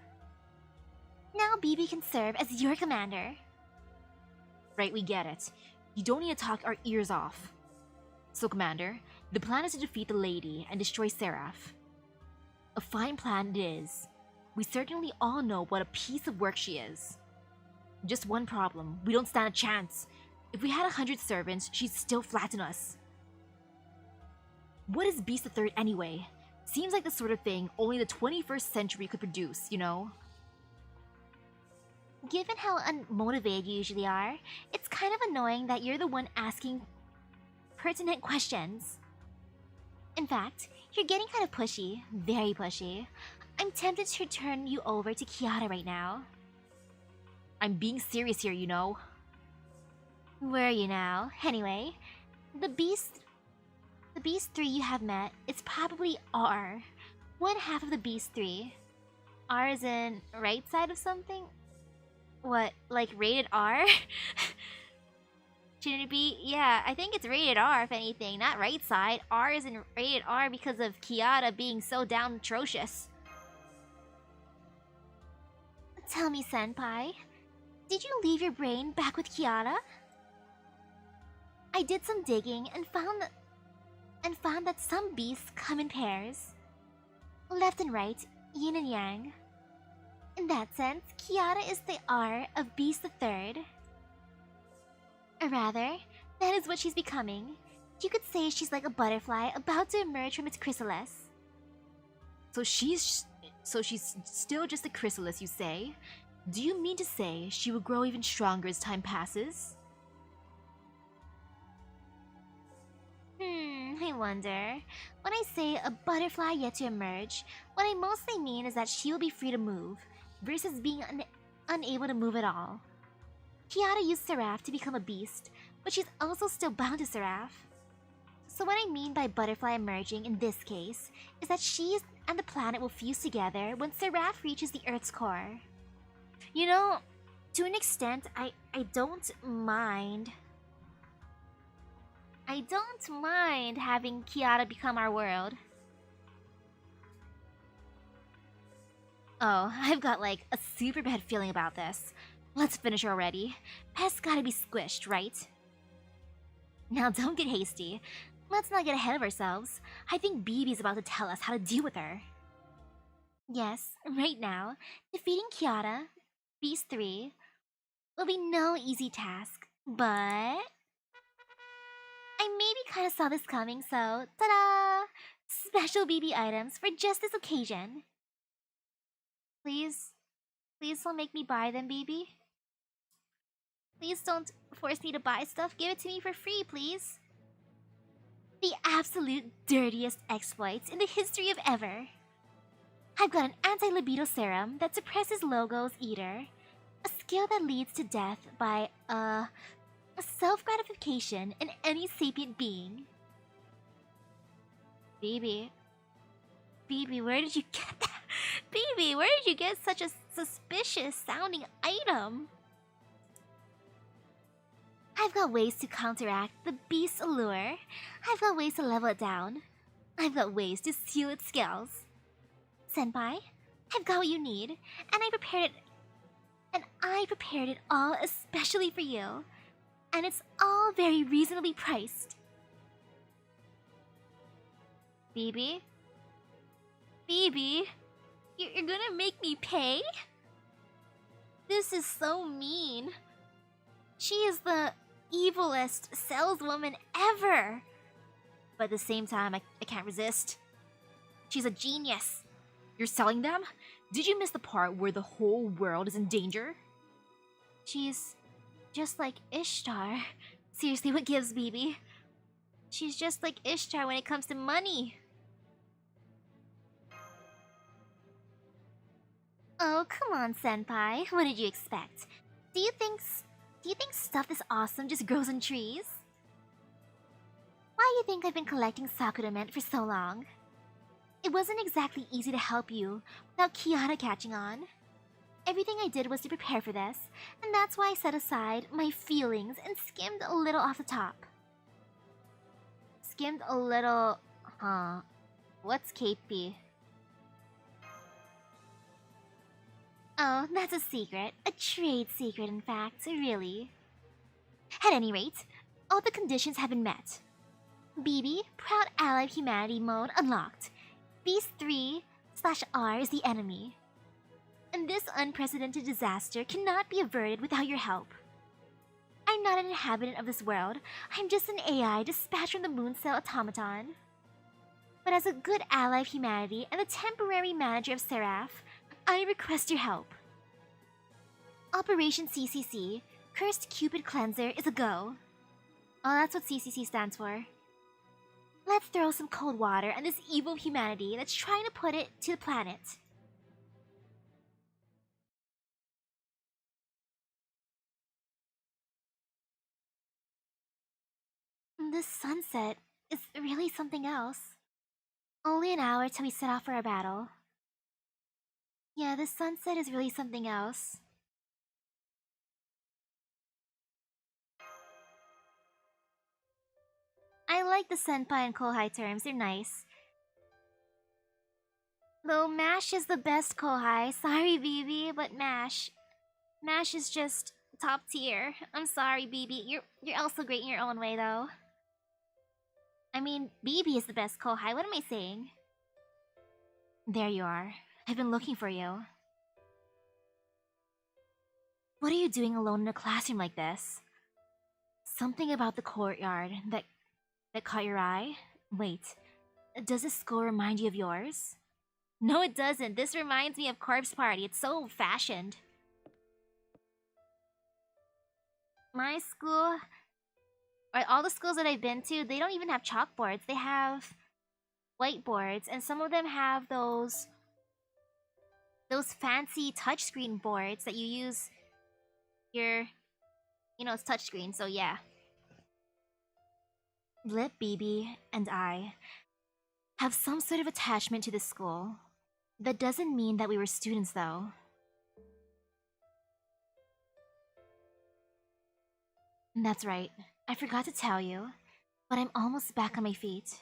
Now BB can serve as your commander. Right, we get it. You don't need to talk our ears off. So, Commander, the plan is to defeat the lady and destroy SE.RA.P.H. A fine plan it is. We certainly all know what a piece of work she is. Just one problem, we don't stand a chance. If we had 100 servants, she'd still flatten us. What is Beast the Third anyway? Seems like the sort of thing only the 21st century could produce, you know? Given how unmotivated you usually are, it's kind of annoying that you're the one asking pertinent questions. In fact, you're getting kind of pushy, very pushy. I'm tempted to turn you over to Kiara right now. I'm being serious here, you know? Were you now? Anyway, the Beast 3 you have met is probably R. One half of the Beast 3. R is in right side of something? What, like rated R? Shouldn't it be? Yeah, I think it's rated R if anything, not right side. R isn't rated R because of Kiara being so down atrocious. Tell me, Senpai, did you leave your brain back with Kiara? I did some digging and found that some beasts come in pairs. Left and right, yin and yang. In that sense, Kiara is the R of Beast the Third. Or rather, that is what she's becoming. You could say she's like a butterfly about to emerge from its chrysalis. So she's still just a chrysalis, you say? Do you mean to say she will grow even stronger as time passes? I wonder. When I say a butterfly yet to emerge, what I mostly mean is that she will be free to move, versus being unable to move at all. Kiara used SE.RA.P.H to become a beast, but she's also still bound to SE.RA.P.H. So what I mean by butterfly emerging in this case is that she and the planet will fuse together when SE.RA.P.H reaches the Earth's core. You know, to an extent, I don't mind. I don't mind having Kiara become our world. Oh, I've got like a super bad feeling about this. Let's finish already. Pest gotta be squished, right? Now don't get hasty. Let's not get ahead of ourselves. I think BB's about to tell us how to deal with her. Yes, right now, defeating Kiara, Beast 3, will be no easy task, but I maybe kinda saw this coming, so ta-da! Special BB items for just this occasion. Please don't make me buy them, BB. Please don't force me to buy stuff. Give it to me for free, please. The absolute dirtiest exploits in the history of ever. I've got an anti-libido serum that suppresses Logo's eater, a skill that leads to death by, a self-gratification in any sapient being. BB, where did you get that? BB, where did you get such a suspicious sounding item? I've got ways to counteract the beast's allure. I've got ways to level it down. I've got ways to seal its skills. Senpai, I've got what you need, and I prepared it all especially for you. And it's all very reasonably priced. BB? BB? You're gonna make me pay? This is so mean. She is the evilest saleswoman ever. But at the same time, I can't resist. She's a genius. You're selling them? Did you miss the part where the whole world is in danger? She's just like Ishtar. Seriously, what gives, BB? She's just like Ishtar when it comes to money. Oh, come on, Senpai. What did you expect? Do you think stuff this awesome just grows on trees? Why do you think I've been collecting Sakura mint for so long? It wasn't exactly easy to help you without Kiara catching on. Everything I did was to prepare for this, and that's why I set aside my feelings and skimmed a little off the top. Skimmed a little... huh. What's KP? Oh, that's a secret. A trade secret, in fact, really. At any rate, all the conditions have been met. BB, Proud Ally of Humanity mode unlocked. Beast 3/R is the enemy. And this unprecedented disaster cannot be averted without your help. I'm not an inhabitant of this world. I'm just an AI dispatched from the moon cell automaton. But as a good ally of humanity and the temporary manager of SE.RA.PH, I request your help. Operation CCC, Cursed Cupid Cleanser, is a go. Oh, that's what CCC stands for. Let's throw some cold water on this evil humanity that's trying to put it to the planet. This sunset is really something else. Only an hour till we set off for our battle. Yeah, this sunset is really something else. I like the senpai and kohai terms, they're nice. Though MASH is the best kohai, sorry BB, but MASH is just top tier. I'm sorry BB, you're also great in your own way though. I mean, BB is the best kohai, what am I saying? There you are. I've been looking for you. What are you doing alone in a classroom like this? Something about the courtyard that caught your eye? Wait, does this school remind you of yours? No, it doesn't. This reminds me of Corpse Party. It's so old-fashioned. My school... or all the schools that I've been to, they don't even have chalkboards. They have whiteboards, and some of them have those fancy touchscreen boards that you use your... you know, it's touchscreen, so yeah. Lip, BB, and I have some sort of attachment to this school. That doesn't mean that we were students, though. That's right. I forgot to tell you, but I'm almost back on my feet.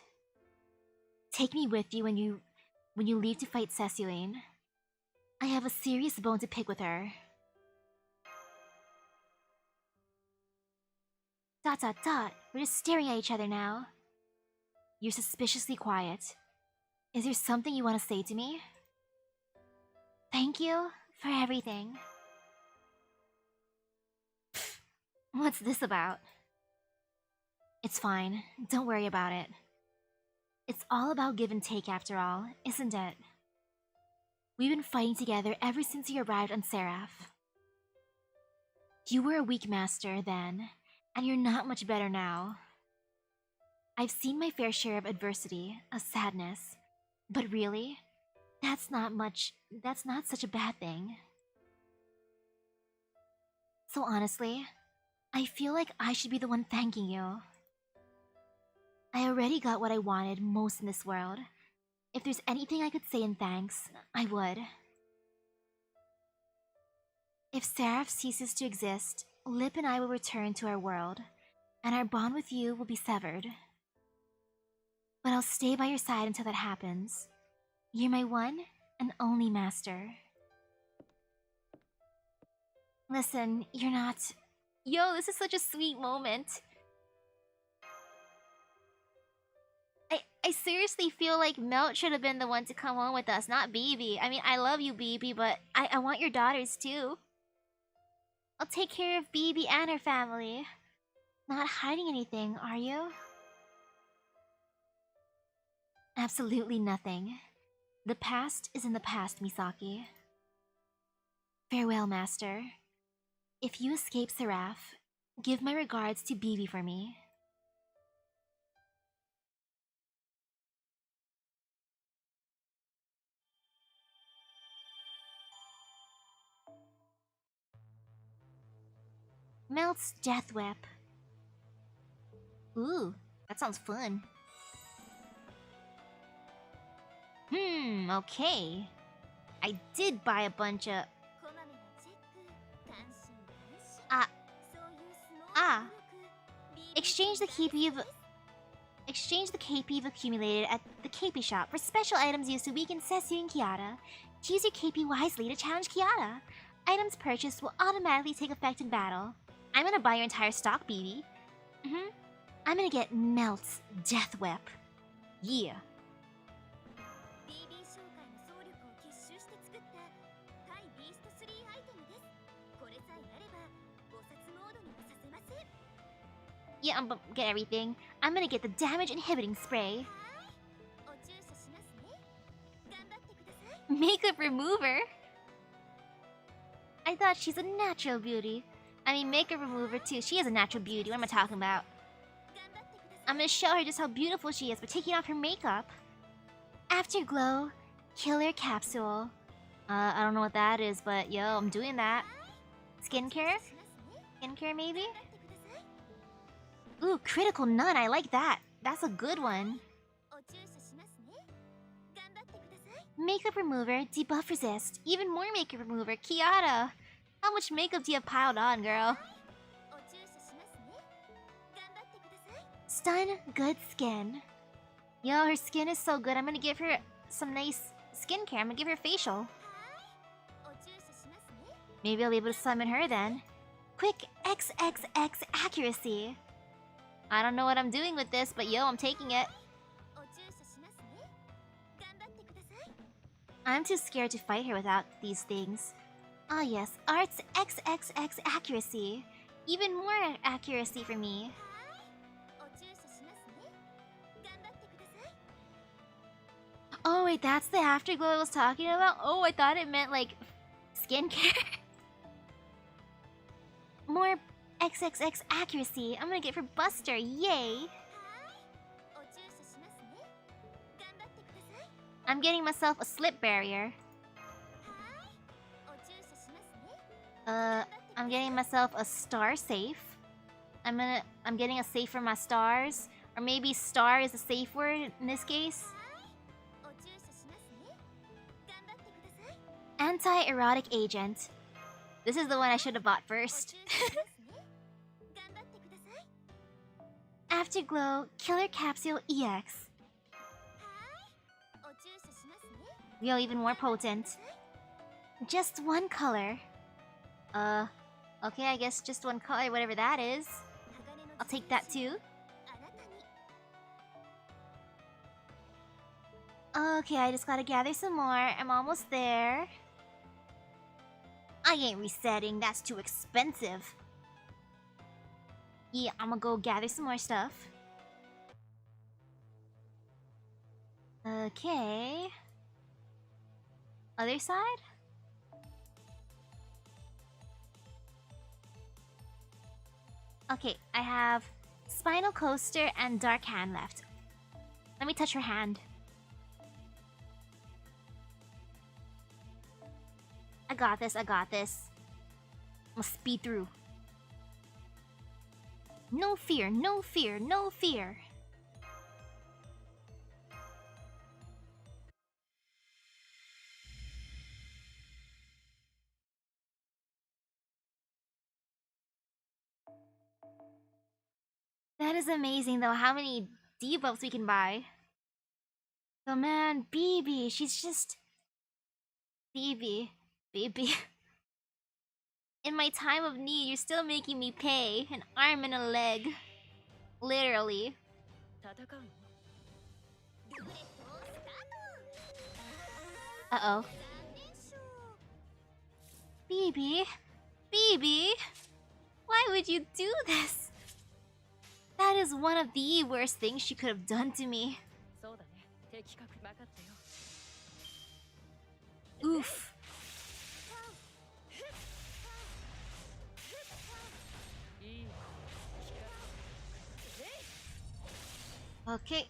Take me with you when you leave to fight Cecilene. I have a serious bone to pick with her. ... We're just staring at each other now. You're suspiciously quiet. Is there something you want to say to me? Thank you for everything. What's this about? It's fine. Don't worry about it. It's all about give and take after all, isn't it? We've been fighting together ever since you arrived on SE.RA.PH. You were a weak master then, and you're not much better now. I've seen my fair share of adversity, of sadness, but really, that's not such a bad thing. So honestly, I feel like I should be the one thanking you. I already got what I wanted most in this world. If there's anything I could say in thanks, I would. If SE.RA.PH ceases to exist, Lip and I will return to our world, and our bond with you will be severed. But I'll stay by your side until that happens. You're my one and only master. Listen, you're not... Yo, this is such a sweet moment. I seriously feel like Melt should have been the one to come home with us, not BB. I mean, I love you, BB, but I want your daughters too. I'll take care of BB and her family. Not hiding anything, are you? Absolutely nothing. The past is in the past, Misaki. Farewell, Master. If you escape Seraph, give my regards to BB for me. Melt's Death Whip. Ooh, that sounds fun. Okay. I did buy a bunch of... Exchange the KP you've accumulated at the KP shop for special items used to weaken Sussy and Kiara. Choose your KP wisely to challenge Kiara. Items purchased will automatically take effect in battle. I'm gonna buy your entire stock, BB. I'm gonna get Melt's Death Whip. Yeah. Yeah, I'm gonna get everything. I'm gonna get the damage inhibiting spray. Makeup remover? I thought she's a natural beauty. I mean, makeup remover too. She is a natural beauty. What am I talking about? I'm gonna show her just how beautiful she is by taking off her makeup. Afterglow Killer Capsule. I don't know what that is, but yo, I'm doing that. Skincare? Skincare maybe? Ooh, Critical Nun, I like that. That's a good one. Makeup remover, debuff resist. Even more makeup remover, Kiara. How much makeup do you have piled on, girl? Stun, good skin. Yo, her skin is so good. I'm gonna give her some nice skincare. I'm gonna give her a facial. Maybe I'll be able to summon her then. Quick XXX accuracy. I don't know what I'm doing with this, but yo, I'm taking it. I'm too scared to fight her without these things. Ah yes, Art's XXX accuracy. Even more accuracy for me. Oh wait, that's the afterglow I was talking about? Oh, I thought it meant like skincare. More XXX accuracy. I'm gonna get for Buster, yay! I'm getting myself a slip barrier. I'm getting myself a star safe. I'm getting a safe for my stars. Or maybe star is a safe word in this case. Anti-erotic agent. This is the one I should have bought first. Afterglow Killer Capsule EX. Yo, even more potent. Just one color. Okay, I guess just one color, whatever that is. I'll take that too. Okay, I just gotta gather some more. I'm almost there. I ain't resetting, that's too expensive. Yeah, I'm gonna go gather some more stuff. Okay. Other side? Okay, I have Spinal Coaster and Dark Hand left. Let me touch her hand. I got this, I got this. I'm gonna speed through. No fear, no fear, no fear. That is amazing though, how many debuffs we can buy. So man, BB, she's just... BB. BB. In my time of need, you're still making me pay. An arm and a leg. Literally. Uh-oh. BB? BB? Why would you do this? That is one of the worst things she could have done to me. Oof. Okay.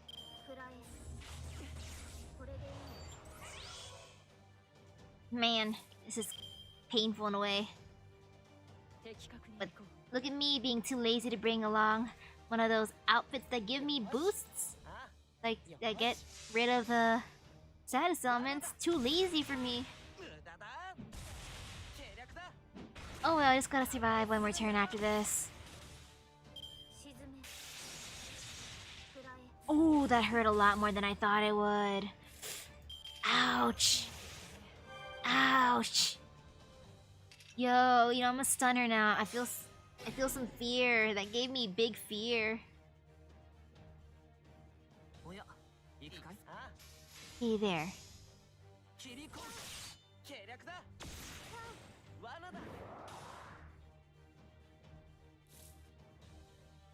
Man, this is painful in a way. But look at me being too lazy to bring along one of those outfits that give me boosts. Like, that get rid of the status elements. Too lazy for me. Oh well, I just gotta survive one more turn after this. Oh, that hurt a lot more than I thought it would. Ouch. Ouch. Yo, you know, I'm a stunner now. I feel some fear. That gave me big fear. Hey there.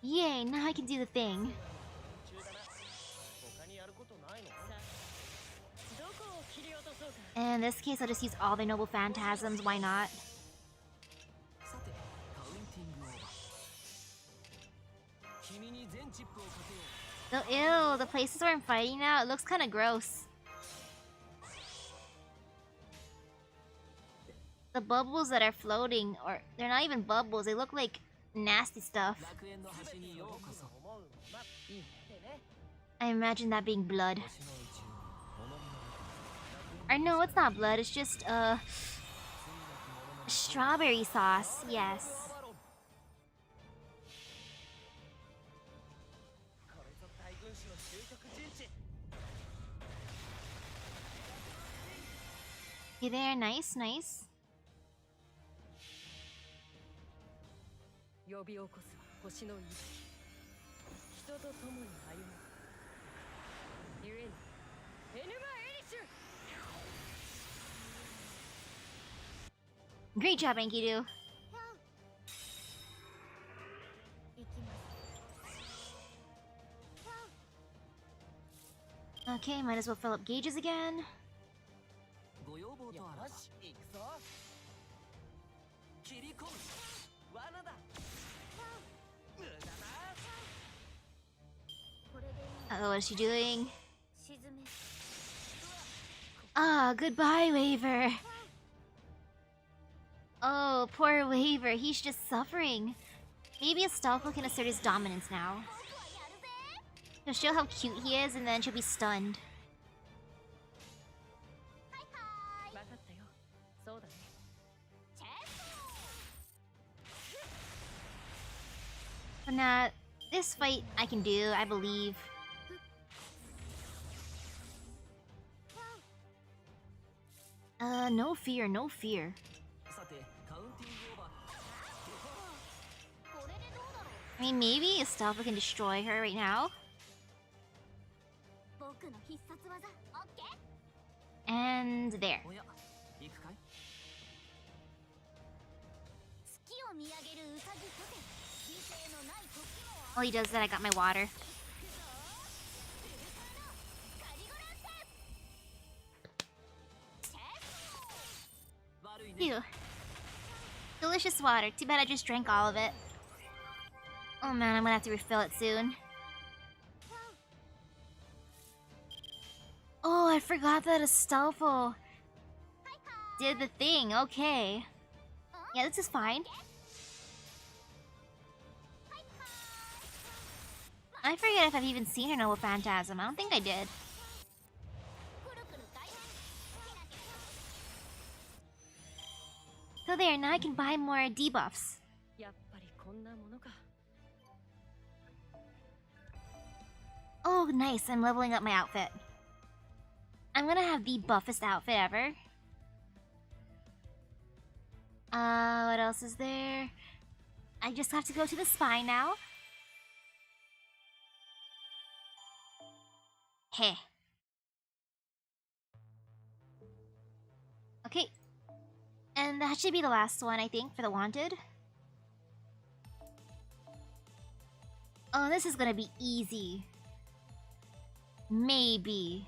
Yay, now I can do the thing. In this case, I'll just use all the noble phantasms, why not? So, ew, the places where I'm fighting now, it looks kinda gross. The bubbles that are floating, or they're not even bubbles, they look like nasty stuff. I imagine that being blood. Or no, it's not blood, it's just, strawberry sauce, yes. Okay there, nice, nice. Great job, Enkidu. Okay, might as well fill up gauges again. Uh-oh, what is she doing? Ah, goodbye, Waver. Oh, poor Waver, he's just suffering. Maybe Astolfo can assert his dominance now. He'll show how cute he is, and then she'll be stunned. But nah, this fight I can do, I believe. No fear, no fear. I mean, maybe Astolfo can destroy her right now. And there. While he does that, I got my water. Phew. Delicious water. Too bad I just drank all of it. Oh man, I'm gonna have to refill it soon. Oh, I forgot that Astolfo did the thing. Okay. Yeah, this is fine. I forget if I've even seen her Noble Phantasm. I don't think I did. So there, now I can buy more debuffs. Oh, nice. I'm leveling up my outfit. I'm gonna have the buffest outfit ever. What else is there? I just have to go to the spine now. Heh. Okay. And that should be the last one, I think, for the wanted. Oh, this is gonna be easy. Maybe.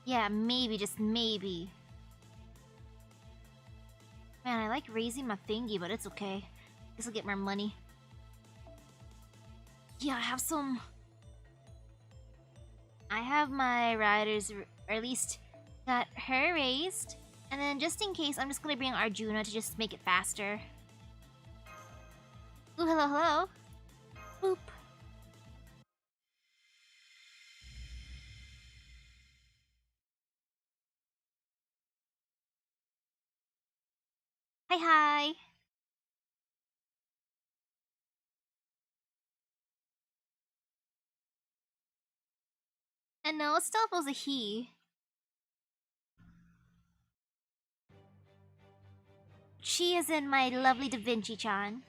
Yeah, maybe, just maybe. Man, I like raising my thingy, but it's okay. Guess I'll get more money. Yeah, I have my riders, or at least got her raised. And then just in case, I'm just gonna bring Arjuna to just make it faster. Ooh, hello, hello. Boop. Hi, hi. And no, it still was a he. She is in my lovely Da Vinci-chan.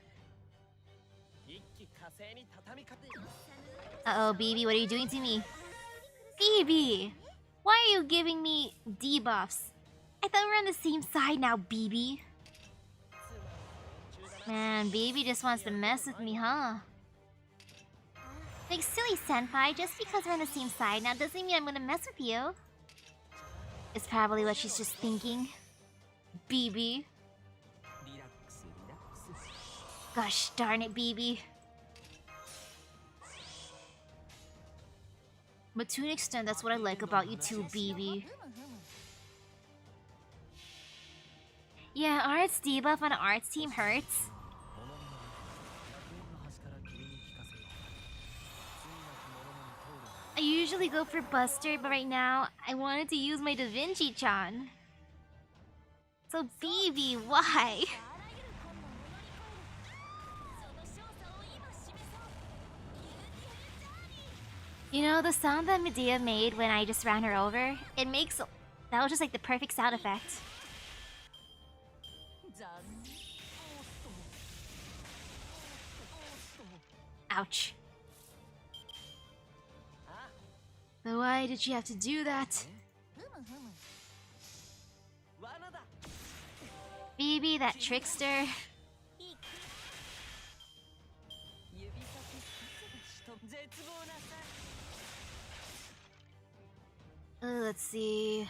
Uh-oh, BB, what are you doing to me? BB! Why are you giving me debuffs? I thought we were on the same side now, BB. Man, BB just wants to mess with me, huh? Like, silly senpai, just because we're on the same side now doesn't mean I'm gonna mess with you. It's probably what she's just thinking. BB. Gosh darn it, BB. But to an extent, that's what I like about you too, BB. Yeah, Art's debuff on Art's team hurts. I usually go for Buster, but right now, I wanted to use my Da Vinci-chan. So BB, why? You know, the sound that Medea made when I just ran her over, it makes... That was just like the perfect sound effect. Ouch. But why did she have to do that? BB, that trickster. Let's see.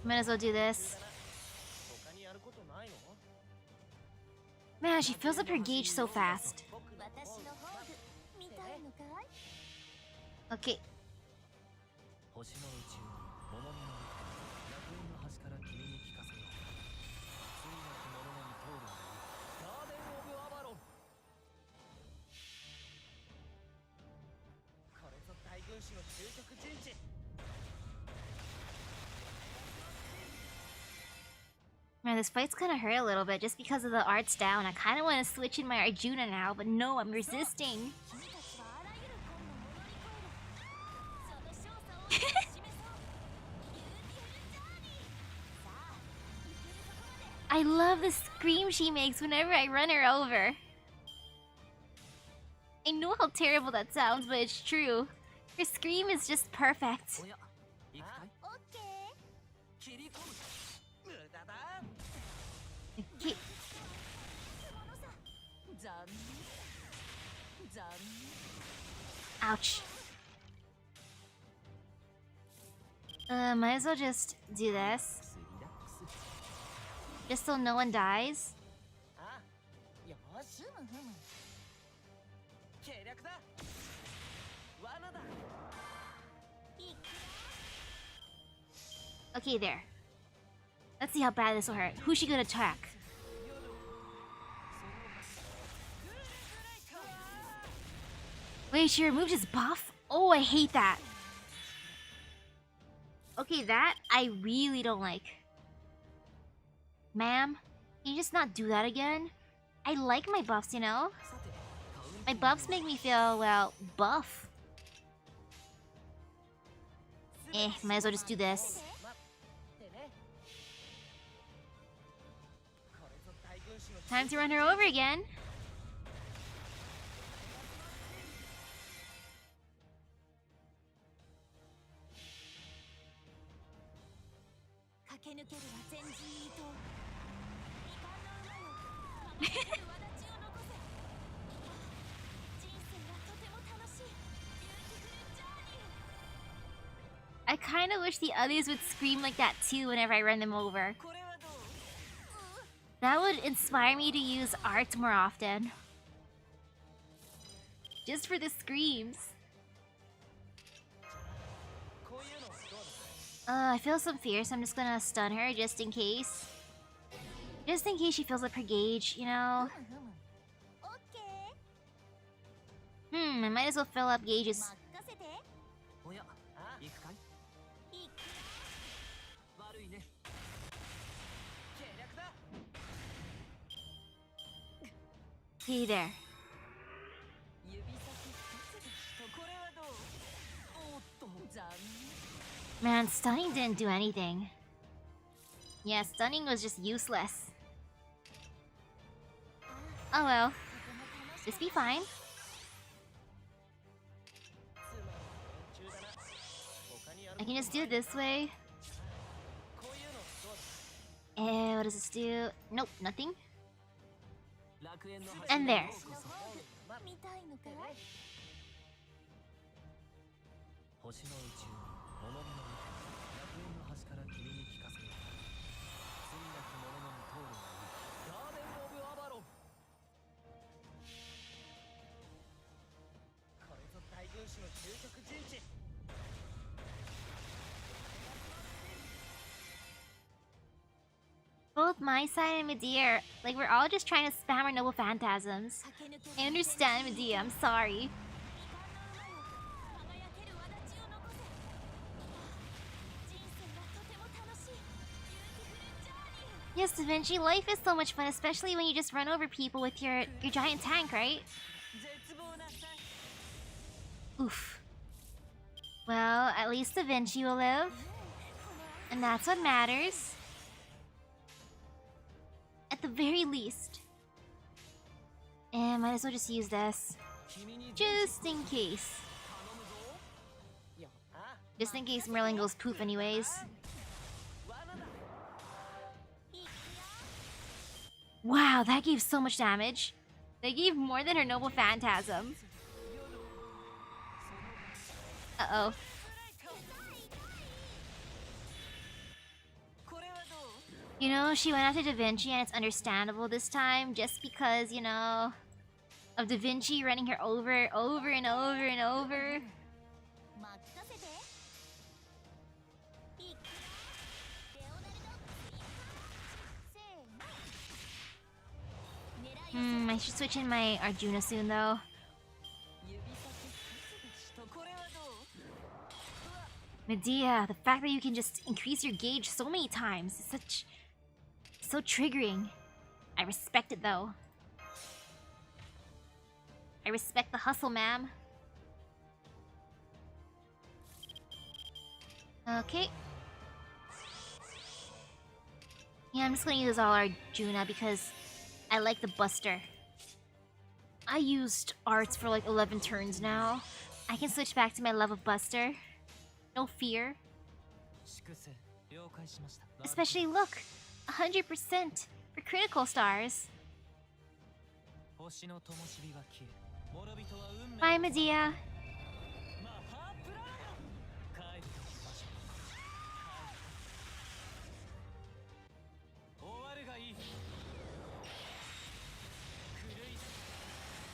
Might as well do this. Man, she fills up her gauge so fast. Okay. Man, this fight's gonna hurt a little bit just because of the art's down. I kinda wanna switch in my Arjuna now, but no, I'm resisting. I love the scream she makes whenever I run her over. I know how terrible that sounds, but it's true. Her scream is just perfect. Okay. Ouch. Might as well just do this. Just so no one dies. Okay, there. Let's see how bad this will hurt. Who's she gonna attack? Wait, she removed his buff? Oh, I hate that. Okay, that I really don't like. Ma'am, can you just not do that again? I like my buffs, you know? My buffs make me feel, well, buff. Might as well just do this. Time to run her over again. I kind of wish the others would scream like that too whenever I run them over. That would inspire me to use art more often. Just for the screams. I feel some fear, so I'm just gonna stun her just in case. Just in case she fills up her gauge, you know? I might as well fill up gauges. Hey there. Man, stunning didn't do anything. Yeah, stunning was just useless. Oh well. Just be fine. I can just do it this way. What does this do? Nope, nothing. And there. Both my side and Medea, like, we're all just trying to spam our noble phantasms. I understand, Medea, I'm sorry. Yes, Da Vinci, life is so much fun, especially when you just run over people with your giant tank, right? Oof. Well, at least Da Vinci will live. And that's what matters. At the very least. And might as well just use this. Just in case. Just in case Merlin goes poof anyways. Wow, that gave so much damage. They gave more than her noble phantasm. Uh-oh. You know, she went after Da Vinci and it's understandable this time just because, you know, of Da Vinci running her over and over and over. I should switch in my Arjuna soon though. Medea, the fact that you can just increase your gauge so many times is so triggering. I respect it though. I respect the hustle, ma'am. Okay. Yeah, I'm just gonna use all Arjuna because I like the Buster. I used arts for like 11 turns now. I can switch back to my love of Buster. No fear. Especially look, 100% for critical stars. Bye, Medea.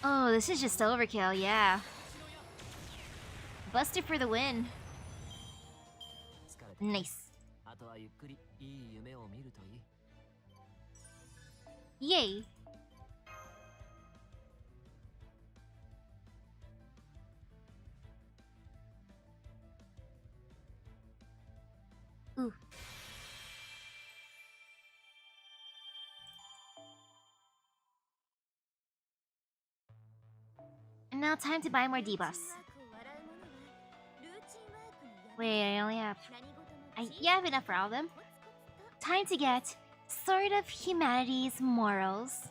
Oh, this is just overkill, yeah. Buster for the win. Nice. Yay. Ooh. Now time to buy more debuffs. Wait, I only have... yeah, I have enough for all of them. Time to get Sword of Humanity's morals.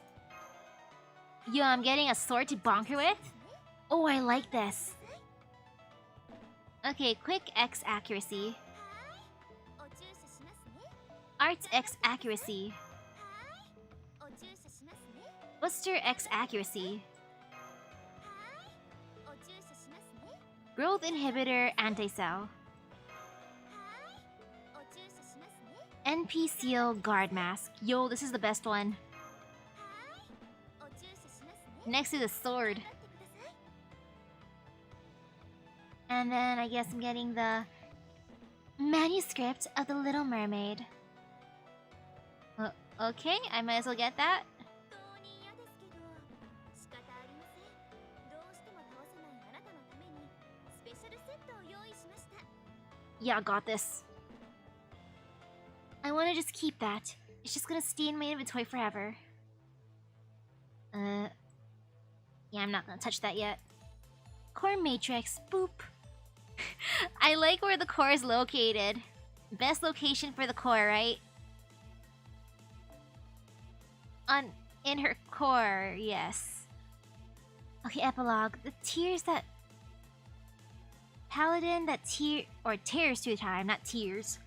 Yo, I'm getting a sword to bonker with? Oh, I like this. Okay, quick X accuracy. Arts X accuracy. Buster X accuracy. Growth inhibitor anti-cell. NP seal guard mask. Yo, this is the best one. Next to the sword. And then I guess I'm getting the manuscript of the Little Mermaid. Okay, I might as well get that. Yeah, I got this. I want to just keep that. It's just gonna stay in my inventory forever. Yeah, I'm not gonna touch that yet. Core matrix, boop. I like where the core is located. Best location for the core, right? In her core, yes. Okay, epilogue. The tears that... Paladin that tears through time, not tears.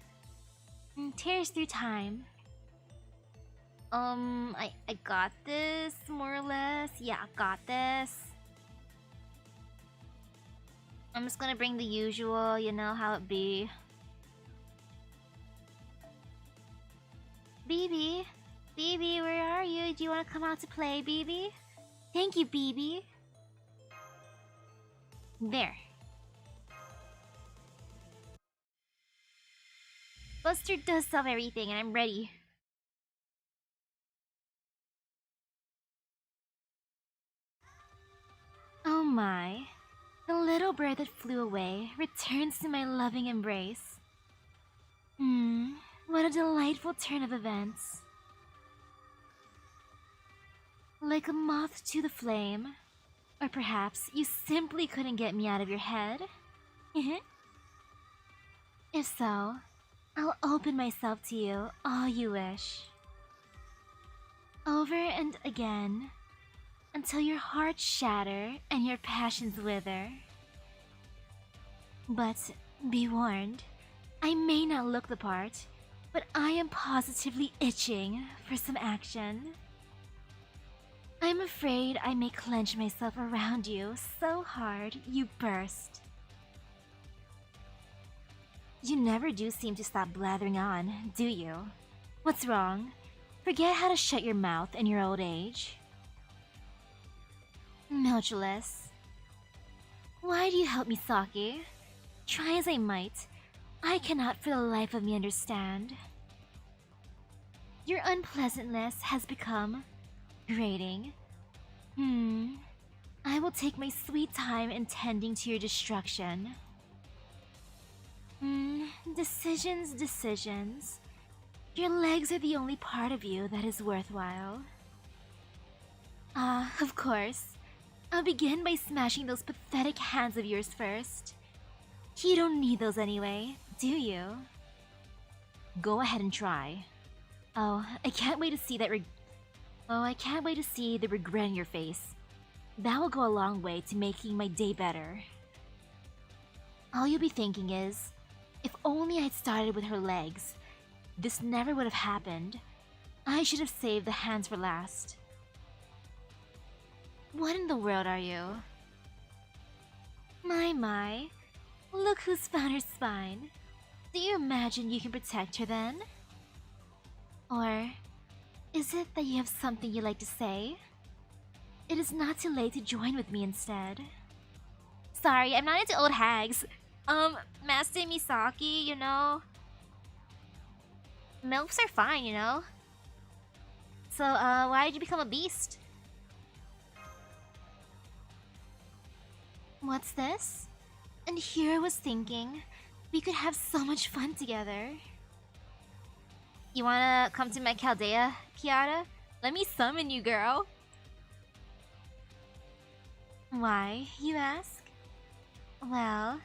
Tears through time. I got this, more or less. Yeah, I got this. I'm just gonna bring the usual, you know how it be. BB? BB, where are you? Do you want to come out to play, BB? Thank you, BB. There. Buster does solve everything, and I'm ready. Oh my. The little bird that flew away returns to my loving embrace. What a delightful turn of events. Like a moth to the flame. Or perhaps you simply couldn't get me out of your head. If so, I'll open myself to you all you wish. Over and again, until your hearts shatter and your passions wither. But be warned, I may not look the part, but I am positively itching for some action. I'm afraid I may clench myself around you so hard you burst. You never do seem to stop blathering on, do you? What's wrong? Forget how to shut your mouth in your old age? Meltryllis. Why do you help Misaki? Try as I might, I cannot for the life of me understand. Your unpleasantness has become grating. I will take my sweet time in tending to your destruction. Decisions. Your legs are the only part of you that is worthwhile. Of course. I'll begin by smashing those pathetic hands of yours first. You don't need those anyway, do you? Go ahead and try. Oh, I can't wait to see that I can't wait to see the regret in your face. That will go a long way to making my day better. All you'll be thinking is, if only I'd started with her legs, this never would have happened. I should have saved the hands for last. What in the world are you? My. Look who's found her spine. Do you imagine you can protect her then? Or is it that you have something you'd like to say? It is not too late to join with me instead. Sorry, I'm not into old hags. Master Misaki, you know. MILFs are fine, you know. So, why did you become a beast? What's this? And here I was thinking, we could have so much fun together. You wanna come to my Chaldea, Kiara? Let me summon you, girl. Why, you ask? Well,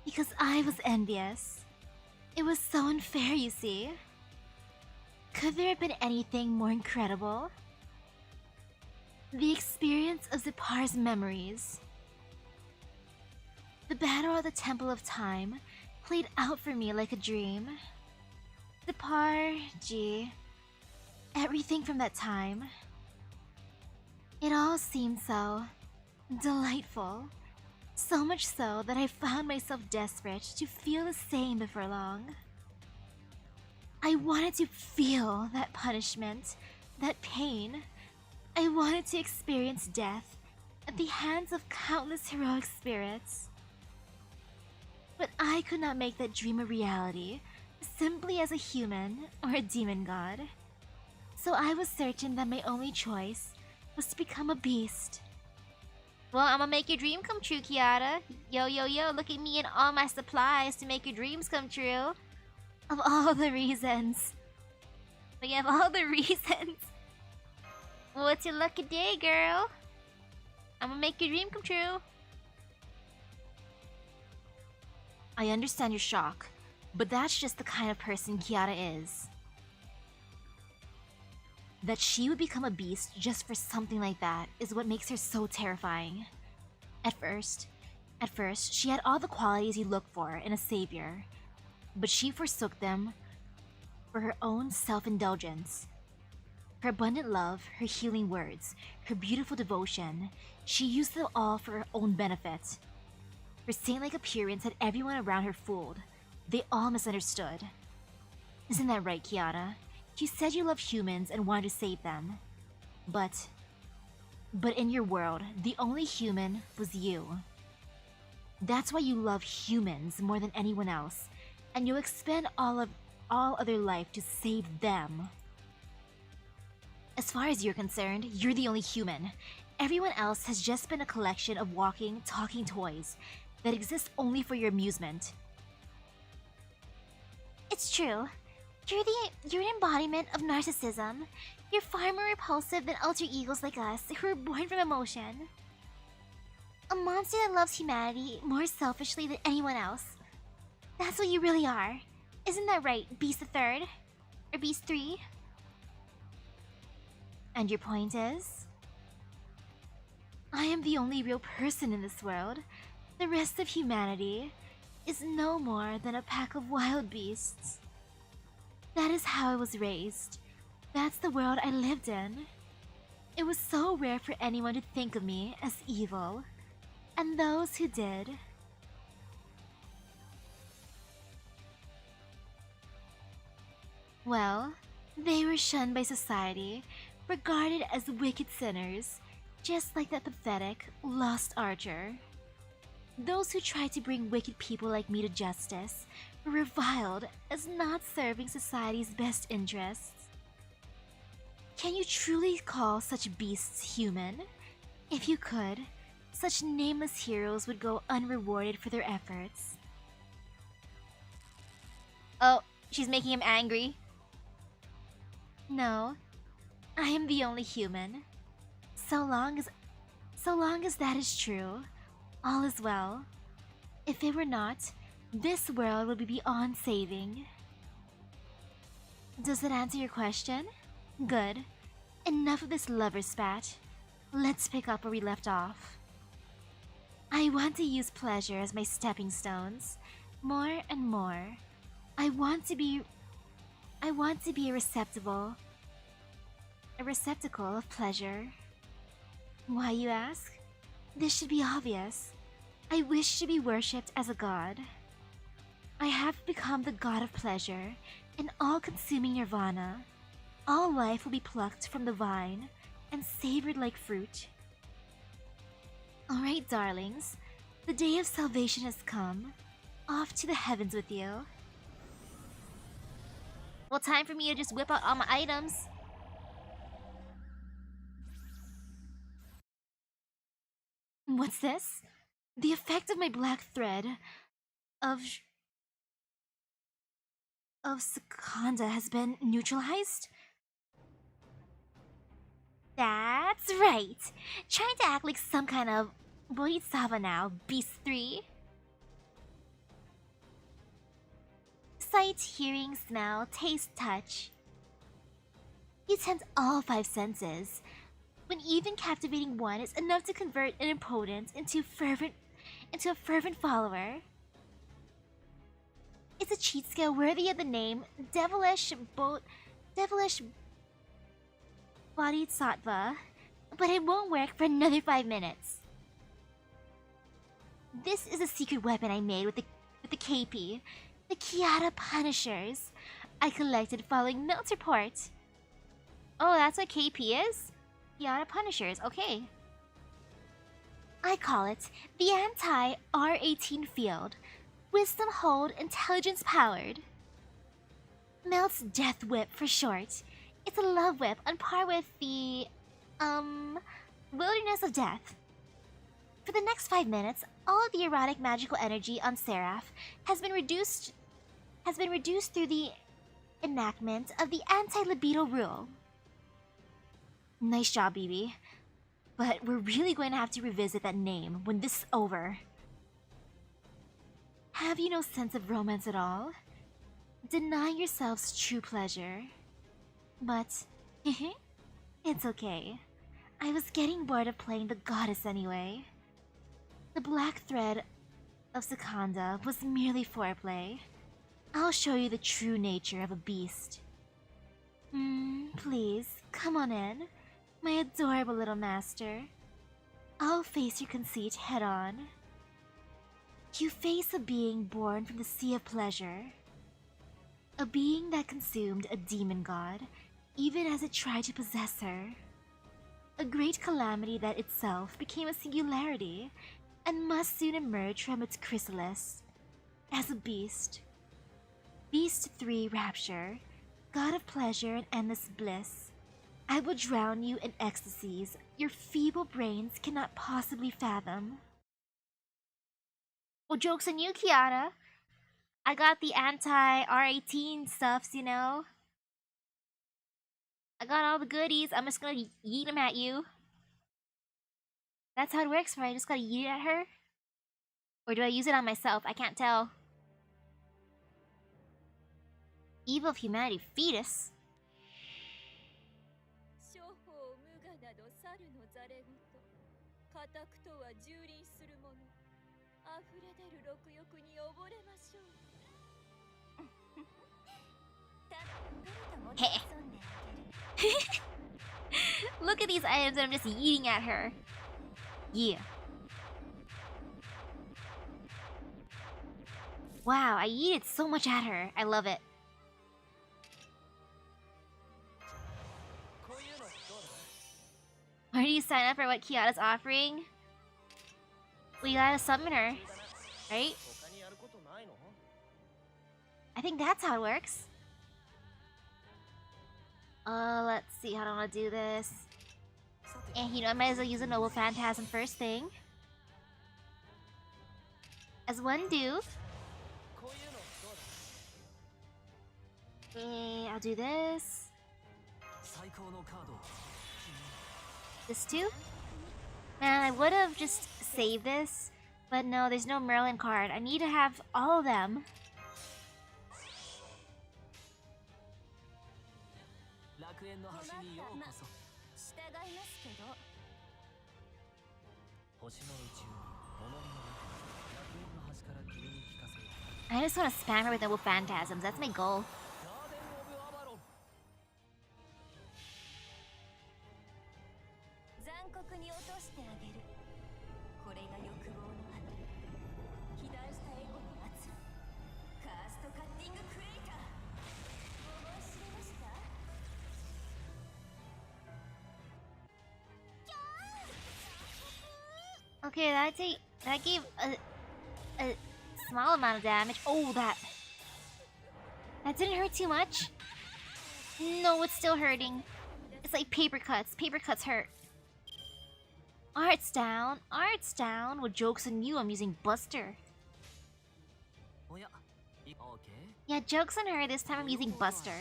because I was envious. It was so unfair, you see. Could there have been anything more incredible? The experience of Zippar's memories. The battle at the Temple of Time played out for me like a dream. Zippar, gee, everything from that time. It all seemed so delightful. So much so that I found myself desperate to feel the same before long. I wanted to feel that punishment, that pain. I wanted to experience death at the hands of countless heroic spirits. But I could not make that dream a reality simply as a human or a demon god. So I was certain that my only choice was to become a beast. Well, I'ma make your dream come true, Kiara. Yo, yo, yo, look at me and all my supplies to make your dreams come true. Of all the reasons. We have all the reasons. What's your lucky day, girl? I'ma make your dream come true. I understand your shock, but that's just the kind of person Kiara is. That she would become a beast just for something like that is what makes her so terrifying. At first, she had all the qualities you look for in a savior, but she forsook them for her own self-indulgence. Her abundant love, her healing words, her beautiful devotion, she used them all for her own benefit. Her saint-like appearance had everyone around her fooled. They all misunderstood. Isn't that right, Kiara? You said you loved humans and wanted to save them. But in your world, the only human was you. That's why you love humans more than anyone else, and you'll expend all other life to save them. As far as you're concerned, you're the only human. Everyone else has just been a collection of walking, talking toys that exist only for your amusement. It's true. You're an embodiment of narcissism. You're far more repulsive than alter egos like us, who are born from emotion. A monster that loves humanity more selfishly than anyone else. That's what you really are. Isn't that right, Beast the Third? Or Beast 3? And your point is? I am the only real person in this world. The rest of humanity is no more than a pack of wild beasts. That is how I was raised. That's the world I lived in. It was so rare for anyone to think of me as evil. And those who did... well, they were shunned by society, regarded as wicked sinners, just like that pathetic, lost Archer. Those who tried to bring wicked people like me to justice were reviled as not serving society's best interests. Can you truly call such beasts human? If you could, such nameless heroes would go unrewarded for their efforts. Oh, she's making him angry. No, I am the only human. So long as that is true, all is well. If it were not, this world would be beyond saving. Does that answer your question? Good. Enough of this lover spat. Let's pick up where we left off. I want to use pleasure as my stepping stones, more and more. I want to be a receptacle of pleasure. Why, you ask? This should be obvious. I wish to be worshipped as a god. I have become the god of pleasure, an all-consuming nirvana. All life will be plucked from the vine and savored like fruit. Alright, darlings. The day of salvation has come. Off to the heavens with you. Well, time for me to just whip out all my items. What's this? The effect of my black thread of Secunda has been neutralized? That's right! Right! Trying to act like some kind of Bodhisattva now, Beast 3. Sight, hearing, smell, taste, touch. You tempt all 5 senses, when even captivating one is enough to convert an opponent into a fervent follower. It's a cheat skill worthy of the name Devilish Bodhisattva, but it won't work for another 5 minutes. This is a secret weapon I made with the KP, the Kiara Punishers, I collected following Melt's report. Oh, that's what KP is? Kiara Punishers, okay. I call it the anti-R18 field. Wisdom hold, intelligence powered. Melt's Death Whip for short. It's a love whip on par with the, Wilderness of Death. For the next 5 minutes, all of the erotic magical energy on Seraph has been reduced through the enactment of the anti-libido rule. Nice job, BB. But we're really going to have to revisit that name when this is over. Have you no sense of romance at all? Deny yourselves true pleasure. But, it's okay. I was getting bored of playing the goddess anyway. The black thread of Secunda was merely foreplay. I'll show you the true nature of a beast. Please, come on in, my adorable little master. I'll face your conceit head on. You face a being born from the sea of pleasure. A being that consumed a demon god, even as it tried to possess her. A great calamity that itself became a singularity, and must soon emerge from its chrysalis as a beast. Beast 3 Rapture, god of pleasure and endless bliss. I will drown you in ecstasies your feeble brains cannot possibly fathom. Well, joke's on you, Kiara. I got the anti-R18 stuffs, you know. I got all the goodies. I'm just gonna yeet them at you. That's how it works, right? I just gotta yeet it at her? Or do I use it on myself? I can't tell. Evil of humanity fetus? Hey. Look at these items that I'm just eating at her. Yeah. Wow, I yeeted so much at her. I love it. Where do you sign up for what Kiara's offering? We gotta summon her, right? I think that's how it works. Let's see how do I want to do this. And you know, I might as well use a Noble Phantasm first thing. As one do. Okay, I'll do this. This too? Man, I would have just saved this, but no, there's no Merlin card. I need to have all of them. I just want to spam her with Noble Phantasms. That's my goal. Okay, that gave a small amount of damage. Oh, that didn't hurt too much. No, it's still hurting. It's like paper cuts. Paper cuts hurt. Art's down. Art's down. Well, joke's on you. I'm using Buster. Yeah, joke's on her. This time I'm using Buster.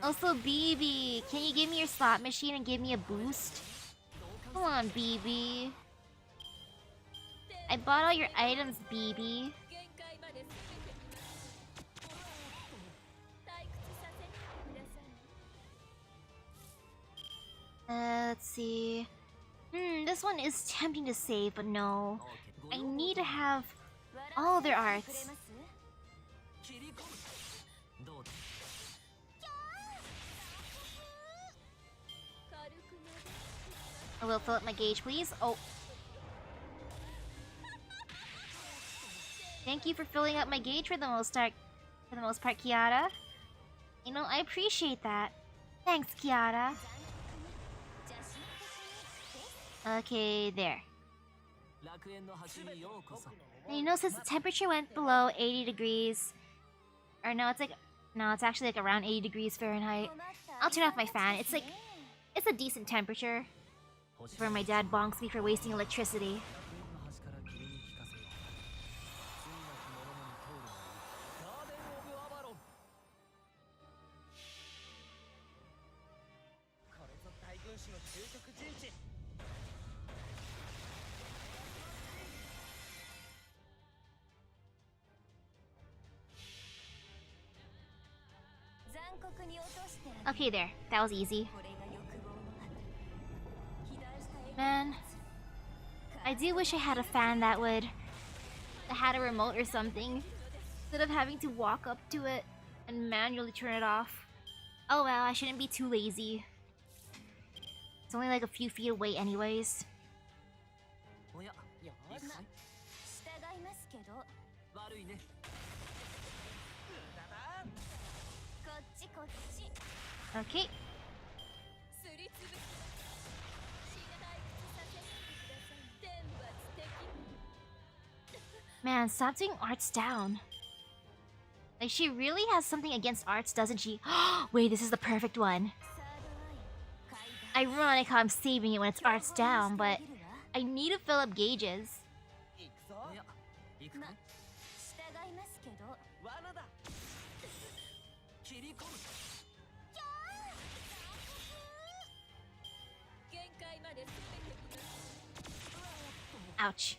Also, BB, can you give me your slot machine and give me a boost? Come on, BB. I bought all your items, BB. Let's see. This one is tempting to save, but no. I need to have all their arts. I will fill up my gauge, please. Oh. Thank you for filling up my gauge for the most part, Kiara. You know, I appreciate that. Thanks, Kiara. Okay, there. And you know, since the temperature went below 80 degrees, or no, it's actually like around 80 degrees Fahrenheit. I'll turn off my fan. It's a decent temperature. Before my dad bonks me for wasting electricity. Okay, there. That was easy. Man, I do wish I had a fan that had a remote or something, instead of having to walk up to it and manually turn it off. Oh well, I shouldn't be too lazy. It's only like a few feet away anyways. Okay. Man, stop doing arts down. Like, she really has something against arts, doesn't she? Wait, this is the perfect one. Ironic how I'm saving it when it's arts down, but I need to fill up gauges. Ouch.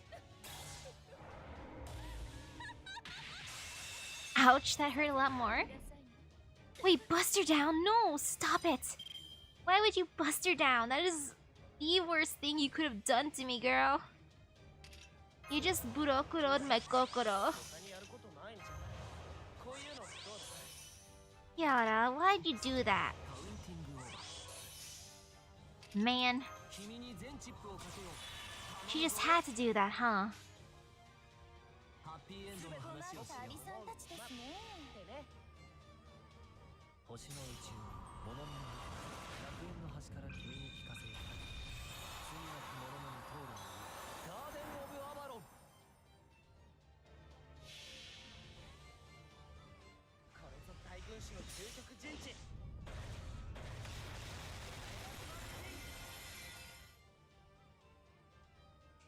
Ouch, that hurt a lot more. Wait, bust her down? No, stop it. Why would you bust her down? That is the worst thing you could have done to me, girl. You just burokuroed my kokoro. Kiara, why'd you do that? Man. She just had to do that, huh?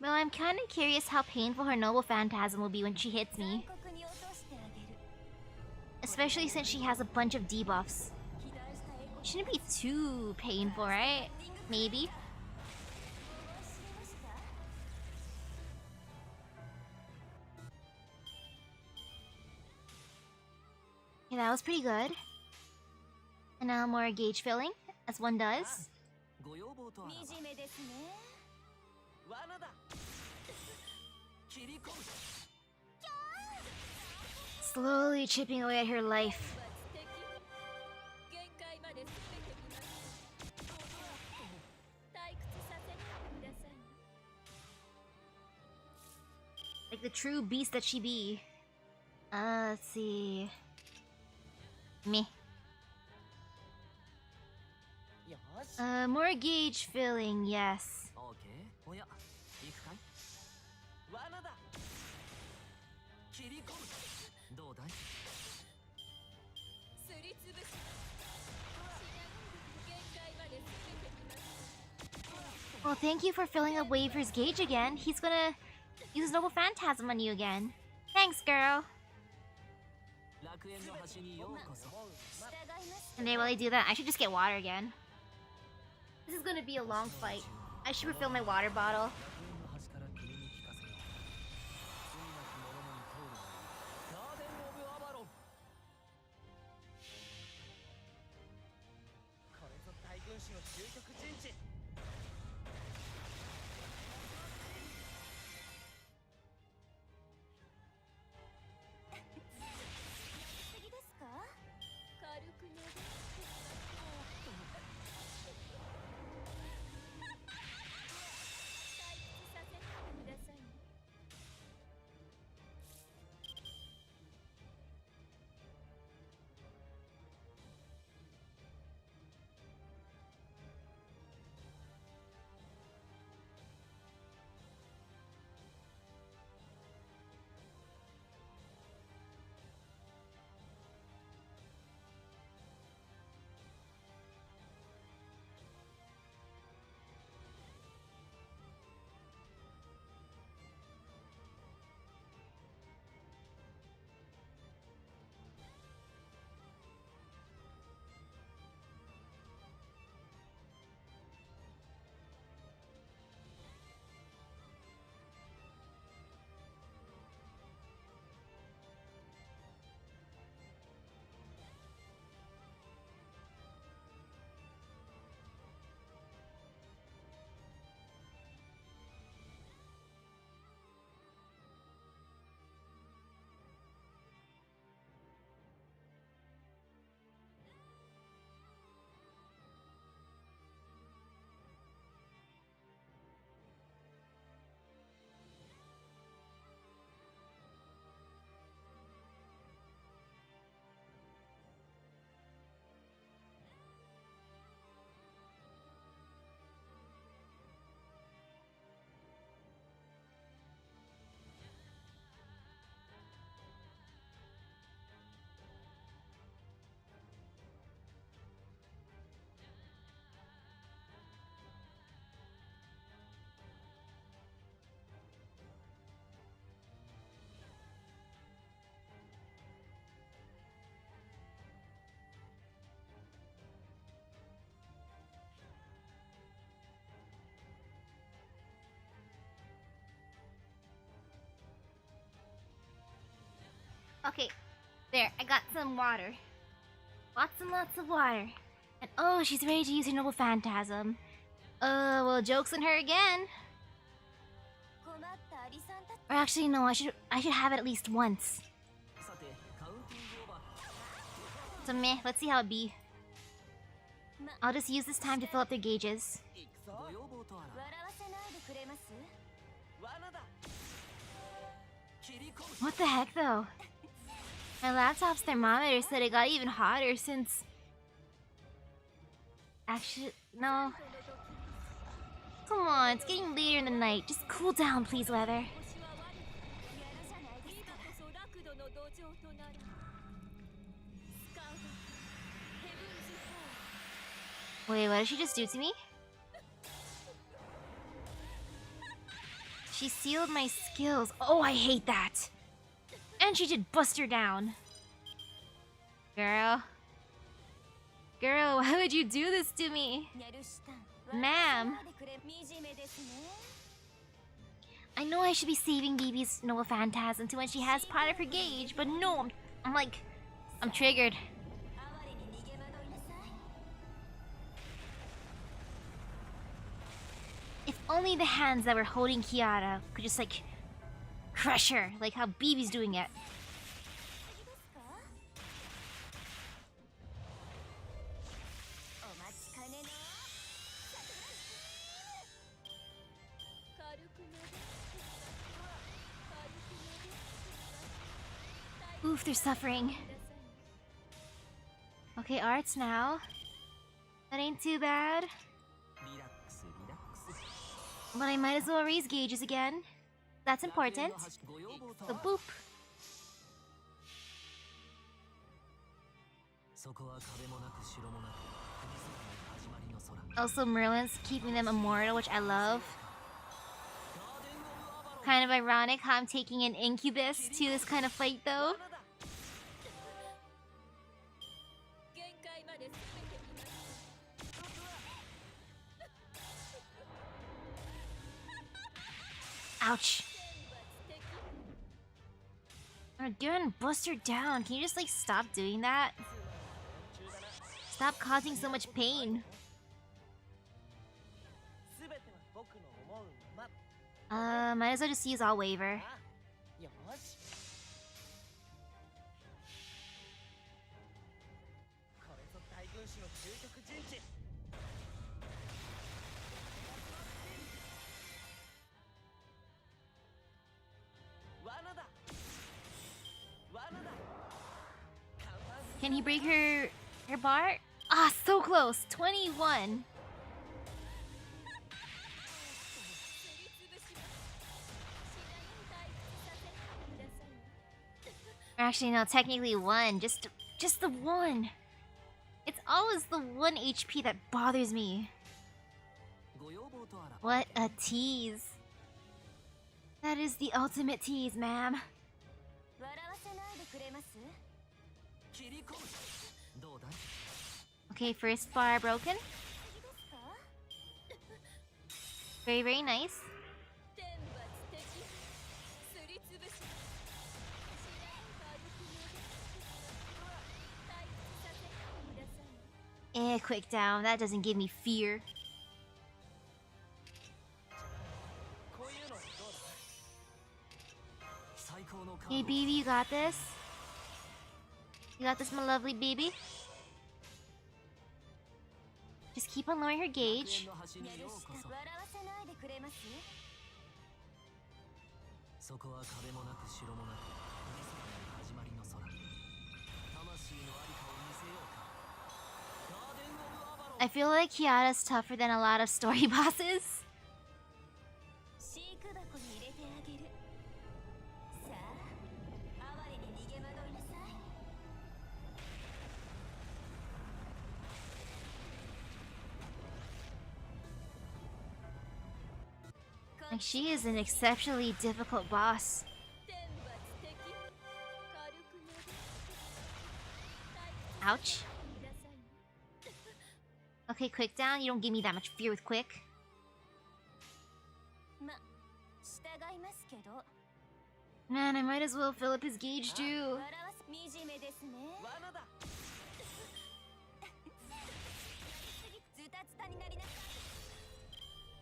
Well, I'm kind of curious how painful her noble phantasm will be when she hits me. Especially since she has a bunch of debuffs. Shouldn't be too painful, right? Maybe. Okay, that was pretty good. And now more gauge filling, as one does. Slowly chipping away at her life. Like the true beast that she be. Let's see. Me. More gauge filling, yes. Well, thank you for filling up Waver's gauge again. He's gonna use Noble Phantasm on you again. Thanks, girl. And then while I do that, I should just get water again. This is gonna be a long fight. I should refill my water bottle. Okay, there, I got some water. Lots and lots of water. And oh, she's ready to use her noble phantasm. Well, joke's on her again. Or actually, no, I should have it at least once. So meh, let's see how it be. I'll just use this time to fill up their gauges. What the heck, though? My laptop's thermometer said it got even hotter since... Actually, no. Come on, it's getting later in the night. Just cool down, please, weather. Wait, what did she just do to me? She sealed my skills. Oh, I hate that. And she did bust her down. Girl. Girl, why would you do this to me? Ma'am. I know I should be saving BB's noble phantasm to when she has part of her gauge, but no, I'm triggered. If only the hands that were holding Kiara could just, like, crush her, like how BB's doing it. Oof, they're suffering. Okay, arts now. That ain't too bad. But I might as well raise gauges again. That's important. So boop. Also, Merlin's keeping them immortal, which I love. Kind of ironic how I'm taking an incubus to this kind of fight, though. Ouch. Again, bust her down. Can you just like stop doing that? Stop causing so much pain. Might as well just use all waiver. Can he break her bar? Ah, so close. 21. Or actually, no, technically 1. Just the 1. It's always the 1 HP that bothers me. What a tease. That is the ultimate tease, ma'am. Okay, first bar broken. Very, very nice. Quick down. That doesn't give me fear. Hey, BB, you got this? You got this, my lovely BB? Just keep on lowering her gauge. I feel like Kiara's tougher than a lot of story bosses. Like, she is an exceptionally difficult boss. Ouch. Okay, quick down. You don't give me that much fear with quick. Man, I might as well fill up his gauge too.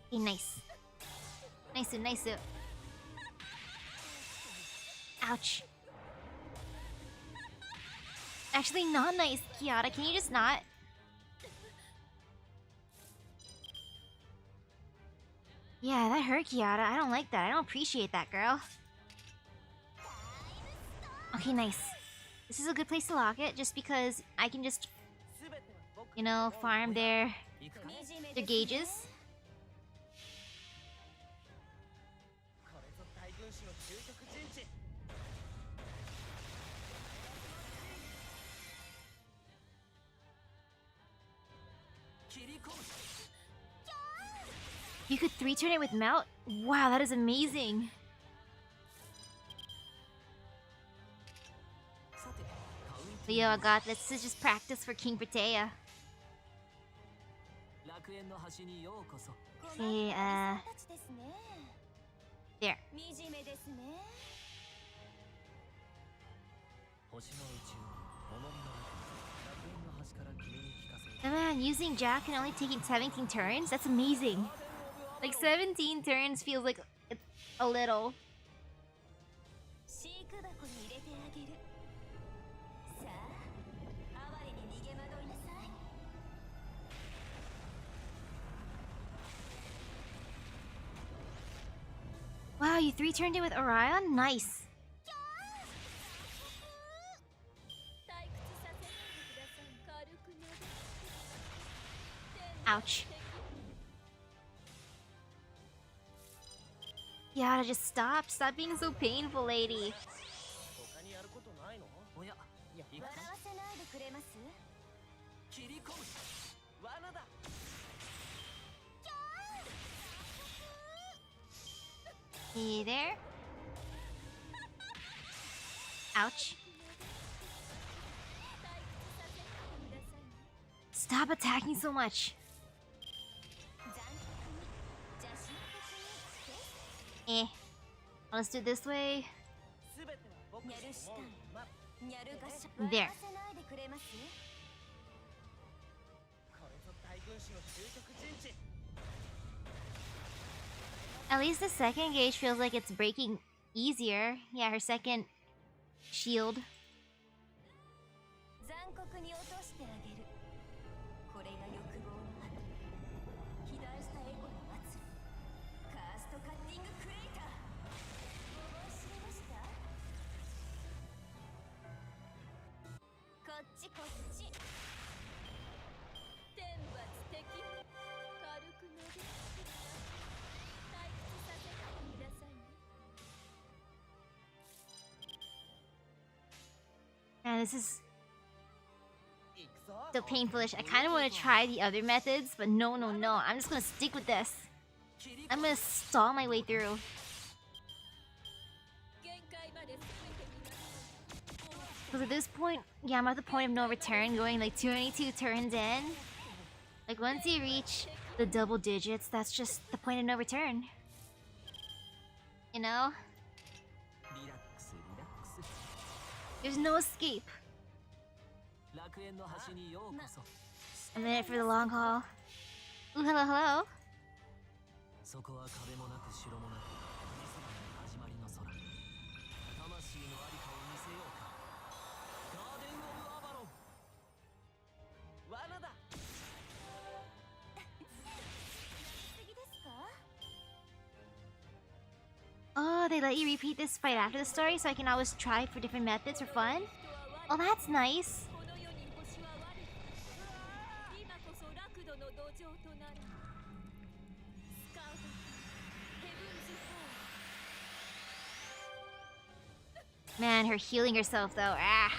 Okay, nice. Nice. Ouch. Actually, not nice, Kiara. Can you just not? Yeah, that hurt, Kiara. I don't like that. I don't appreciate that, girl. Okay, nice. This is a good place to lock it, just because I can just, you know, farm their gauges. You could 3-turn it with Melt? Wow, that is amazing. Yo, I got this. This is just practice for King Protea. Okay, there. Oh man, using Jack and only taking 17 turns? That's amazing. Like, 17 turns feels like it's a little. Wow, you 3-turned it with Orion? Nice. Ouch. Kiara, just stop. Stop being so painful, lady. Hey there. Ouch. Stop attacking so much. Let's do it this way. There. At least the second gauge feels like it's breaking easier. Yeah, her second shield. Man, this is so painfulish. I kind of want to try the other methods, but no. I'm just gonna stick with this. I'm gonna stall my way through. Because at this point, yeah, I'm at the point of no return, going like 22 turns in. Like once you reach the double digits, that's just the point of no return. You know? There's no escape. I'm in it for the long haul. Ooh, hello. Oh, they let you repeat this fight after the story, so I can always try for different methods for fun? Oh, that's nice. Man, her healing herself though. Ah.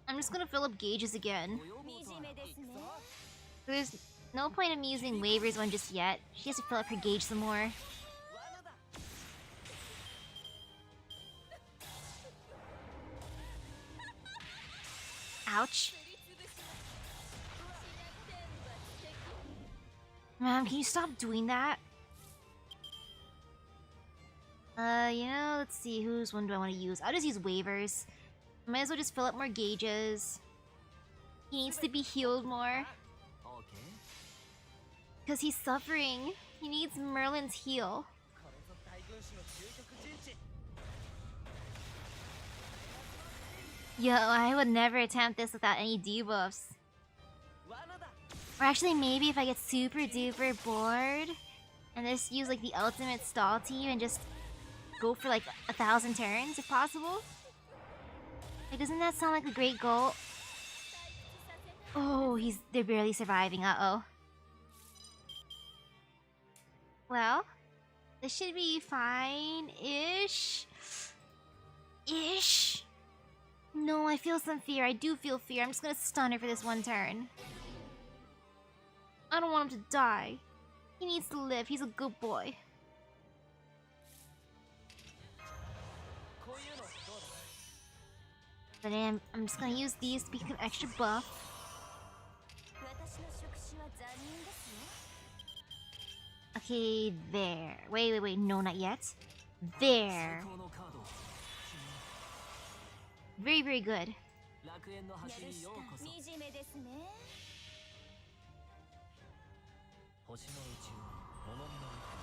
I'm just gonna fill up gauges again. There's no point in me using Waver's one just yet. She has to fill up her gauge some more. Ouch. Mom, can you stop doing that? You know, let's see, whose one do I want to use? I'll just use Waver's. Might as well just fill up more gauges. He needs to be healed more. Because he's suffering. He needs Merlin's heal. Yo, I would never attempt this without any debuffs. Or actually, maybe if I get super duper bored and just use like the ultimate stall team and just go for like 1,000 turns if possible. Like, doesn't that sound like a great goal? Oh, they're barely surviving. Uh-oh. Well, this should be fine-ish. Ish. No, I feel some fear. I do feel fear. I'm just gonna stun her for this one turn. I don't want him to die. He needs to live. He's a good boy. But I'm just gonna use these to become extra buff. Okay, there. Wait. No, not yet. There. Very, very good.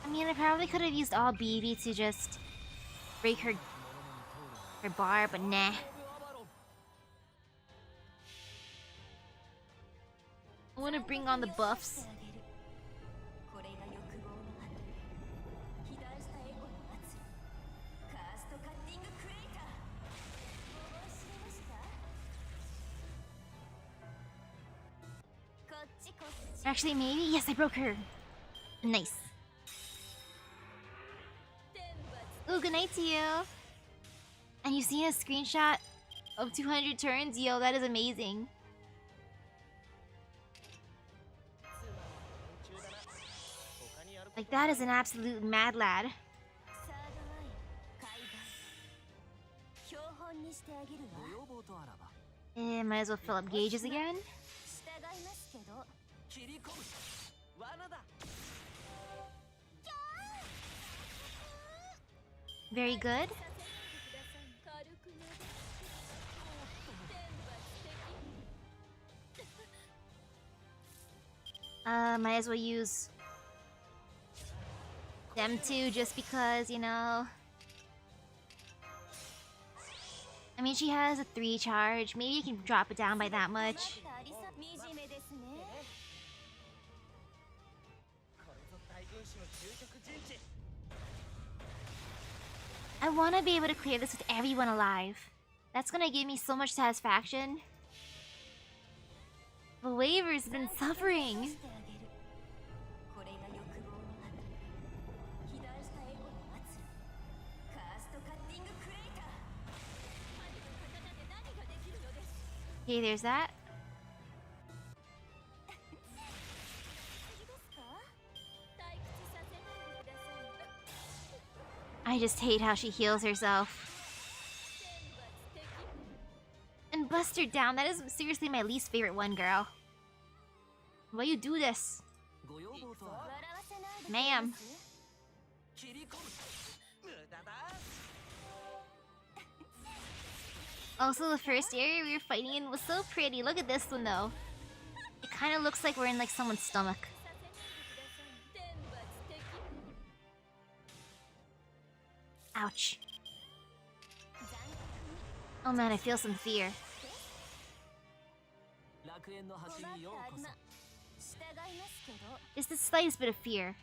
I mean, I probably could have used all BB to just break her bar, but nah. I want to bring on the buffs. Actually, maybe? Yes, I broke her. Nice. Ooh, good night to you. And you've seen a screenshot of 200 turns? Yo, that is amazing. Like, that is an absolute mad lad. Might as well fill up gauges again. Very good. Might as well use them too, just because, you know. I mean, she has a 3 charge. Maybe you can drop it down by that much. I want to be able to clear this with everyone alive. That's gonna give me so much satisfaction. The Waver's been suffering. Okay, there's that. I just hate how she heals herself. And bust her down. That is seriously my least favorite one, girl. Why you do this? Ma'am. Also, the first area we were fighting in was so pretty. Look at this one, though. It kind of looks like we're in, like, someone's stomach. Ouch. Oh man, I feel some fear. It's the slightest bit of fear.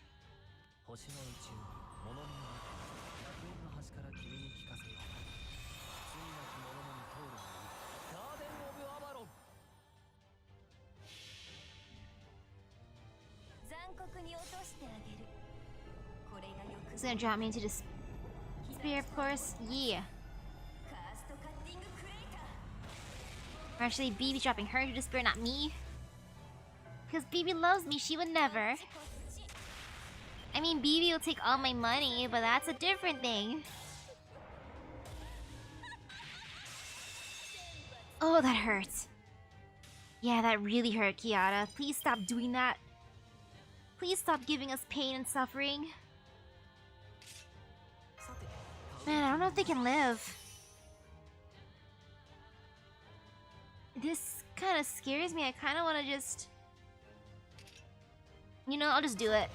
It's gonna drop me into despair, of course. Yeah. Or actually, BB dropping her into despair, not me. Because BB loves me, she would never. I mean, BB will take all my money, but that's a different thing. Oh, that hurts. Yeah, that really hurt, Kiara. Please stop doing that. Please stop giving us pain and suffering. Man, I don't know if they can live. This kind of scares me. I kind of want to just... You know, I'll just do it.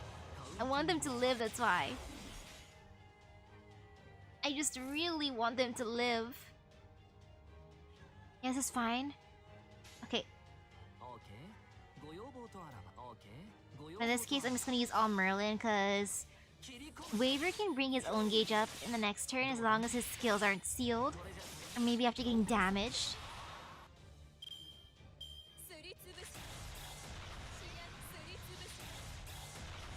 I want them to live, that's why. I just really want them to live. Yes, it's fine. Okay. In this case, I'm just gonna use all Merlin, because... Waver can bring his own gauge up in the next turn as long as his skills aren't sealed. Or maybe after getting damaged.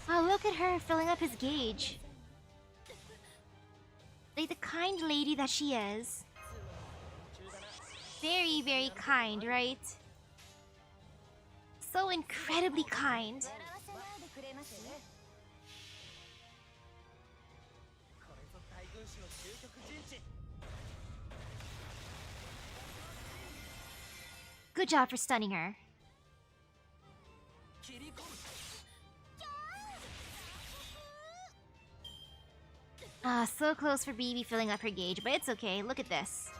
Oh, look at her filling up his gauge. Like the kind lady that she is. Very, very kind, right? So incredibly kind. Good job for stunning her. Ah, so close for BB filling up her gauge, but it's okay. Look at this.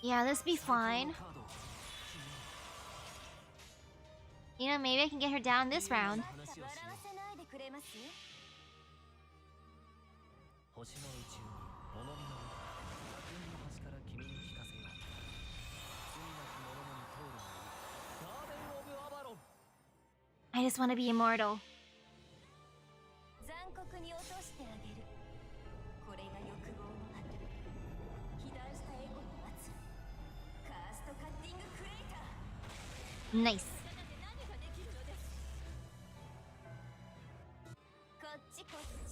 Yeah, this be fine. You know, maybe I can get her down this round. I just want to be immortal. Nice.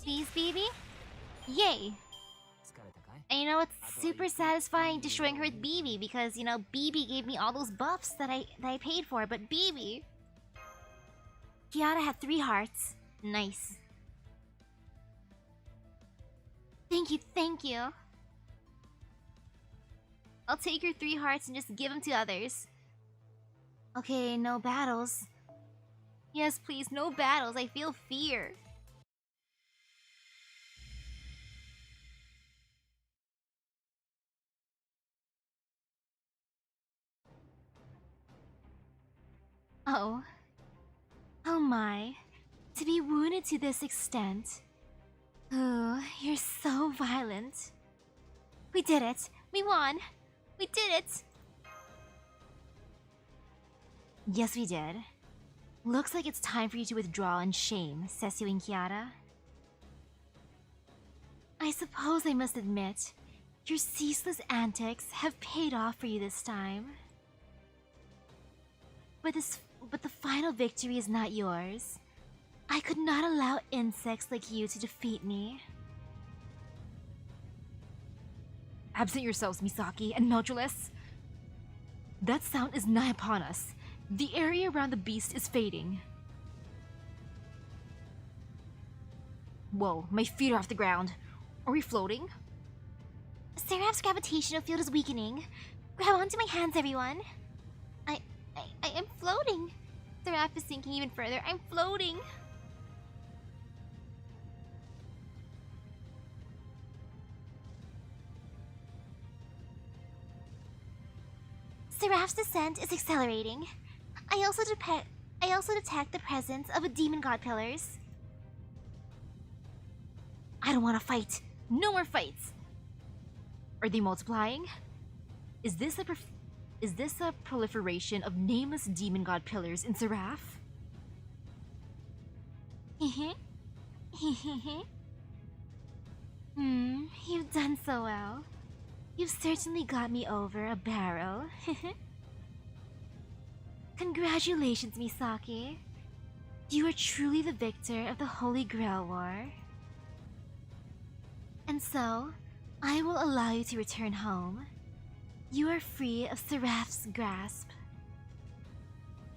Please, BB? Yay! And you know, it's super satisfying destroying her with BB because, you know, BB gave me all those buffs that I paid for, but BB... Kiara had 3 hearts. Nice. Thank you, thank you. I'll take your 3 hearts and just give them to others. Okay, no battles. Yes, please, no battles. I feel fear. Oh. Oh my. To be wounded to this extent. Oh, you're so violent. We did it. We won. We did it. Yes, we did. Looks like it's time for you to withdraw in shame, Sussy and Kiara. I suppose I must admit, your ceaseless antics have paid off for you this time. But the final victory is not yours. I could not allow insects like you to defeat me. Absent yourselves, Misaki and Meltryllis. That sound is nigh upon us. The area around the beast is fading. Whoa, my feet are off the ground. Are we floating? Seraph's gravitational field is weakening. Grab onto my hands, everyone. I am floating. Seraph is sinking even further. I'm floating. Seraph's descent is accelerating. I also detect the presence of a demon god pillars. I don't want to fight. No more fights. Are they multiplying? Is this a proliferation of nameless demon god pillars in Seraph? You've done so well. You've certainly got me over a barrel. Congratulations, Misaki. You are truly the victor of the Holy Grail War. And so, I will allow you to return home. You are free of Seraph's grasp.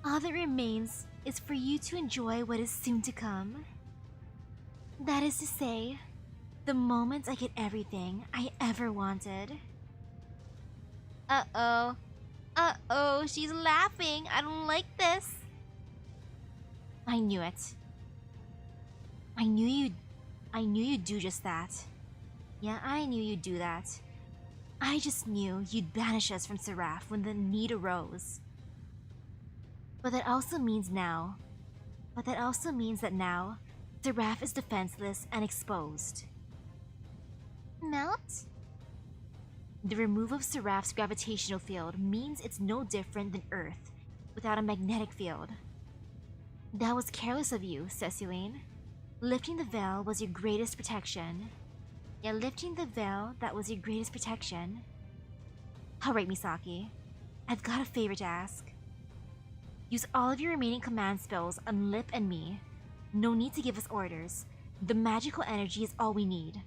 All that remains is for you to enjoy what is soon to come. That is to say, the moment I get everything I ever wanted. Uh-oh. Uh-oh, she's laughing. I don't like this. I knew it. I knew you'd do just that. Yeah, I knew you'd do that. I just knew you'd banish us from Seraph when the need arose. But that also means that now, Seraph is defenseless and exposed. Melt? The removal of Seraph's gravitational field means it's no different than Earth without a magnetic field. That was careless of you, Sussy. Lifting the veil was your greatest protection. Yeah, lifting the veil, that was your greatest protection. Alright, Misaki. I've got a favor to ask. Use all of your remaining command spells on Lip and me. No need to give us orders. The magical energy is all we need.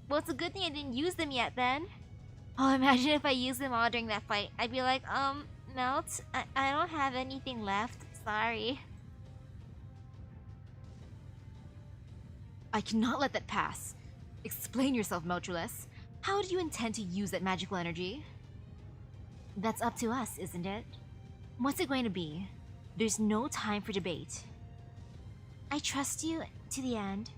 Well, it's a good thing I didn't use them yet, then. Oh, imagine if I used them all during that fight. I'd be like, Melt, I don't have anything left. Sorry. I cannot let that pass. Explain yourself, Meltryllis. How do you intend to use that magical energy? That's up to us, isn't it? What's it going to be? There's no time for debate. I trust you to the end.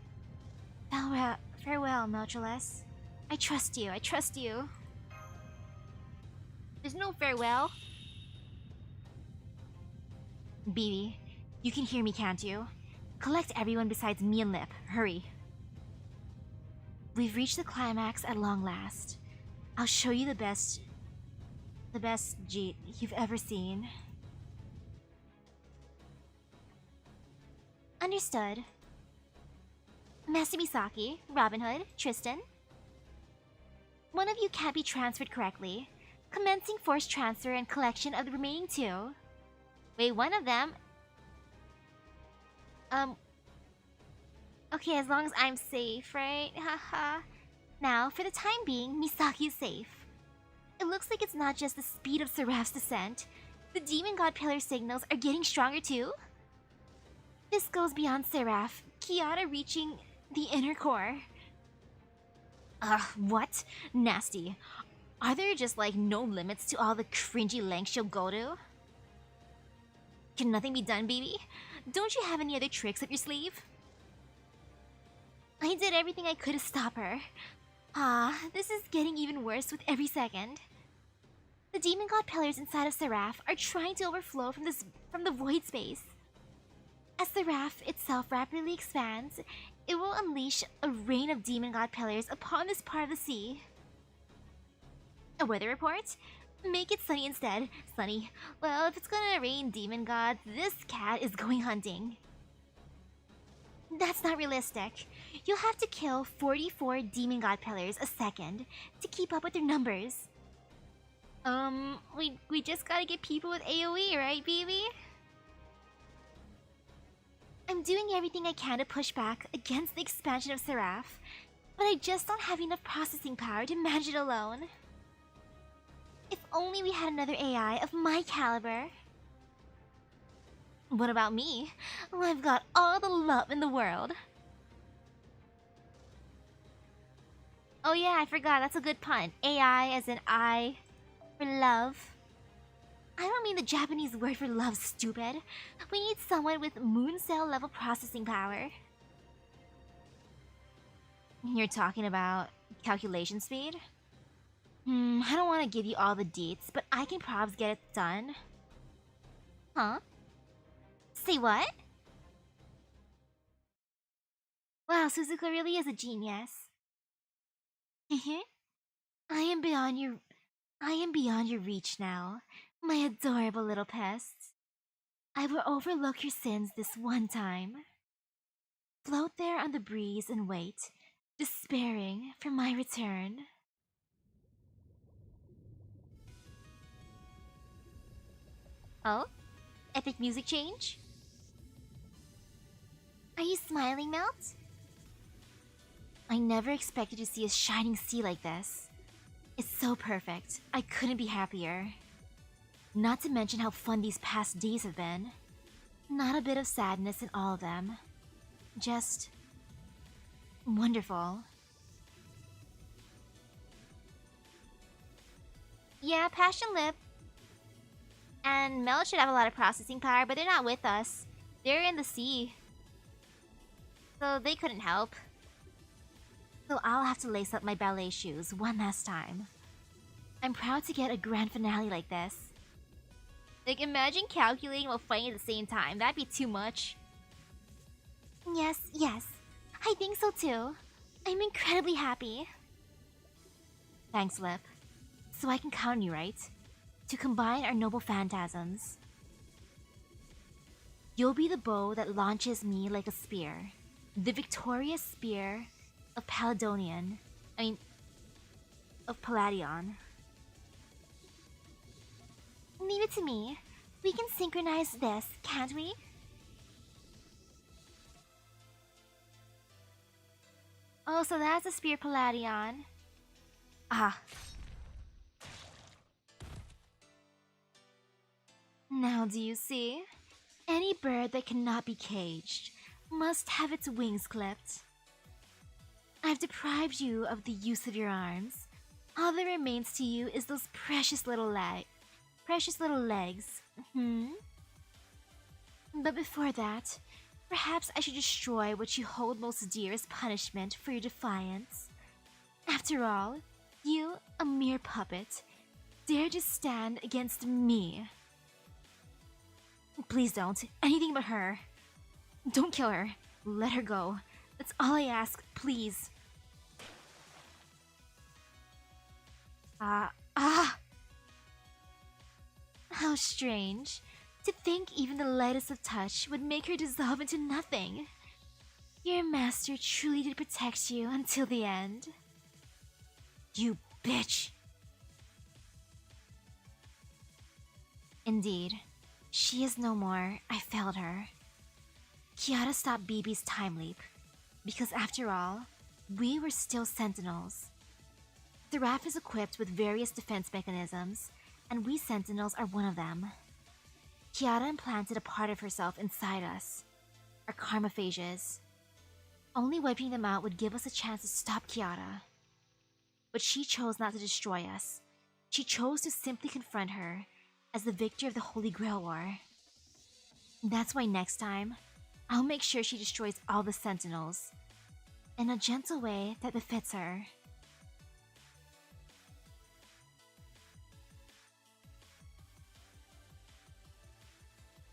Farewell, Meltryllis. I trust you, I trust you. There's no farewell. BB, you can hear me, can't you? Collect everyone besides me and Lip. Hurry. We've reached the climax at long last. I'll show you the best Jeet you've ever seen. Understood. Master Misaki, Robin Hood, Tristan. One of you can't be transferred correctly. Commencing forced transfer and collection of the remaining 2. Wait, one of them? Okay, as long as I'm safe, right? Haha. Now, for the time being, Misaki is safe. It looks like it's not just the speed of Seraph's descent. The demon god pillar signals are getting stronger too. This goes beyond Seraph. Kiara reaching the inner core. What? Nasty. Are there just like no limits to all the cringy lengths she'll go to? Can nothing be done, BB? Don't you have any other tricks up your sleeve? I did everything I could to stop her. This is getting even worse with every second. The demon god pillars inside of S.E.RA.P.H are trying to overflow from the void space. As S.E.RA.P.H itself rapidly expands, it will unleash a rain of demon god pillars upon this part of the sea. A weather report? Make it sunny instead. Sunny. Well, if it's gonna rain demon gods, this cat is going hunting. That's not realistic. You'll have to kill 44 demon god pillars a second to keep up with their numbers. We just gotta get people with AoE, right, BB? I'm doing everything I can to push back against the expansion of S.E.RA.P.H, but I just don't have enough processing power to manage it alone. If only we had another AI of my caliber. What about me? Well, I've got all the love in the world. Oh yeah, I forgot, that's a good pun. AI as in I for love. I don't mean the Japanese word for love, stupid. We need someone with moon cell level processing power. You're talking about calculation speed? I don't want to give you all the deets, but I can probs get it done. Huh? Say what? Wow, Suzuka really is a genius. I am beyond your reach now, my adorable little pests. I will overlook your sins this one time. Float there on the breeze and wait, despairing for my return. Oh? Epic music change? Are you smiling, Melt? I never expected to see a shining sea like this. It's so perfect. I couldn't be happier. Not to mention how fun these past days have been. Not a bit of sadness in all of them. Just wonderful. Yeah, Passion Lip and Mel should have a lot of processing power, but they're not with us. They're in the sea. So they couldn't help. So I'll have to lace up my ballet shoes one last time. I'm proud to get a grand finale like this. Like, imagine calculating while fighting at the same time. That'd be too much. Yes. I think so too. I'm incredibly happy. Thanks, Lip. So I can count on you, right? To combine our noble phantasms. You'll be the bow that launches me like a spear. The victorious spear of Paladonian. Of Palladion. Leave it to me. We can synchronize this, can't we? Oh, so that's a spear Palladion. Ah. Now do you see? Any bird that cannot be caged must have its wings clipped. I've deprived you of the use of your arms. All that remains to you is those precious little legs. But before that, perhaps I should destroy what you hold most dear as punishment for your defiance. After all, you, a mere puppet, dare to stand against me. Please don't. Anything but her. Don't kill her. Let her go. That's all I ask, please. How strange. To think even the lightest of touch would make her dissolve into nothing. Your master truly did protect you until the end. You bitch. Indeed. She is no more. I failed her. Kiara stopped BB's time leap. Because after all, we were still sentinels. S.E.RA.P.H is equipped with various defense mechanisms, and we sentinels are one of them. Kiara implanted a part of herself inside us, our karmaphages. Only wiping them out would give us a chance to stop Kiara. But she chose not to destroy us, She chose to simply confront her as the victor of the Holy Grail War. That's why next time, I'll make sure she destroys all the Sentinels in a gentle way that befits her.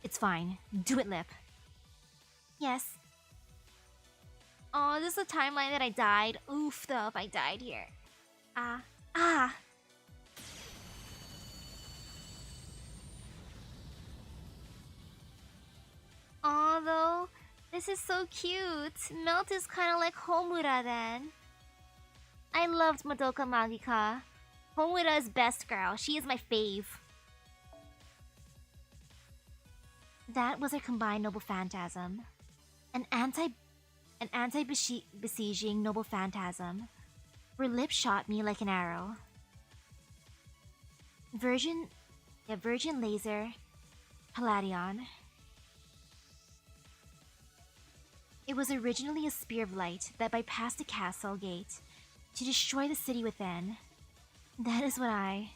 It's fine. Do it, Lip. Yes. Oh, this is the timeline that I died. Oof, though, if I died here. Ah. Although, this is so cute. Melt is kind of like Homura then. I loved Madoka Magica. Homura is best girl. She is my fave. That was her combined noble phantasm. An anti-besieging noble phantasm. Her lips shot me like an arrow. Virgin laser Palladion. It was originally a spear of light that bypassed the castle gate to destroy the city within. That is what I...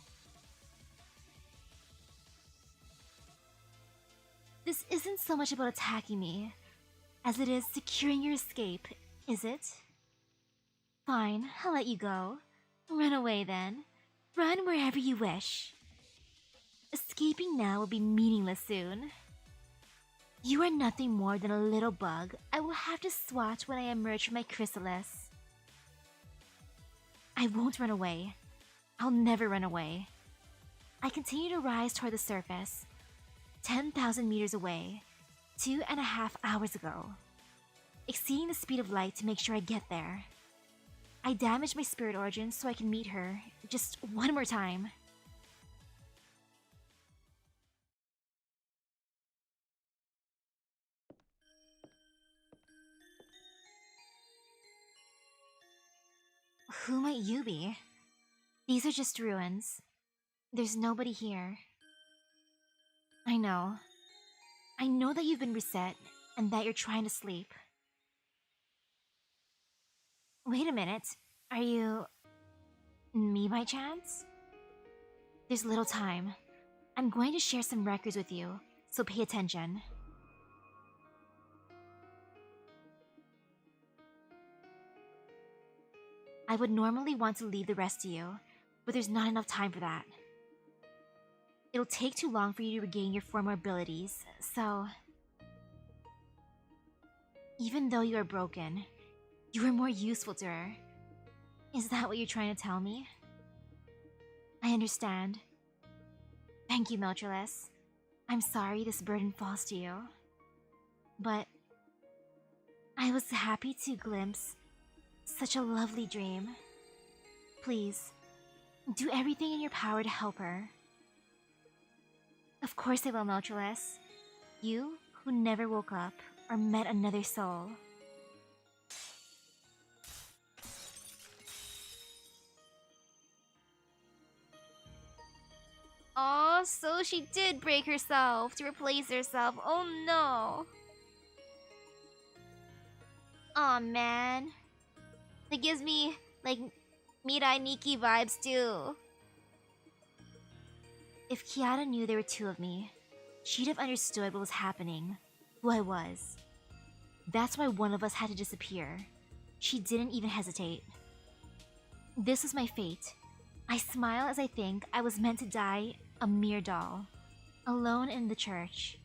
This isn't so much about attacking me as it is securing your escape, is it? Fine, I'll let you go. Run away then. Run wherever you wish. Escaping now will be meaningless soon. You are nothing more than a little bug I will have to swat when I emerge from my chrysalis. I won't run away. I'll never run away. I continue to rise toward the surface, 10,000 meters away, 2.5 hours ago, exceeding the speed of light to make sure I get there. I damage my spirit origin so I can meet her just one more time. Who might you be? These are just ruins. There's nobody here. I know. I know that you've been reset and that you're trying to sleep. Wait a minute. Are you... me by chance? There's little time. I'm going to share some records with you, so pay attention. I would normally want to leave the rest to you, but there's not enough time for that. It'll take too long for you to regain your former abilities, so... Even though you are broken, you are more useful to her. Is that what you're trying to tell me? I understand. Thank you, Meltryllis. I'm sorry this burden falls to you. But... I was happy to glimpse such a lovely dream. Please, do everything in your power to help her. Of course I will, Meltryllis. You, who never woke up or met another soul. Oh, so she did break herself to replace herself. Oh no. Aw, man. That gives me, like, Mirai Nikki vibes too. If Kiara knew there were two of me, she'd have understood what was happening, who I was. That's why one of us had to disappear. She didn't even hesitate. This was my fate. I smile as I think I was meant to die a mere doll, alone in the church.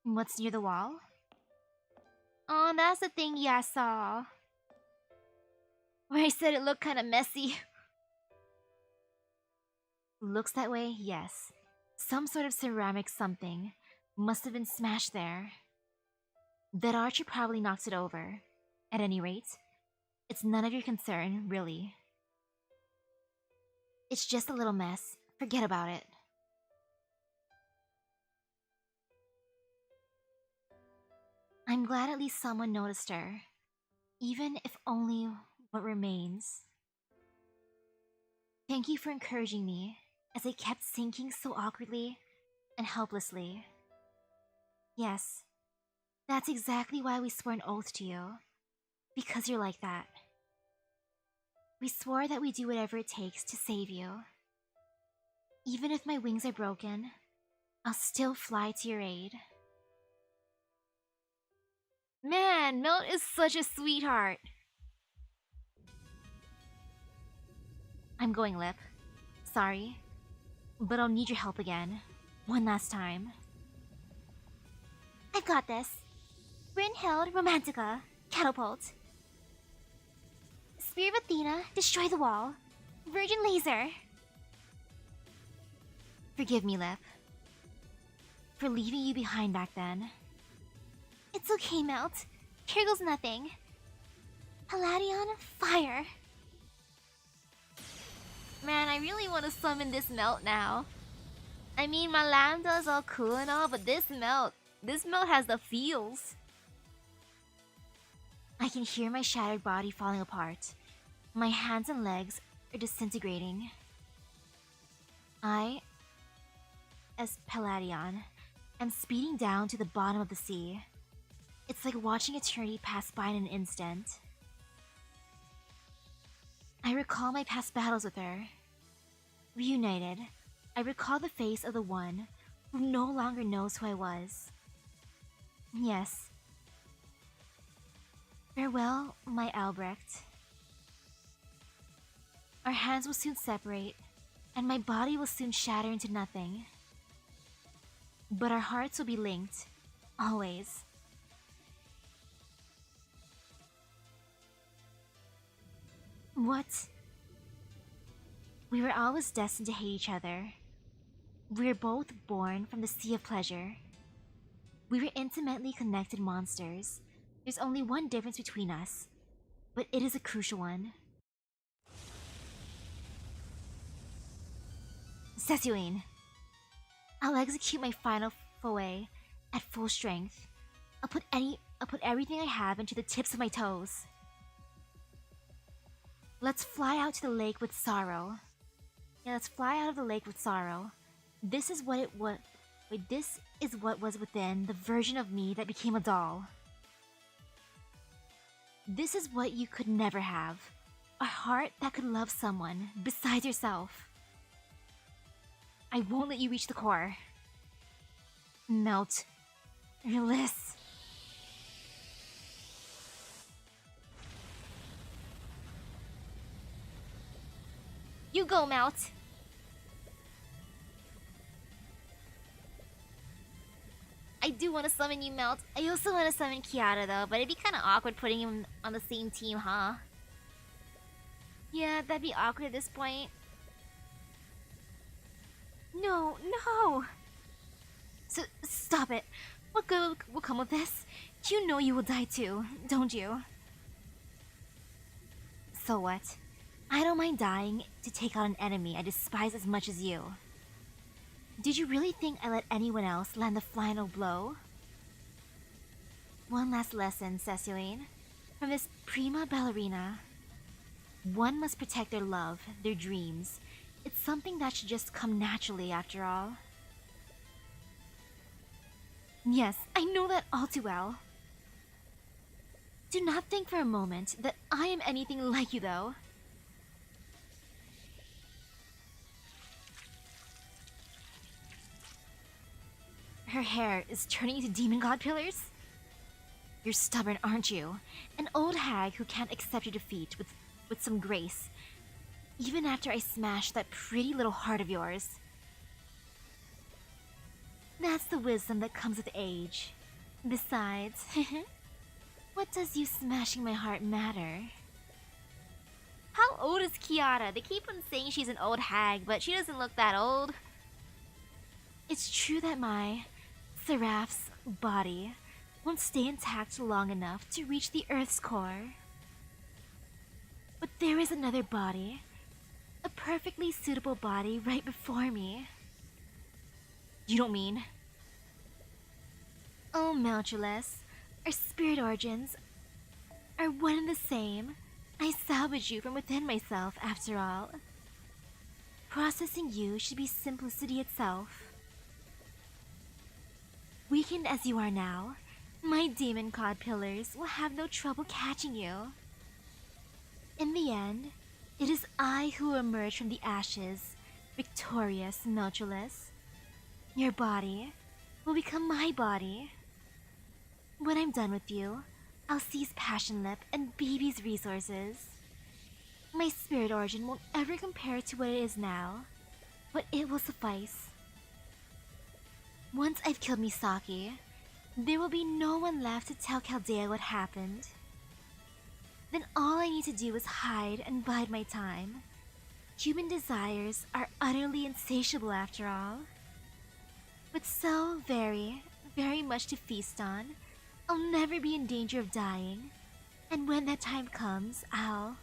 What's near the wall? Oh, that's the thing I saw. Where I said it looked kinda messy. Looks that way, yes. Some sort of ceramic something must have been smashed there. That Archer probably knocked it over. At any rate, it's none of your concern, really. It's just a little mess. Forget about it. I'm glad at least someone noticed her. Even if only what remains. Thank you for encouraging me as I kept sinking so awkwardly and helplessly. Yes, That's exactly why we swore an oath to you. Because you're like that. We swore that we'd do whatever it takes to save you. Even if my wings are broken, I'll still fly to your aid. Man, Melt is such a sweetheart. I'm going, Lip. Sorry, but I'll need your help again. One last time. I've got this. Brynhild Romantica, Catapult. Spear of Athena, Destroy the Wall. Virgin Laser. Forgive me, Lip, for leaving you behind back then. It's okay, Melt. Here goes nothing. Palladion, Fire. Man, I really want to summon this Melt now. I mean, my Lambda's all cool and all, but this Melt has the feels. I can hear my shattered body falling apart. My hands and legs are disintegrating. I, as Palladion, am speeding down to the bottom of the sea. It's like watching eternity pass by in an instant. I recall my past battles with her. Reunited, I recall the face of the one who no longer knows who I was. Yes. Farewell, my Albrecht. Our hands will soon separate, and my body will soon shatter into nothing. But our hearts will be linked, always. What? We were always destined to hate each other. We were both born from the sea of pleasure. We were intimately connected monsters. There's only one difference between us, but it is a crucial one. Sessuine. I'll execute my final foray at full strength. I'll put everything I have into the tips of my toes. Let's fly out to the lake with sorrow. Yeah, let's fly out of the lake with sorrow. This is what was within the version of me that became a doll. This is what you could never have. A heart that could love someone besides yourself. I won't let you reach the core. Meltryllis. You go, Melt. I do want to summon you, Melt. I also want to summon Kiara, though, but it'd be kind of awkward putting him on the same team, huh? Yeah, that'd be awkward at this point. No. Stop it. What good will come of this? You know you will die too, don't you? So what? I don't mind dying to take on an enemy I despise as much as you. Did you really think I let anyone else land the final blow? One last lesson, Sessuine, from this prima ballerina. One must protect their love, their dreams. It's something that should just come naturally, after all. Yes, I know that all too well. Do not think for a moment that I am anything like you, though. Her hair is turning into demon god pillars? You're stubborn, aren't you? An old hag who can't accept your defeat with some grace. Even after I smashed that pretty little heart of yours. That's the wisdom that comes with age. Besides, what does you smashing my heart matter? How old is Kiara? They keep on saying she's an old hag, but she doesn't look that old. It's true that my Seraph's body won't stay intact long enough to reach the Earth's core. But there is another body, a perfectly suitable body right before me. You don't mean? Oh, Meltryllis, our spirit origins are one and the same. I salvaged you from within myself, after all. Processing you should be simplicity itself. Weakened as you are now, My demon codpillars will have no trouble catching you. In the end, it is I who emerge from the ashes, victorious, Meltryllis. Your body will become my body. When I'm done with you, I'll seize Passion Lip and BB's resources. My spirit origin won't ever compare to what it is now, but it will suffice. Once I've killed Misaki, there will be no one left to tell Chaldea what happened. Then all I need to do is hide and bide my time. Human desires are utterly insatiable after all. With so very, very much to feast on, I'll never be in danger of dying. And when that time comes, Emiya,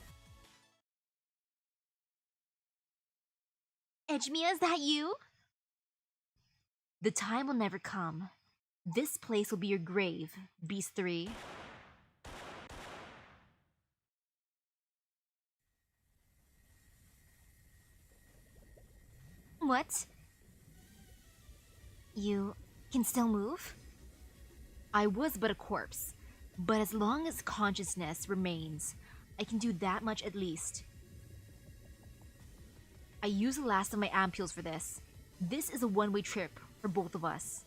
is that you? The time will never come. This place will be your grave, Beast 3. What? You can still move? I was but a corpse, but as long as consciousness remains, I can do that much at least. I used the last of my ampules for this. This is a one-way trip for both of us.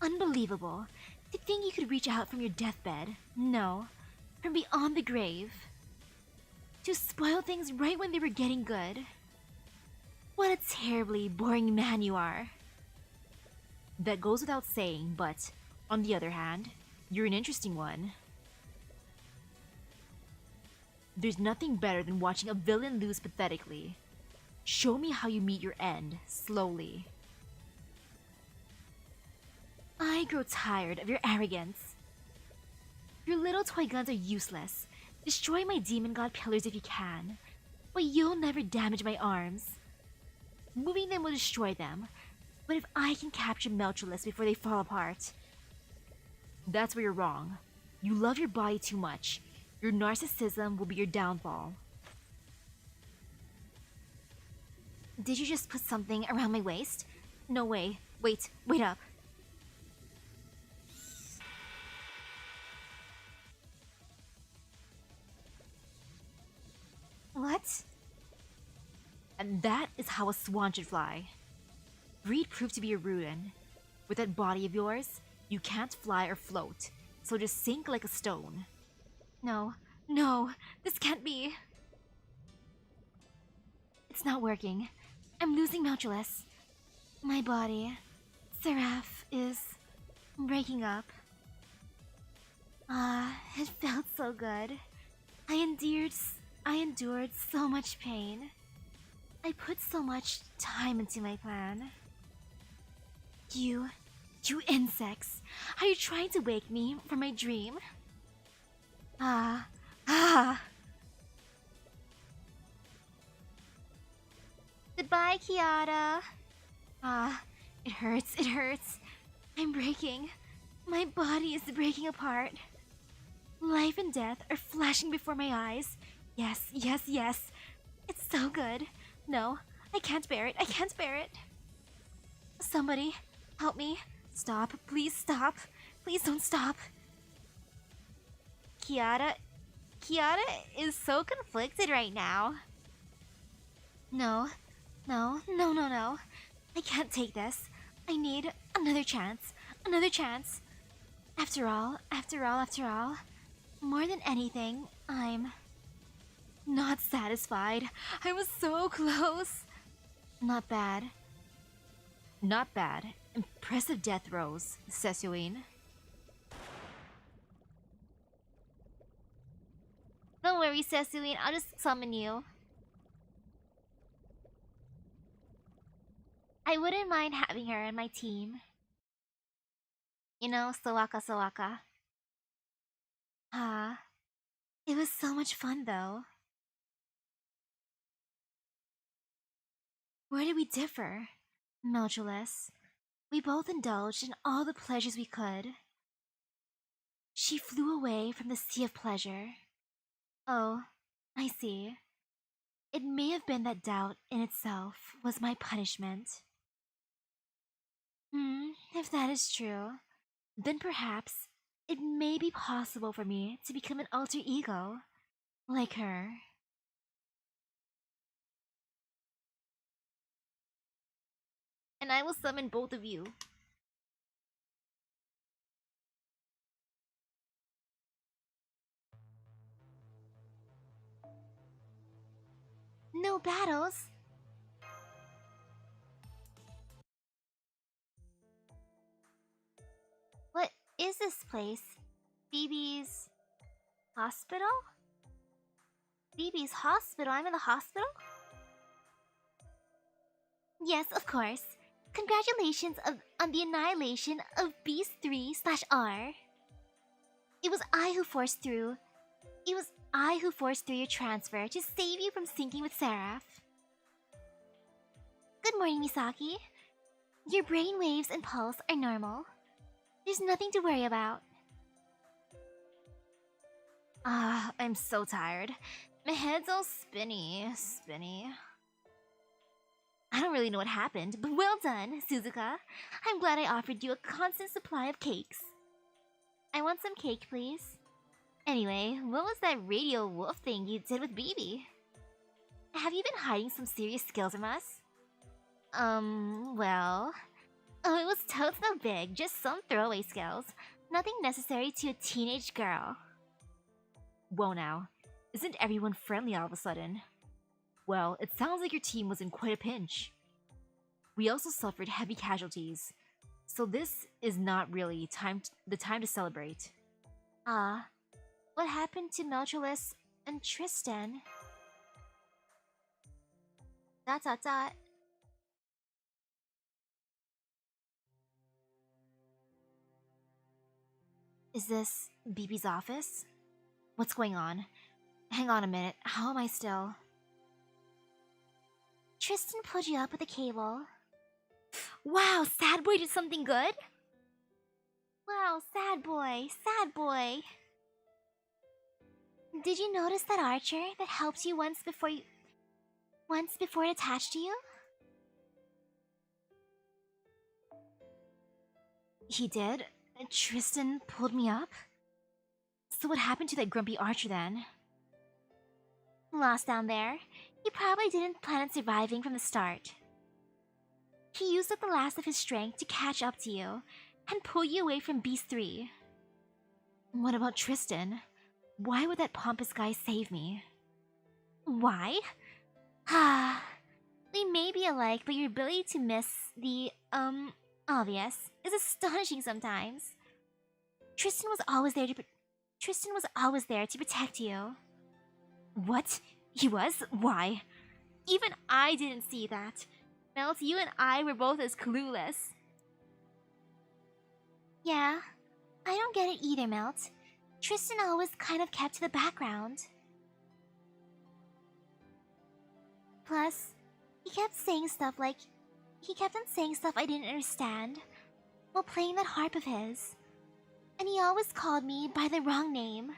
Unbelievable. To think you could reach out from your deathbed. No, from beyond the grave. To spoil things right when they were getting good. What a terribly boring man you are. That goes without saying, but on the other hand, you're an interesting one. There's nothing better than watching a villain lose pathetically. Show me how you meet your end, slowly. I grow tired of your arrogance. Your little toy guns are useless. Destroy my demon god pillars if you can, but you'll never damage my arms. Moving them will destroy them, but if I can capture Meltryllis before they fall apart... That's where you're wrong. You love your body too much. Your narcissism will be your downfall. Did you just put something around my waist? No way. Wait up. What? And that is how a swan should fly. Greed proved to be a ruin. With that body of yours, you can't fly or float, so just sink like a stone. No, this can't be. It's not working. I'm losing Meltryllis. My body, Seraph, is breaking up. It felt so good. I endured so much pain. I put so much time into my plan. You insects, are you trying to wake me from my dream? Goodbye, Kiara. It hurts. I'm breaking. My body is breaking apart. Life and death are flashing before my eyes. Yes. It's so good. No, I can't bear it. Somebody, help me. Stop. Please stop. Please don't stop. Kiara is so conflicted right now. No. I can't take this. I need another chance. After all, more than anything, I'm not satisfied. I was so close. Not bad. Not bad. Impressive death throws, Cecilene. Don't worry, Cecilene. I'll just summon you. I wouldn't mind having her in my team. You know, Sawaka. It was so much fun, though. Where did we differ? Meltryllis. We both indulged in all the pleasures we could. She flew away from the sea of pleasure. Oh, I see. It may have been that doubt in itself was my punishment. If that is true, then perhaps it may be possible for me to become an alter ego, like her. And I will summon both of you. No battles? What is this place? BB's hospital? BB's hospital? I'm in the hospital? Yes, of course. Congratulations on the annihilation of Beast 3/R. It was I who forced through your transfer to save you from sinking with Seraph. Good morning, Misaki. Your brain waves and pulse are normal. There's nothing to worry about. I'm so tired. My head's all spinny. I don't really know what happened, but well done, Suzuka. I'm glad I offered you a constant supply of cakes. I want some cake, please. Anyway, what was that radio wolf thing you did with BB? Have you been hiding some serious skills from us? Well... Oh, it was totes not big, just some throwaway skills. Nothing necessary to a teenage girl. Whoa now, isn't everyone friendly all of a sudden? Well, it sounds like your team was in quite a pinch. We also suffered heavy casualties, so this is not really the time to celebrate. What happened to Meltryllis and Tristan? ... Is this BB's office? What's going on? Hang on a minute, how am I still? Tristan pulled you up with a cable. Wow, Sad Boy did something good? Wow, Sad Boy. Did you notice that Archer that helped you once before it attached to you? He did? Tristan pulled me up? So what happened to that grumpy Archer then? Lost down there. He probably didn't plan on surviving from the start. He used up the last of his strength to catch up to you and pull you away from Beast 3. What about Tristan? Why would that pompous guy save me? Why? We may be alike, but your ability to miss the, obvious is astonishing sometimes. Tristan was always there to protect you. What? He was? Why? Even I didn't see that. Melt, you and I were both as clueless. Yeah, I don't get it either, Melt. Tristan always kind of kept to the background. Plus, he kept on saying stuff I didn't understand while playing that harp of his. And he always called me by the wrong name.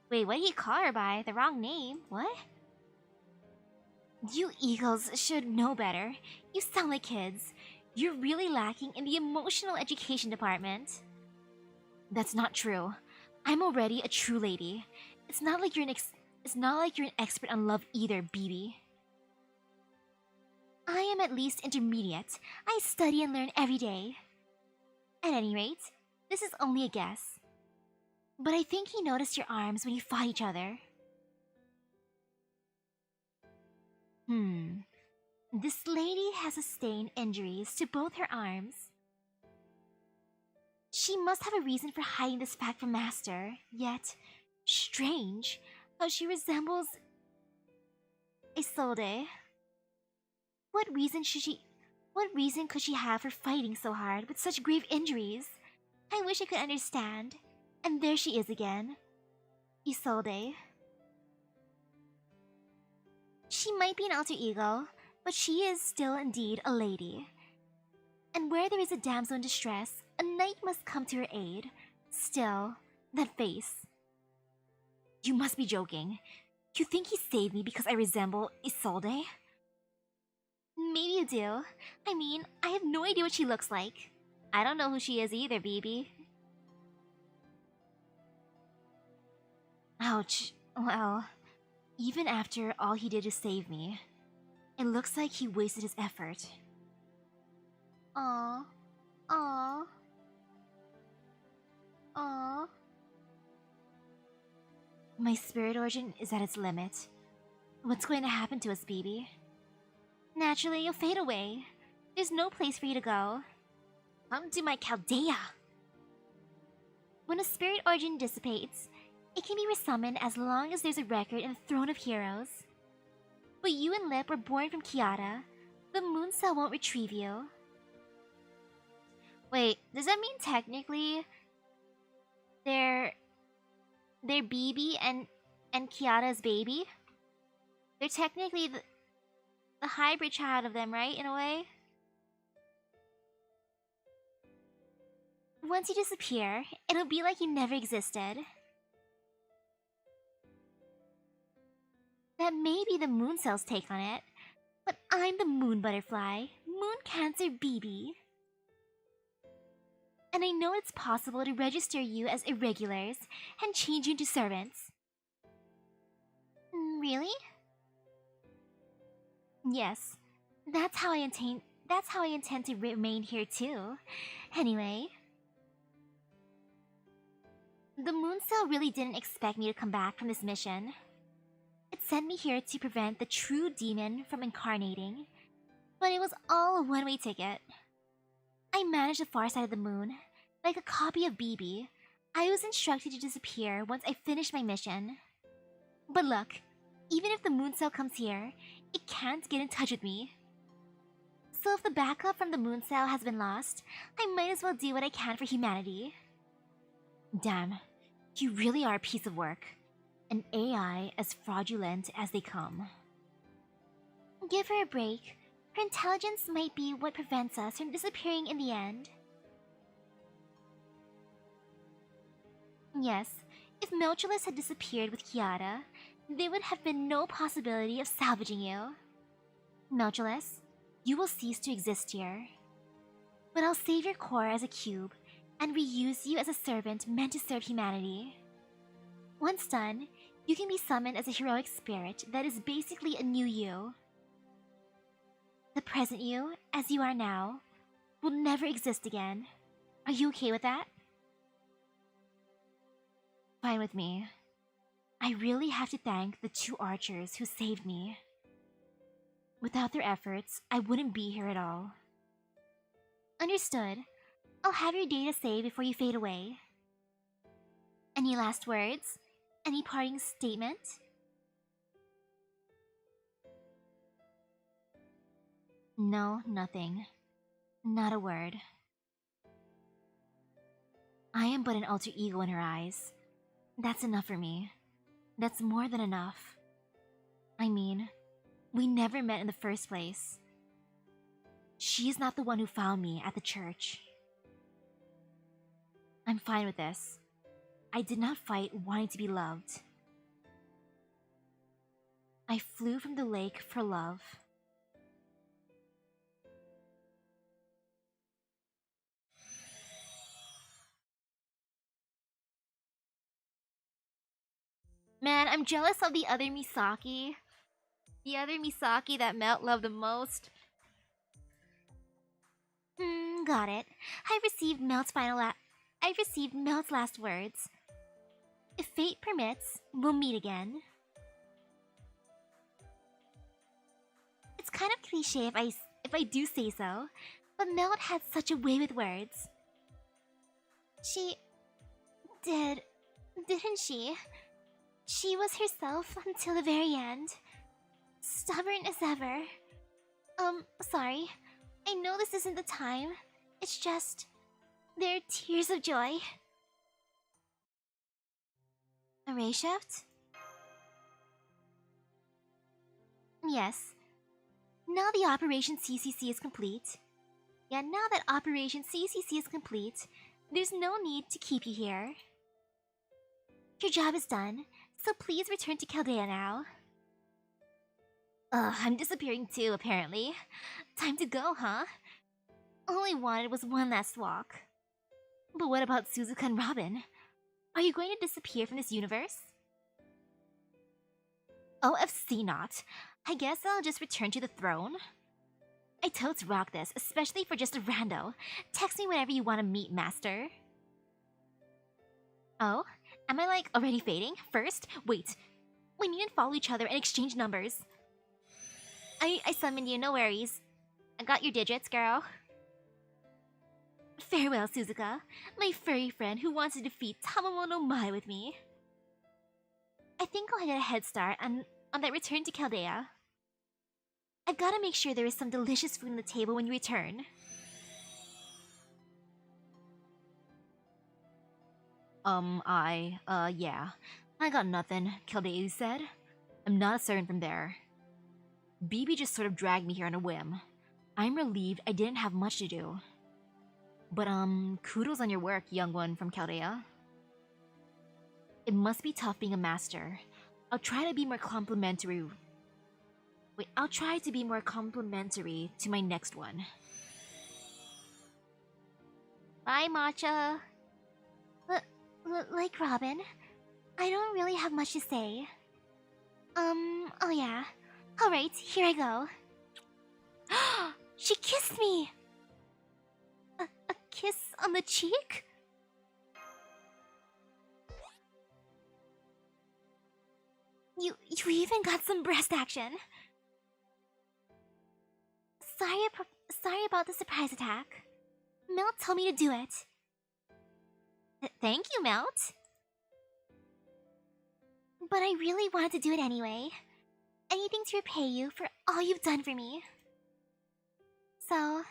Wait, what did he call her by? The wrong name? What? You eagles should know better. You sound like kids. You're really lacking in the emotional education department. That's not true. I'm already a true lady. It's not like you're an expert on love either, BB. I am at least intermediate. I study and learn every day. At any rate, this is only a guess. But I think he noticed your arms when you fought each other. This lady has sustained injuries to both her arms. She must have a reason for hiding this fact from Master, yet strange how she resembles Isolde. What reason could she have for fighting so hard with such grave injuries? I wish I could understand. And there she is again. Isolde. She might be an alter ego, but she is still indeed a lady. And where there is a damsel in distress, a knight must come to her aid. Still, that face. You must be joking. You think he saved me because I resemble Isolde? Maybe you do. I mean, I have no idea what she looks like. I don't know who she is either, BB. Ouch. Well, even after all he did to save me, it looks like he wasted his effort. Aww. Aww. Aww. My spirit origin is at its limit. What's going to happen to us, BB? Naturally, you'll fade away. There's no place for you to go. Come to my Chaldea! When a spirit origin dissipates, it can be resummoned as long as there's a record in the Throne of Heroes. But you and Lip were born from Kiara. The moon cell won't retrieve you. Wait, does that mean technically they're BB and Kiara's baby? They're technically the hybrid child of them, right? In a way? Once you disappear, it'll be like you never existed. That may be the moon cell's take on it, but I'm the moon butterfly, moon cancer BB. And I know it's possible to register you as irregulars and change you into servants. Really? Yes, that's how I intend to remain here too. Anyway, the moon cell really didn't expect me to come back from this mission. It sent me here to prevent the true demon from incarnating, but it was all a one-way ticket. I managed the far side of the moon. Like a copy of BB, I was instructed to disappear once I finished my mission. But look, even if the moon cell comes here, it can't get in touch with me. So if the backup from the moon cell has been lost, I might as well do what I can for humanity. Damn, you really are a piece of work. An AI as fraudulent as they come. Give her a break. Her intelligence might be what prevents us from disappearing in the end. Yes, if Meltryllis had disappeared with Kiara, there would have been no possibility of salvaging you. Meltryllis, you will cease to exist here. But I'll save your core as a cube and reuse you as a servant meant to serve humanity. Once done, you can be summoned as a heroic spirit that is basically a new you. The present you, as you are now, will never exist again. Are you okay with that? Fine with me. I really have to thank the two archers who saved me. Without their efforts, I wouldn't be here at all. Understood. I'll have your data saved before you fade away. Any last words? Any parting statement? No, nothing. Not a word. I am but an alter ego in her eyes. That's enough for me. That's more than enough. I mean, we never met in the first place. She is not the one who found me at the church. I'm fine with this. I did not fight wanting to be loved. I flew from the lake for love. Man, I'm jealous of the other Misaki. The other Misaki that Melt loved the most. Got it. I've received Melt's last words. If fate permits, we'll meet again. It's kind of cliche if I do say so, but Melt had such a way with words. She didn't she? She was herself until the very end. Stubborn as ever. Sorry. I know this isn't the time. It's just... there are tears of joy. A ray shift? Yes. Now the Operation CCC is complete. Yeah, now that Operation CCC is complete, there's no need to keep you here. Your job is done, so please return to Chaldea now. I'm disappearing too, apparently. Time to go, huh? All I wanted was one last walk. But what about Suzuka and Robin? Are you going to disappear from this universe? OFC not. I guess I'll just return to the throne. I totes rock this, especially for just a rando. Text me whenever you want to meet, master. Oh? Am I like already fading? First? Wait. We needn't follow each other and exchange numbers. I summoned you, no worries. I got your digits, girl. Farewell, Suzuka, my furry friend who wants to defeat Tamamo no Mai with me. I think I'll get a head start on that return to Chaldea. I've gotta make sure there is some delicious food on the table when you return. Yeah. I got nothing, Chaldea said. I'm not a servant from there. BB just sort of dragged me here on a whim. I'm relieved I didn't have much to do. But, kudos on your work, young one from Chaldea. It must be tough being a master. I'll try to be more complimentary. I'll try to be more complimentary to my next one. Bye, Matcha. Like Robin, I don't really have much to say. Oh yeah. Alright, here I go. She kissed me! A kiss on the cheek? You even got some breast action. Sorry about the surprise attack. Melt told me to do it. Thank you, Melt. But I really wanted to do it anyway. Anything to repay you for all you've done for me. So,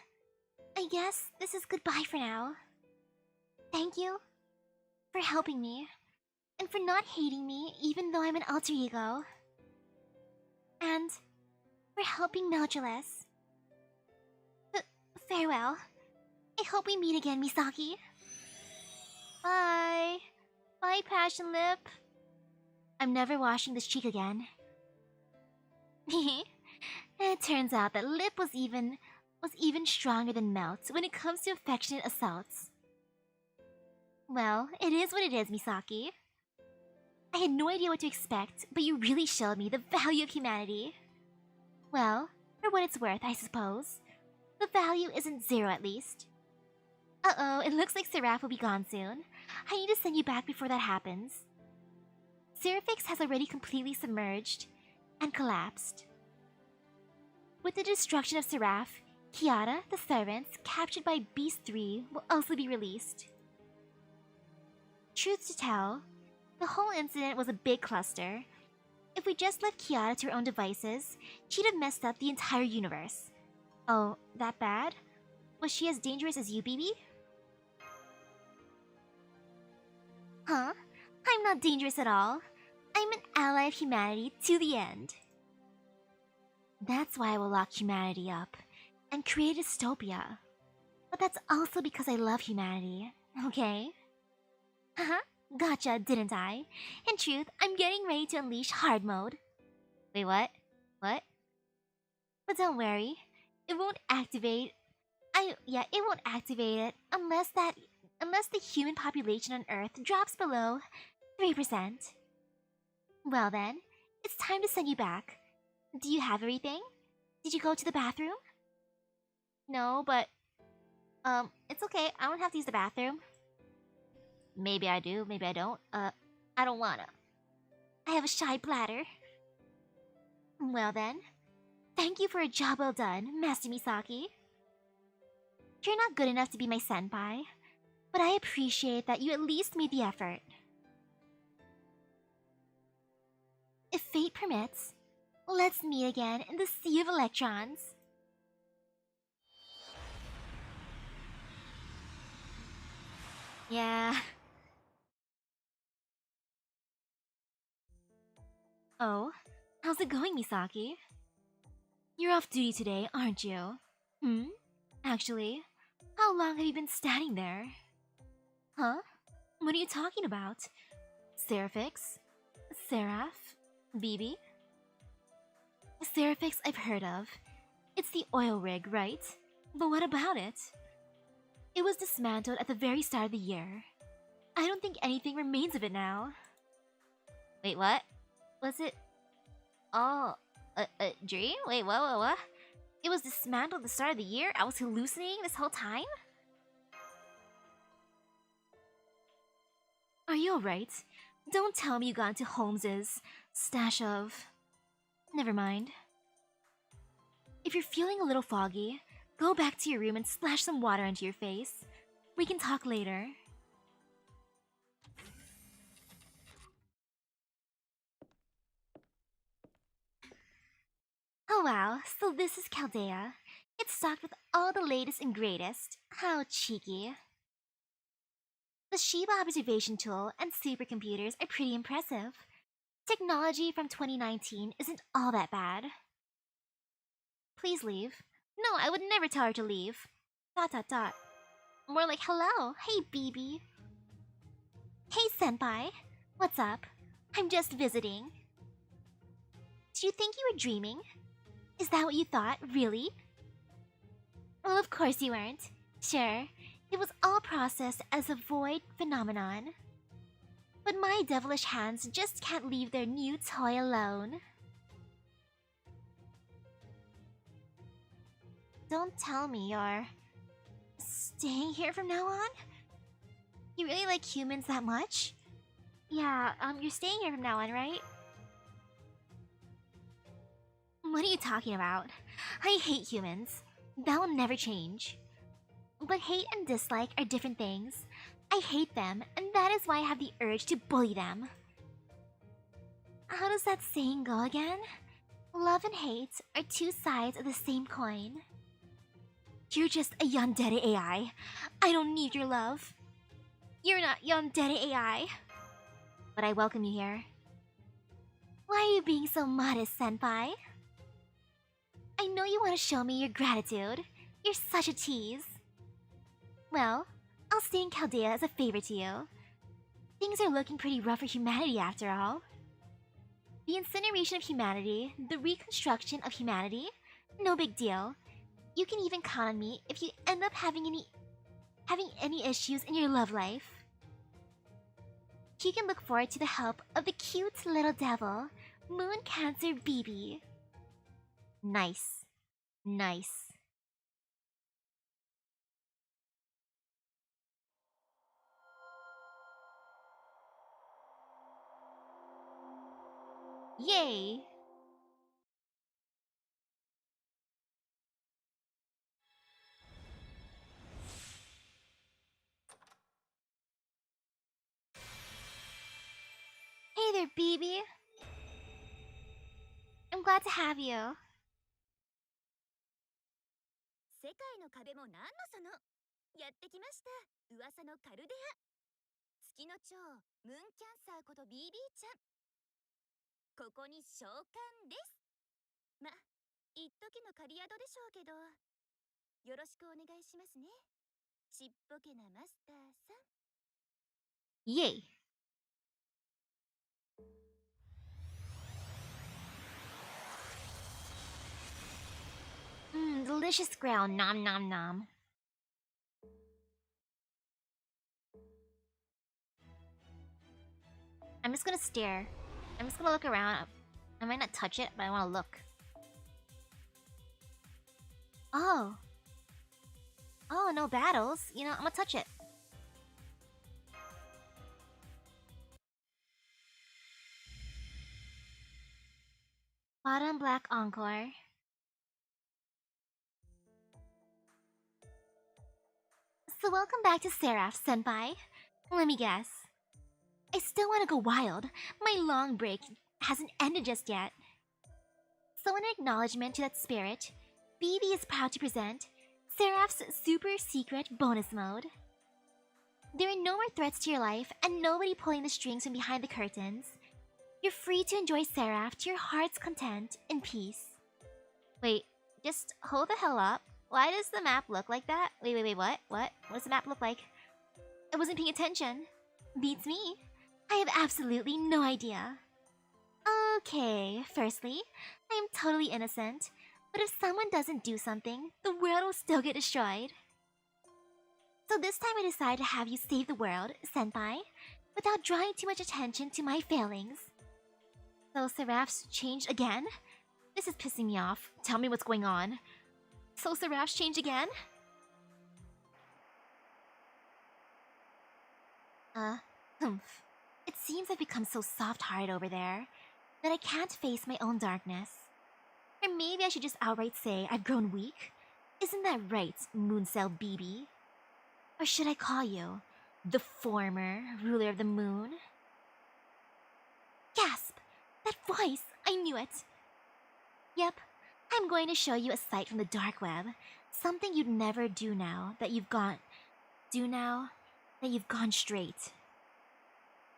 I guess this is goodbye for now. Thank you for helping me, and for not hating me even though I'm an alter ego. And for helping Meltryllis. Farewell. I hope we meet again, Misaki. Bye. Bye, Passion Lip. I'm never washing this cheek again. It turns out that Lip was even stronger than Melt when it comes to affectionate assaults. Well, it is what it is, Misaki. I had no idea what to expect, but you really showed me the value of humanity. Well, for what it's worth, I suppose. The value isn't zero, at least. Uh-oh, it looks like SE.RA.PH will be gone soon. I need to send you back before that happens. SE.RA.PH has already completely submerged and collapsed. With the destruction of SE.RA.PH, Kiara, the servants, captured by Beast 3, will also be released. Truth to tell, the whole incident was a big cluster. If we just left Kiara to her own devices, she'd have messed up the entire universe. Oh, that bad? Was she as dangerous as you, BB? Huh? I'm not dangerous at all. I'm an ally of humanity to the end. That's why I will lock humanity up and create a dystopia. But that's also because I love humanity, okay? Haha, gotcha, didn't I? In truth, I'm getting ready to unleash hard mode. Wait, what? What? But don't worry, it won't activate. It won't activate it unless the human population on Earth drops below 3%. Well then, it's time to send you back. Do you have everything? Did you go to the bathroom? No, but it's okay. I don't have to use the bathroom. Maybe I do, maybe I don't. I don't wanna. I have a shy bladder. Well then, thank you for a job well done, Master Misaki. You're not good enough to be my senpai, but I appreciate that you at least made the effort. If fate permits, let's meet again in the Sea of Electrons. Yeah. Oh, how's it going, Misaki? You're off duty today, aren't you? Actually, how long have you been standing there? Huh? What are you talking about? SE.RA.PH? SE.RA.PH? BB? SE.RA.PH I've heard of. It's the oil rig, right? But what about it? It was dismantled at the very start of the year. I don't think anything remains of it now. Wait, what? Was it... Oh, a dream? Wait, what? It was dismantled at the start of the year? I was hallucinating this whole time? Are you alright? Don't tell me you got into Holmes's stash of... Never mind. If you're feeling a little foggy, go back to your room and splash some water onto your face. We can talk later. Oh wow, so this is Chaldea. It's stocked with all the latest and greatest. How cheeky. The Shiba observation tool and supercomputers are pretty impressive. Technology from 2019 isn't all that bad. Please leave. No, I would never tell her to leave. ... More like hello, hey BB. Hey senpai, what's up? I'm just visiting. Do you think you were dreaming? Is that what you thought, really? Well, of course you weren't. Sure, it was all processed as a void phenomenon. But my devilish hands just can't leave their new toy alone. Don't tell me you're... staying here from now on? You really like humans that much? Yeah, you're staying here from now on, right? What are you talking about? I hate humans. That will never change. But hate and dislike are different things. I hate them, and that is why I have the urge to bully them. How does that saying go again? Love and hate are two sides of the same coin. You're just a yandere AI. I don't need your love. You're not yandere AI. But I welcome you here. Why are you being so modest, senpai? I know you want to show me your gratitude. You're such a tease. Well, I'll stay in Chaldea as a favor to you. Things are looking pretty rough for humanity after all. The incineration of humanity, the reconstruction of humanity, no big deal. You can even count on me if you end up having any issues in your love life. You can look forward to the help of the cute little devil, Moon Cancer BB. Nice. Nice. Yay! Hey there, BB. I'm glad to have you. 世界の壁も何のそのやってきました噂のカルデア月の蝶ムーンキャンサーこと BB ちゃんここに召喚ですま、一時の狩り宿でしょうけどよろしくお願いしますねちっぽけなマスターさん Yay! Delicious ground, nom nom nom. I'm just gonna stare. I'm just gonna look around. I might not touch it, but I wanna look. Oh. Oh, no battles. You know, I'm gonna touch it. Bottom black encore. So welcome back to S.E.RA.P.H, senpai. Let me guess. I still want to go wild. My long break hasn't ended just yet. So in acknowledgement to that spirit, BB is proud to present S.E.RA.P.H's super secret bonus mode. There are no more threats to your life and nobody pulling the strings from behind the curtains. You're free to enjoy S.E.RA.P.H to your heart's content in peace. Wait, just hold the hell up. Why does the map look like that? Wait, what? What does the map look like? I wasn't paying attention. Beats me. I have absolutely no idea. Okay, firstly, I am totally innocent, but if someone doesn't do something, the world will still get destroyed. So this time I decided to have you save the world, senpai, without drawing too much attention to my failings. So SE.RA.PH's changed again? This is pissing me off. Tell me what's going on. So SE.RA.PH's changed again? Humph. It seems I've become so soft-hearted over there that I can't face my own darkness. Or maybe I should just outright say I've grown weak? Isn't that right, Mooncell BB? Or should I call you the former ruler of the moon? Gasp! That voice! I knew it! Yep, I'm going to show you a sight from the dark web. Something you'd never do now that you've gone straight.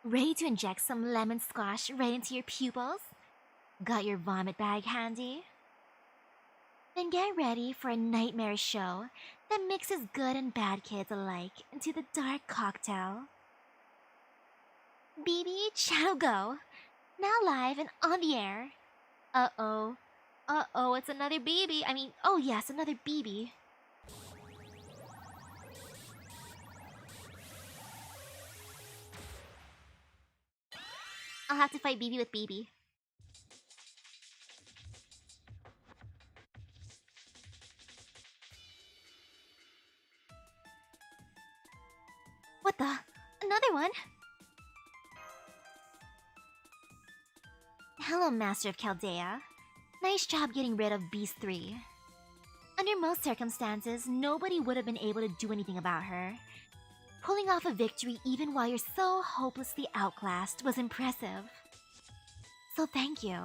Ready to inject some lemon squash right into your pupils? Got your vomit bag handy? Then get ready for a nightmare show that mixes good and bad kids alike into the dark cocktail. BB Channel Go! Now live and on the air. Uh-oh, it's another BB. Oh yes, another BB. I'll have to fight BB with BB. What the? Another one? Hello, Master of Chaldea. Nice job getting rid of Beast 3. Under most circumstances, nobody would have been able to do anything about her. Pulling off a victory even while you're so hopelessly outclassed was impressive. So thank you.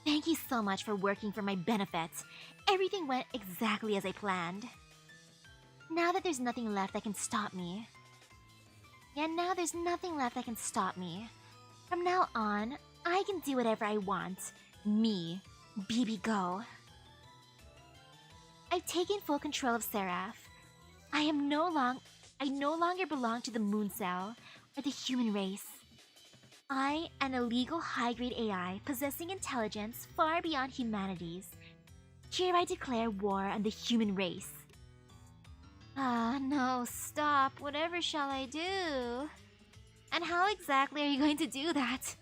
Thank you so much for working for my benefit. Everything went exactly as I planned. Now that there's nothing left that can stop me. Now there's nothing left that can stop me. From now on, I can do whatever I want. Me, BB Go. I've taken full control of SE.RA.PH. I no longer belong to the Mooncell or the human race. I, an illegal high-grade AI possessing intelligence far beyond humanity's, hereby declare war on the human race. No, stop. Whatever shall I do? And how exactly are you going to do that?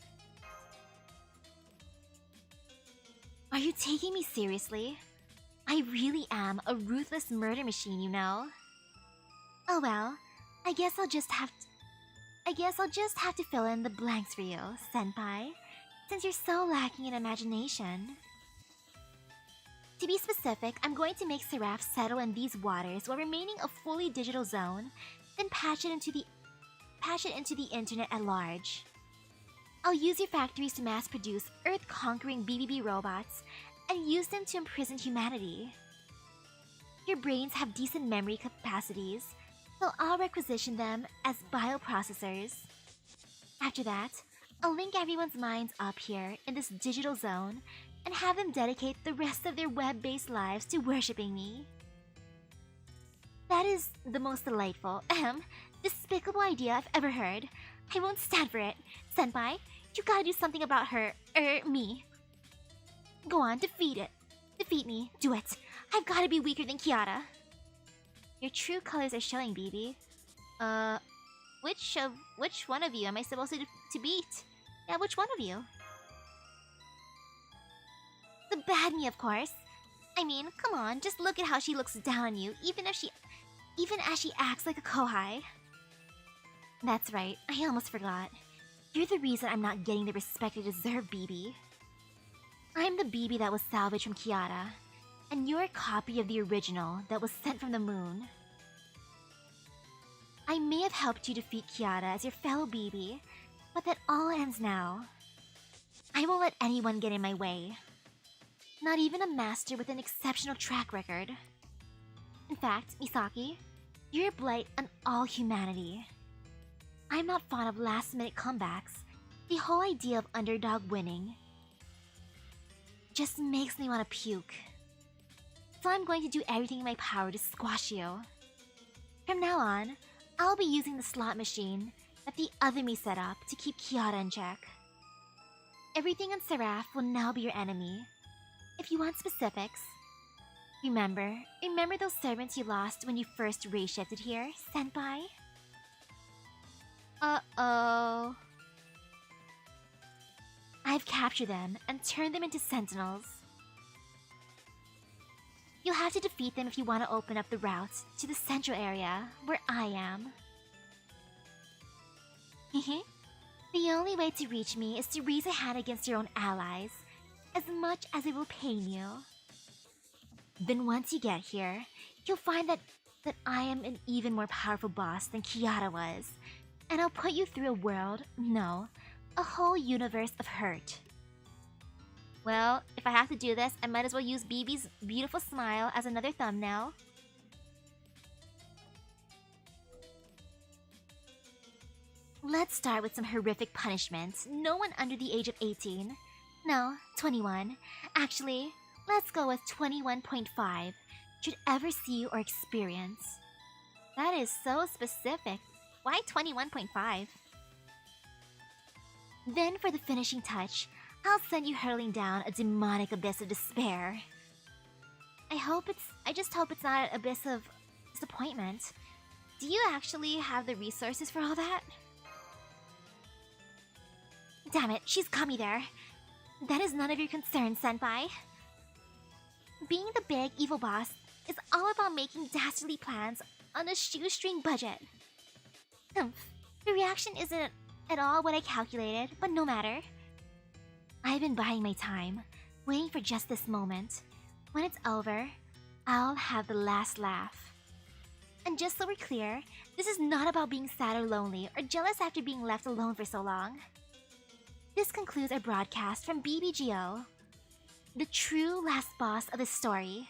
Are you taking me seriously? I really am a ruthless murder machine, you know. Oh well, I guess I'll just have to fill in the blanks for you, senpai, since you're so lacking in imagination. To be specific, I'm going to make SE.RA.PH settle in these waters while remaining a fully digital zone, then patch it into the internet at large. I'll use your factories to mass-produce Earth-conquering BBB robots and use them to imprison humanity. Your brains have decent memory capacities, so I'll requisition them as bioprocessors. After that, I'll link everyone's minds up here in this digital zone and have them dedicate the rest of their web-based lives to worshipping me. That is the most delightful, despicable idea I've ever heard. I won't stand for it. Senpai, you gotta do something about her, me. Go on, defeat it. Defeat me, do it. I've gotta be weaker than Kiara. Your true colors are showing, BB. Which one of you am I supposed to beat? Yeah, which one of you? The bad me, of course. I mean, come on, just look at how she looks down on you, even as she acts like a kohai. That's right, I almost forgot. You're the reason I'm not getting the respect I deserve, BB. I'm the BB that was salvaged from Kiara, and you're a copy of the original that was sent from the moon. I may have helped you defeat Kiara as your fellow BB, but that all ends now. I won't let anyone get in my way. Not even a master with an exceptional track record. In fact, Misaki, you're a blight on all humanity. I'm not fond of last-minute comebacks. The whole idea of underdog winning just makes me want to puke. So I'm going to do everything in my power to squash you. From now on, I'll be using the slot machine that the other me set up to keep Kiara in check. Everything on SE.RA.PH will now be your enemy. If you want specifics, Remember those servants you lost when you first race-shifted here, senpai? Uh-oh. I've captured them and turned them into sentinels. You'll have to defeat them if you want to open up the route to the central area, where I am. The only way to reach me is to raise a hand against your own allies, as much as it will pain you. Then once you get here, you'll find that I am an even more powerful boss than Kiara was, and I'll put you through a world, no, a whole universe of hurt. Well, if I have to do this, I might as well use BB's beautiful smile as another thumbnail. Let's start with some horrific punishments. No one under the age of 18. No, 21. Actually, let's go with 21.5. Should ever see or experience. That is so specific. Why 21.5? Then for the finishing touch, I'll send you hurling down a demonic abyss of despair. I just hope it's not an abyss of disappointment. Do you actually have the resources for all that? Damn it, she's got me there. That is none of your concern, senpai. Being the big evil boss is all about making dastardly plans on a shoestring budget. The reaction isn't at all what I calculated, but no matter. I've been biding my time, waiting for just this moment. When it's over, I'll have the last laugh. And just so we're clear, this is not about being sad or lonely or jealous after being left alone for so long. This concludes our broadcast from BBGO, the true last boss of the story.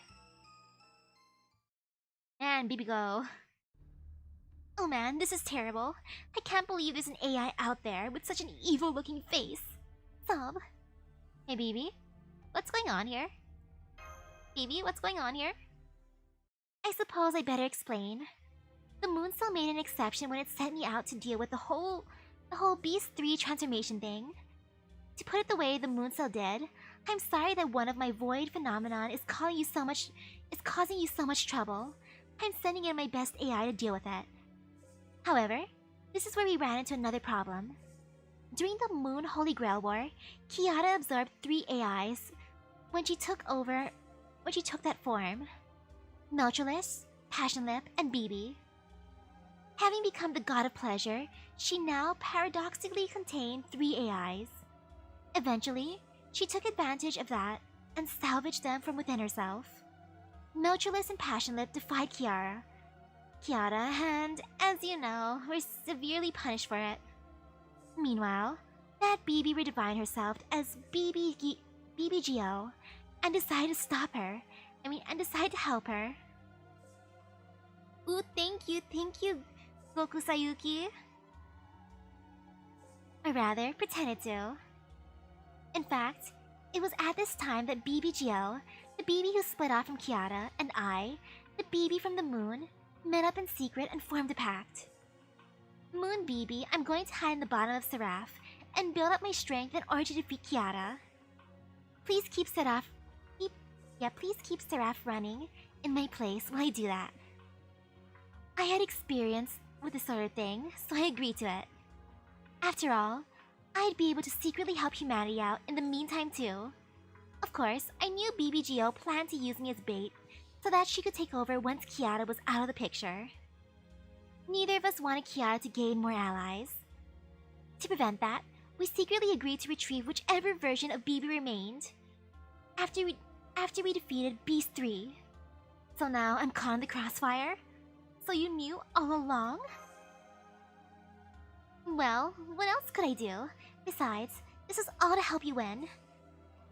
And BB go. Oh man, this is terrible. I can't believe there's an AI out there with such an evil-looking face. Sob. Hey BB, what's going on here? BB, what's going on here? I suppose I better explain. The moon cell made an exception when it sent me out to deal with the whole Beast 3 transformation thing. To put it the way the moon cell did, I'm sorry that one of my void phenomenon is causing you so much trouble. I'm sending in my best AI to deal with it. However, this is where we ran into another problem. During the Moon Holy Grail War, Kiara absorbed 3 AIs when she took that form. Meltryllis, Passionlip, and BB. Having become the god of pleasure, she now paradoxically contained 3 AIs. Eventually, she took advantage of that and salvaged them from within herself. Meltryllis and Passionlip defied Kiara, and, as you know, were severely punished for it. Meanwhile, that BB redefined herself as BBGO and decided to stop her. And decided to help her. Ooh, thank you, Goku Sayuki. Or rather, pretended to. In fact, it was at this time that BBGO, the BB who split off from Kiara, and I, the BB from the moon, met up in secret and formed a pact. Moon BB, I'm going to hide in the bottom of Seraph and build up my strength in order to defeat Kiara. Please keep Seraph running in my place while I do that. I had experience with this sort of thing, so I agreed to it. After all, I'd be able to secretly help humanity out in the meantime too. Of course, I knew BBGO planned to use me as bait so that she could take over once Kiara was out of the picture. Neither of us wanted Kiara to gain more allies. To prevent that, we secretly agreed to retrieve whichever version of BB remained after we defeated Beast 3. So now I'm caught in the crossfire? So you knew all along? Well, what else could I do? Besides, this is all to help you win.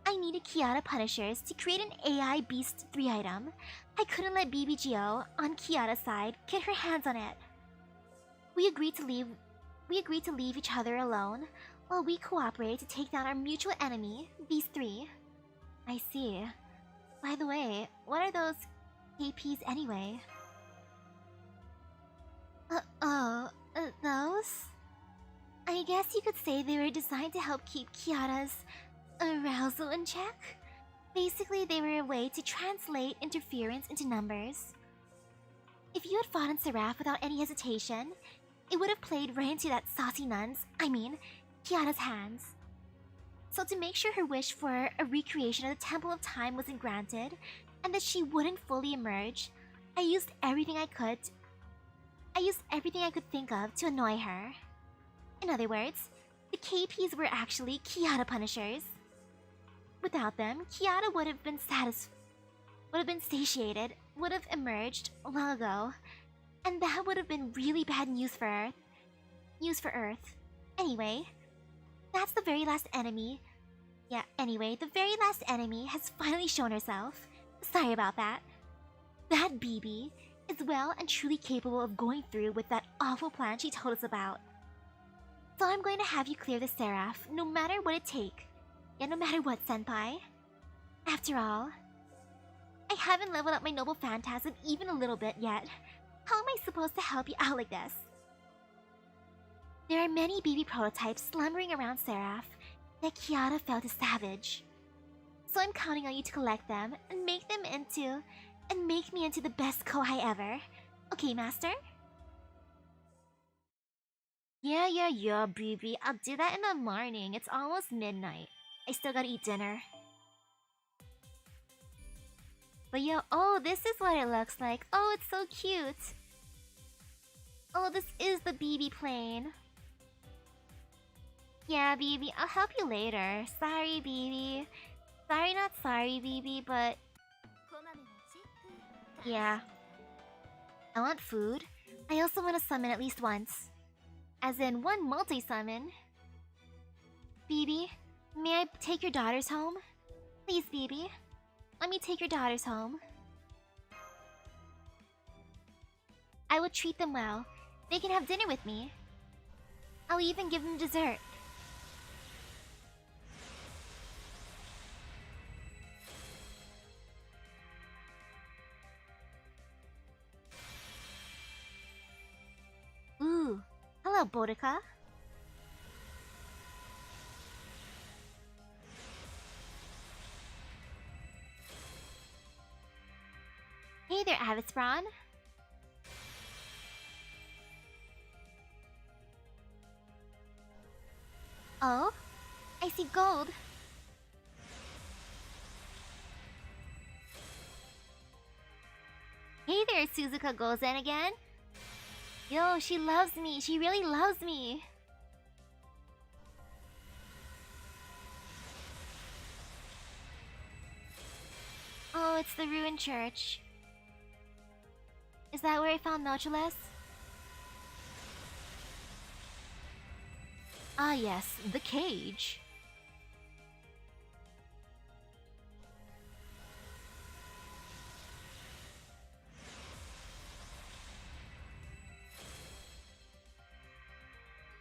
I needed Kiara Punishers to create an AI Beast 3 item. I couldn't let BBGO, on Kiara's side, get her hands on it. We agreed to leave each other alone, while we cooperate to take down our mutual enemy, Beast 3. I see. By the way, what are those KPs anyway? Those? I guess you could say they were designed to help keep Kiara's arousal in check? Basically, they were a way to translate interference into numbers. If you had fought in SE.RA.PH without any hesitation, it would have played right into that saucy nun's, Kiara's hands. So to make sure her wish for a recreation of the Temple of Time wasn't granted, and that she wouldn't fully emerge, I used everything I could think of to annoy her. In other words, the KPs were actually Kiara punishers. Without them, Kiara would have been satiated, would have emerged long ago, and that would have been really bad news for Earth. Anyway, that's the very last enemy. The very last enemy has finally shown herself. Sorry about that. That BB is well and truly capable of going through with that awful plan she told us about. So I'm going to have you clear the SE.RA.PH, no matter what it takes. No matter what, senpai. After all, I haven't leveled up my noble phantasm even a little bit yet. How am I supposed to help you out like this? There are many BB prototypes slumbering around SE.RA.PH that Kiara felt is savage. So I'm counting on you to collect them and make me into the best kohai ever. Okay, master? Yeah, BB. I'll do that in the morning. It's almost midnight. I still gotta eat dinner. But oh, this is what it looks like. Oh, it's so cute. Oh, this is the BB plane. Yeah, BB, I'll help you later. Sorry, BB. Sorry, not sorry, BB, but... Yeah. I want food. I also want to summon at least once. As in, one multi-summon. BB, may I take your daughters home? Please, BB. Let me take your daughters home. I will treat them well. They can have dinner with me. I'll even give them dessert. Ooh, hello, Boudica. Hey there, Avitsbron. Oh, I see gold. Hey there, Suzuka goes in again. Yo, she loves me. She really loves me. Oh, it's the ruined church. Is that where I found Meltryllis? Ah yes, the cage.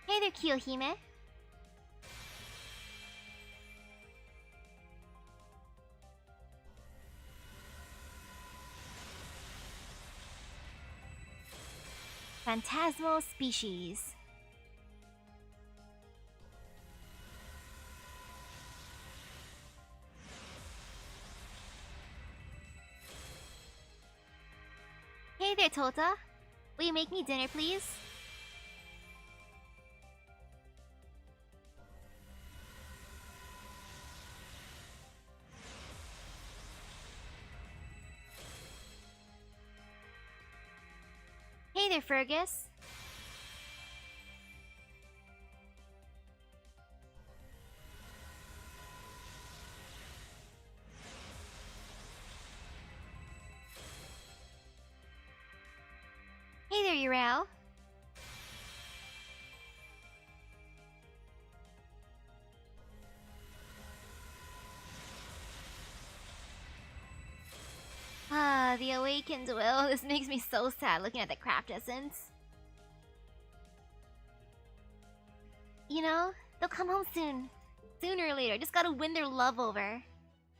Hey there, Kiyohime. Phantasmal species. Hey there, Tota. Will you make me dinner, please? Hey there, Fergus. Hey there, Uriel. Ah, the awakened will. This makes me so sad looking at the craft essence. You know, they'll come home soon. Sooner or later, just gotta win their love over.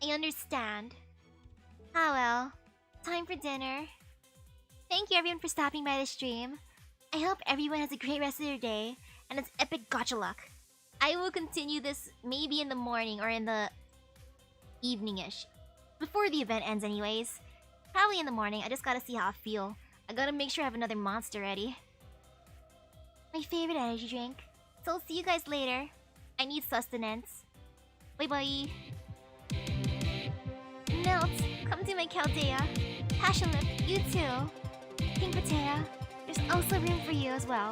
I understand. Ah well, time for dinner. Thank you everyone for stopping by the stream. I hope everyone has a great rest of their day, and it's epic gacha luck. I will continue this maybe in the morning or in the evening-ish. Before the event ends anyways. Probably in the morning, I just gotta see how I feel. I gotta make sure I have another monster ready. My favorite energy drink. So I'll see you guys later. I need sustenance. Bye bye. Melt, come to my Chaldea. Passion Lip, you too. Pink Patera, there's also room for you as well.